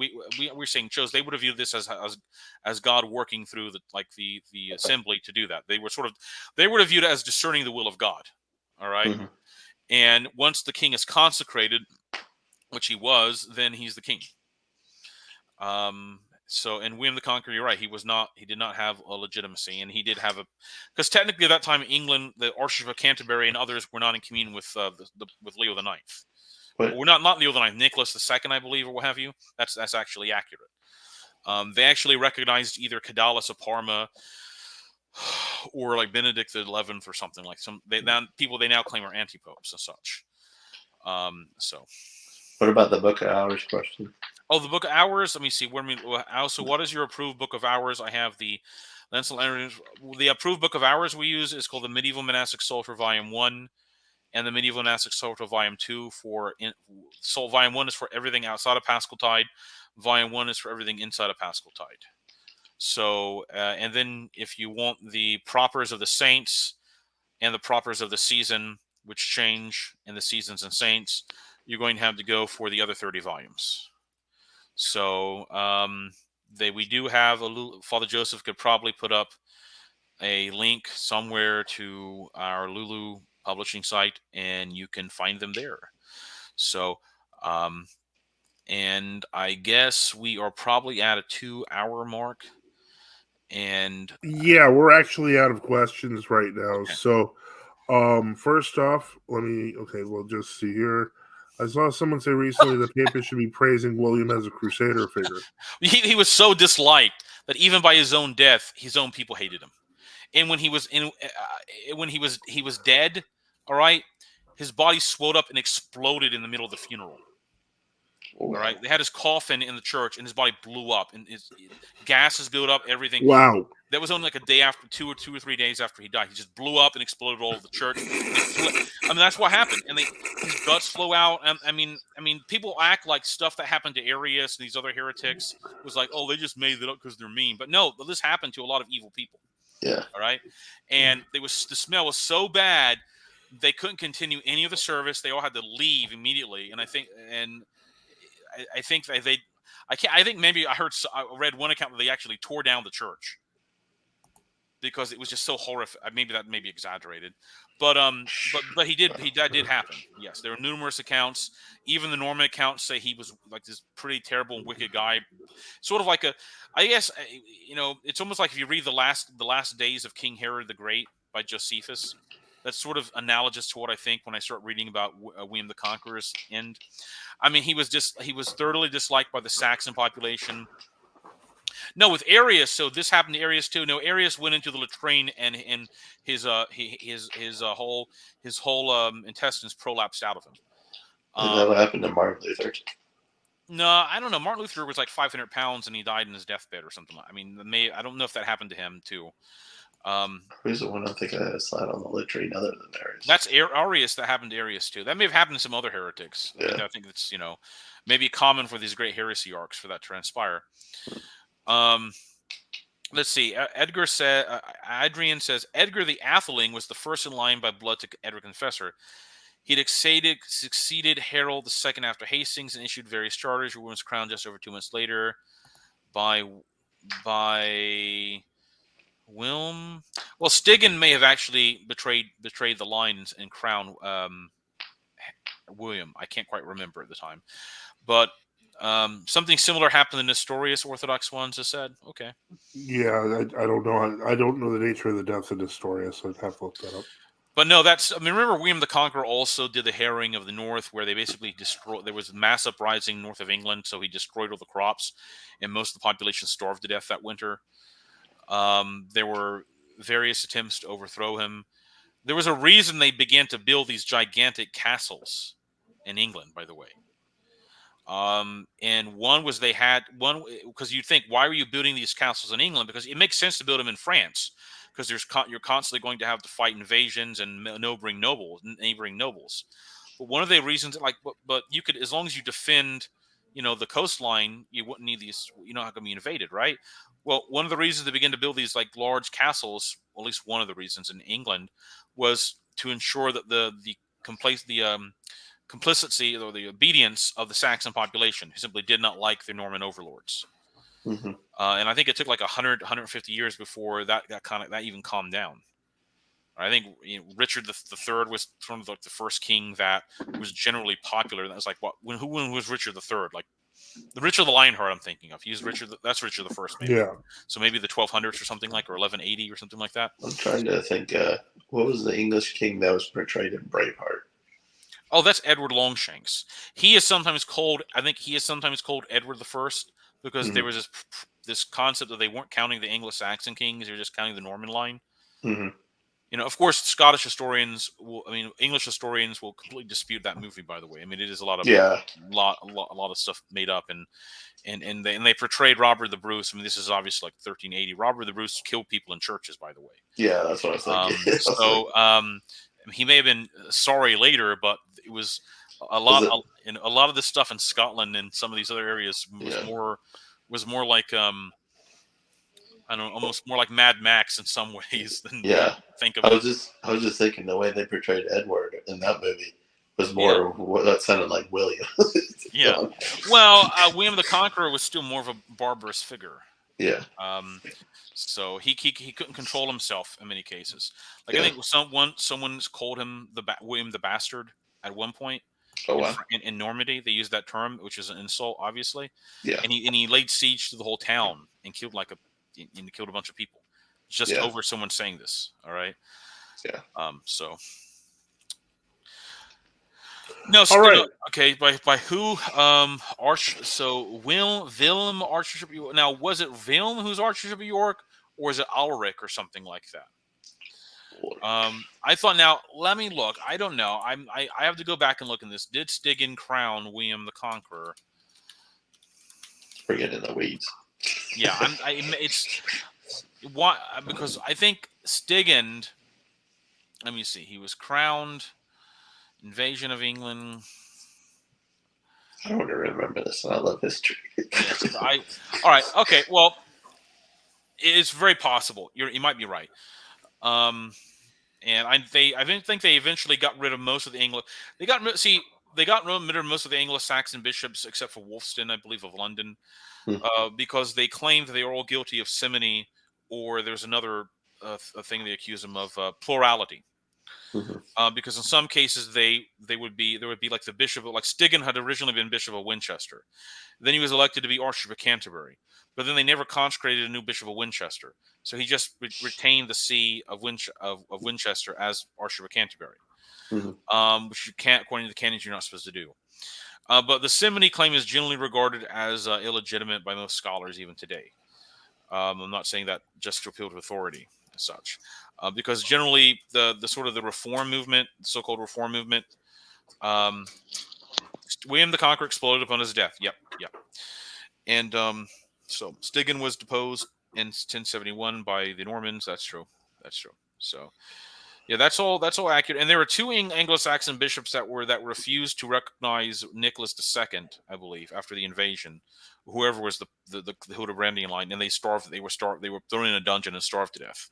S6: we're saying chose. They would have viewed this as God working through the assembly to do that. They would have viewed it as discerning the will of God. All right. Mm-hmm. And once the king is consecrated, which he was, then he's the king. So, and William the Conqueror, you're right. He did not have a legitimacy, and he did have because technically at that time, England, the Archbishop of Canterbury and others were not in communion with Leo the Ninth. We're not Leo the Ninth, Nicholas II, I believe, or what have you. That's actually accurate. They actually recognized either Cadalus of Parma or like Benedict XI or something like they now claim are anti-popes and such. So.
S5: What about the Book of Hours question?
S6: Oh, the Book of Hours. Let me see. So, what is your approved Book of Hours? I have the approved Book of Hours we use is called the Medieval Monastic Psalter Volume 1, and the Medieval Monastic Psalter Volume 2. Volume 1 is for everything outside of Paschaltide. Volume 1 is for everything inside of Paschaltide. So, and then if you want the propers of the saints and the propers of the season, which change in the seasons and saints, you're going to have to go for the other 30 volumes. So we do have Father Joseph could probably put up a link somewhere to our Lulu publishing site, and you can find them there. So, and I guess we are probably at a 2-hour mark. And
S1: yeah, we're actually out of questions right now.
S6: Okay.
S1: So, first off, we'll just see here. I saw someone say recently the papacy should be praising William as a crusader figure.
S6: He was so disliked that even by his own death, his own people hated him. And when he was dead, all right, his body swelled up and exploded in the middle of the funeral. All right, they had his coffin in the church, and his body blew up, and his gases built up, everything.
S1: Wow.
S6: That was only like a day after, 2 or 3 days after he died. He just blew up and exploded all over the church. That's what happened. And his guts flew out. I mean, people act like stuff that happened to Arius and these other heretics was like, oh, they just made it up because they're mean. But no, this happened to a lot of evil people.
S5: Yeah.
S6: All right. And the smell was so bad they couldn't continue any of the service. They all had to leave immediately. And I think maybe I read one account where they actually tore down the church because it was just so horrific. Maybe that may be exaggerated, but that did happen. Yes, there are numerous accounts. Even the Norman accounts say he was like this pretty terrible and wicked guy, sort of like I guess it's almost like if you read the last days of King Herod the Great by Josephus. that's sort of analogous to what I think when I start reading about William the Conqueror's end. I mean, he was thoroughly disliked by the Saxon population. No, with Arius, so this happened to Arius too. No, Arius went into the latrine and his whole intestines prolapsed out of him.
S5: Is that what happened to Martin Luther?
S6: No, I don't know. Martin Luther was like 500 pounds and he died in his deathbed or something. I mean, I don't know if that happened to him too.
S5: Who's the one I'm thinking of slide on the latrine other than Arius? That's
S6: Arius. That happened to Arius too. That may have happened to some other heretics.
S5: Yeah.
S6: I think it's maybe common for these great heresy arcs for that to transpire. Let's see. Edgar said. Adrian says Edgar the Atheling was the first in line by blood to Edward Confessor. He'd succeeded Harold II after Hastings and issued various charters. Who was crowned just over 2 months later by Wilm. Well, Stigand may have actually betrayed the line and crowned William. I can't quite remember at the time, but something similar happened in Nestorius. Orthodox ones have said. Okay.
S1: Yeah, I don't know. I don't know the nature of the deaths of Nestorius, so I'd have to look that up.
S6: But no, remember William the Conqueror also did the harrying of the north, where they basically destroyed. There was a mass uprising north of England, so he destroyed all the crops, and most of the population starved to death that winter. There were various attempts to overthrow him. There was a reason they began to build these gigantic castles in England, by the way. And one was they had one because you'd think, why are you building these castles in England? Because it makes sense to build them in France, because you're constantly going to have to fight invasions and neighboring nobles. But one of the reasons, but you could, as long as you defend, the coastline, you wouldn't need these. You're not going to be invaded, right? Well, one of the reasons they began to build these large castles, or at least one of the reasons in England, was to ensure that the complicity or the obedience of the Saxon population, who simply did not like their Norman overlords.
S5: Mm-hmm.
S6: And I think it took 150 years before that even calmed down. I think Richard III was sort of the first king that was generally popular. That was who was Richard III? Like the Richard the Lionheart I'm thinking of. He's Richard. That's Richard the First, maybe.
S1: Yeah.
S6: So maybe the 1200s or something or 1180 or something like that.
S5: I'm trying to think. What was the English king that was portrayed in Braveheart?
S6: Oh, that's Edward Longshanks. He is sometimes called. I think he is sometimes called Edward the First because there was this concept that they weren't counting the Anglo-Saxon kings; they were just counting the Norman line.
S5: Mm-hmm.
S6: Of course, Scottish historians English historians will completely dispute that movie. By the way, it is a lot of lot of stuff made up, and they portrayed Robert the Bruce. This is obviously 1380. Robert the Bruce killed people in churches. By the way,
S5: yeah, that's what I was thinking.
S6: He may have been sorry later, but it was a lot of this stuff in Scotland and some of these other areas was more like I don't know, almost more like Mad Max in some ways than think of.
S5: I was just thinking the way they portrayed Edward in that movie was more that sounded like William.
S6: Yeah. Well, William the Conqueror was still more of a barbarous figure.
S5: Yeah.
S6: So he couldn't control himself in many cases. I think someone's called him William the Bastard at one point.
S5: Oh wow!
S6: In Normandy, they used that term, which is an insult, obviously.
S5: Yeah.
S6: And he laid siege to the whole town and killed killed a bunch of people just over someone saying this. All right.
S5: Yeah.
S6: So. No.
S1: All right.
S6: Okay. By who? Wilhelm Archbishop. Now, was it Wilhelm who's Archbishop of York, or is it Ulrich or something like that? I thought. Now, let me look. I don't know. I have to go back and look in this. Did Stigand crown William the Conqueror?
S5: Bring it in the weeds.
S6: Yeah, because I think Stigand. Let me see. He was crowned. Invasion of England.
S5: I don't remember this, and I love history.
S6: All right. Okay. Well, it's very possible. You might be right. And I think they eventually got rid of most of the English. They got rid of most of the Anglo-Saxon bishops except for Wulfstan, I believe, of London, because they claimed they were all guilty of simony, or there's another thing they accuse them of, plurality. Because in some cases there would be like the bishop, like Stigand had originally been Bishop of Winchester. Then he was elected to be Archbishop of Canterbury, but then they never consecrated a new Bishop of Winchester, so he just retained the see of Winchester as Archbishop of Canterbury, which you can't, according to the canons, you're not supposed to do. But the simony claim is generally regarded as illegitimate by most scholars even today. I'm not saying that just to appeal to authority as such, because generally the sort of the reform movement, the so-called reform movement, William the Conqueror exploded upon his death. Yep. And so Stigand was deposed in 1071 by the Normans. That's true. So yeah, that's all accurate. And there were two Anglo-Saxon bishops that refused to recognize Nicholas II, I believe, after the invasion. Whoever was the Hildebrandian line, and they were thrown in a dungeon and starved to death,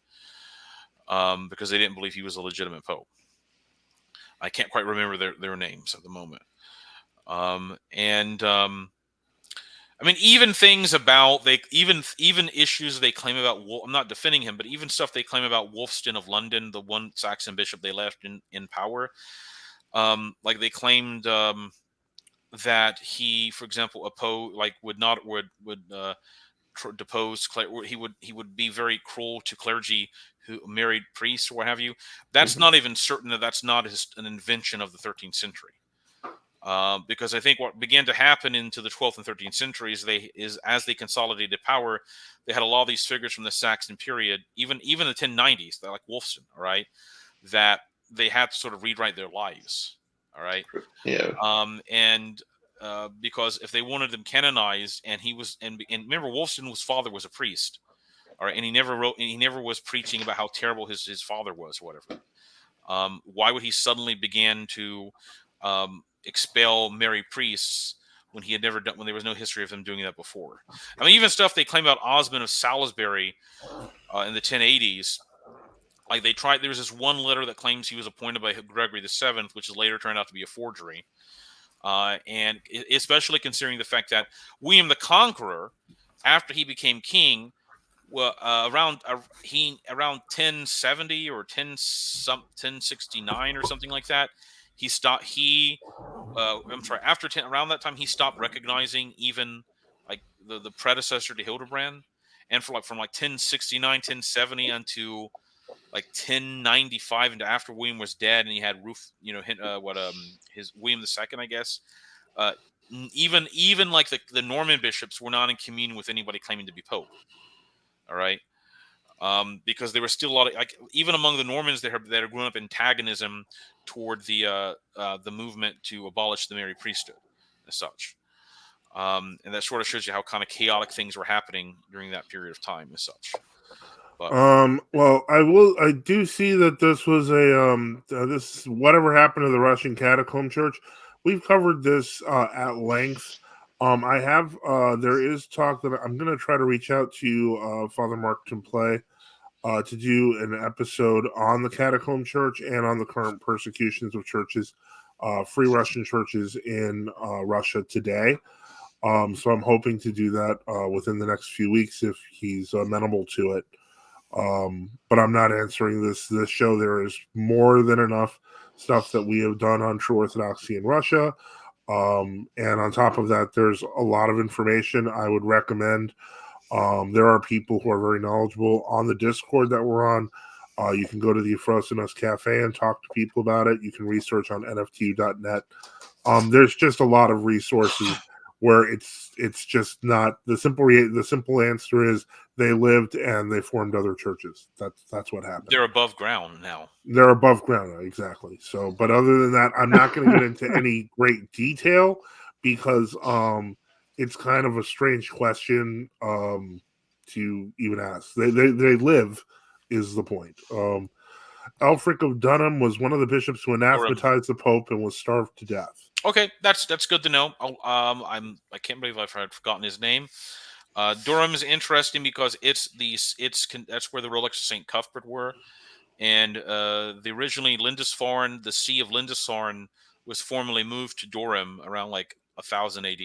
S6: because they didn't believe he was a legitimate pope. I can't quite remember their names at the moment. I mean, even things about even issues they claim about I'm not defending him, but even stuff they claim about Wulfstan of London, the one Saxon bishop they left in power, like they claimed that he, for example, would depose, he would be very cruel to clergy who married priests or what have you. That's not even certain that's not an invention of the 13th century. Because I think what began to happen into the 12th and 13th centuries, as they consolidated power, they had a lot of these figures from the Saxon period, even the 1090s, like Wulfstan, all right, that they had to sort of rewrite their lives, all right,
S5: Yeah.
S6: Because if they wanted them canonized, and remember Wulfstan's father was a priest, all right, and he never was preaching about how terrible his father was, or whatever. Why would he suddenly begin to expel married priests when there was no history of him doing that before? I mean, even stuff they claim about Osmond of Salisbury in the 1080s, like there was this one letter that claims he was appointed by Gregory VII, which later turned out to be a forgery. And especially considering the fact that William the Conqueror, after he became king, around 1070 or 1069 or something like that, around that time he stopped recognizing even like the predecessor to Hildebrand, and from 1069, 1070 until like 1095, and after William was dead, and he had his William II, I guess. Even like the Norman bishops were not in communion with anybody claiming to be pope. All right. Because there was still a lot of, even among the Normans that had grown up antagonism toward the movement to abolish the married priesthood as such. And that sort of shows you how kind of chaotic things were happening during that period of time as such. But,
S1: well, I do see that this was this whatever happened to the Russian Catacomb Church. We've covered this at length. I have there is talk that I'm going to try to reach out to Father Mark Templay to do an episode on the Catacomb Church and on the current persecutions of churches, free Russian churches in Russia today. So I'm hoping to do that within the next few weeks if he's amenable to it. But I'm not answering this show. There is more than enough stuff that we have done on true Orthodoxy in Russia. And on top of that, there's a lot of information I would recommend. There are people who are very knowledgeable on the Discord that we're on. You can go to the Ephrosynos Cafe and talk to people about it. You can research on nftu.net. There's just a lot of resources where it's just not the simple answer is they lived and they formed other churches. That's what happened.
S6: They're above ground now.
S1: They're above ground now, exactly. So, but other than that, I'm not going to get into any great detail because it's kind of a strange question to even ask. They live is the point. Alfric of Dunham was one of the bishops who anathematized the Pope and was starved to death.
S6: Okay, that's good to know. I can't believe I've forgotten his name. Durham is interesting because that's where the relics of Saint Cuthbert were, and the originally Lindisfarne, the see of Lindisfarne, was formerly moved to Durham around like 1000 AD.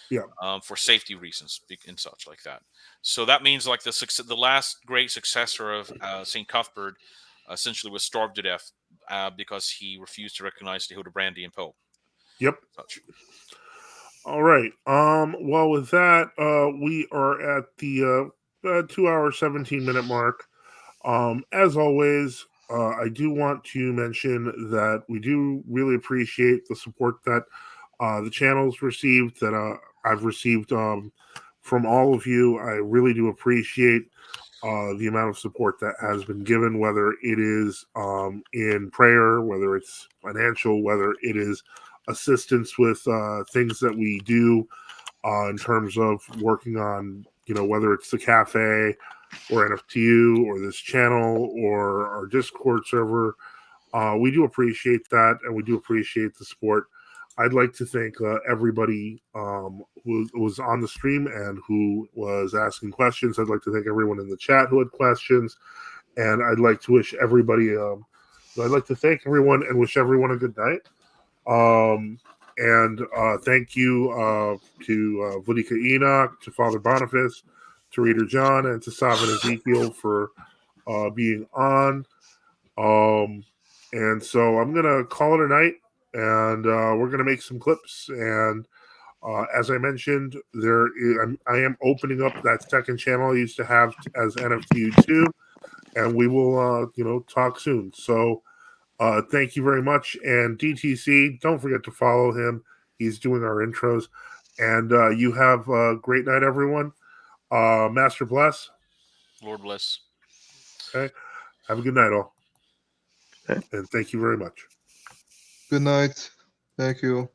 S1: Yeah.
S6: For safety reasons and such like that. So that means like the last great successor of Saint Cuthbert, essentially was starved to death because he refused to recognize the Hildebrandian Pope.
S1: Yep.
S6: Such.
S1: All right. Well, with that, we are at the 2-hour, 17-minute mark. As always, I do want to mention that we do really appreciate the support that the channel's received, that I've received from all of you. I really do appreciate the amount of support that has been given, whether it is in prayer, whether it's financial, whether it is assistance with things that we do in terms of working on, whether it's the cafe or NFTU or this channel or our Discord server. We do appreciate that, and we do appreciate the support. I'd like to thank everybody who was on the stream and who was asking questions. I'd like to thank everyone in the chat who had questions, and I'd like to wish everybody. I'd like to thank everyone and wish everyone a good night. And thank you to Vladika Enoch, to Father Boniface, to Reader John, and to Sovereign Ezekiel for being on. And so I'm gonna call it a night. And we're going to make some clips. And as I mentioned, I am opening up that second channel I used to have as NFTU2, and we will, talk soon. So thank you very much. And DTC, don't forget to follow him. He's doing our intros. And you have a great night, everyone. Master bless.
S6: Lord bless.
S1: Okay. Have a good night, all.
S5: Okay.
S1: And thank you very much.
S4: Good night. Thank you.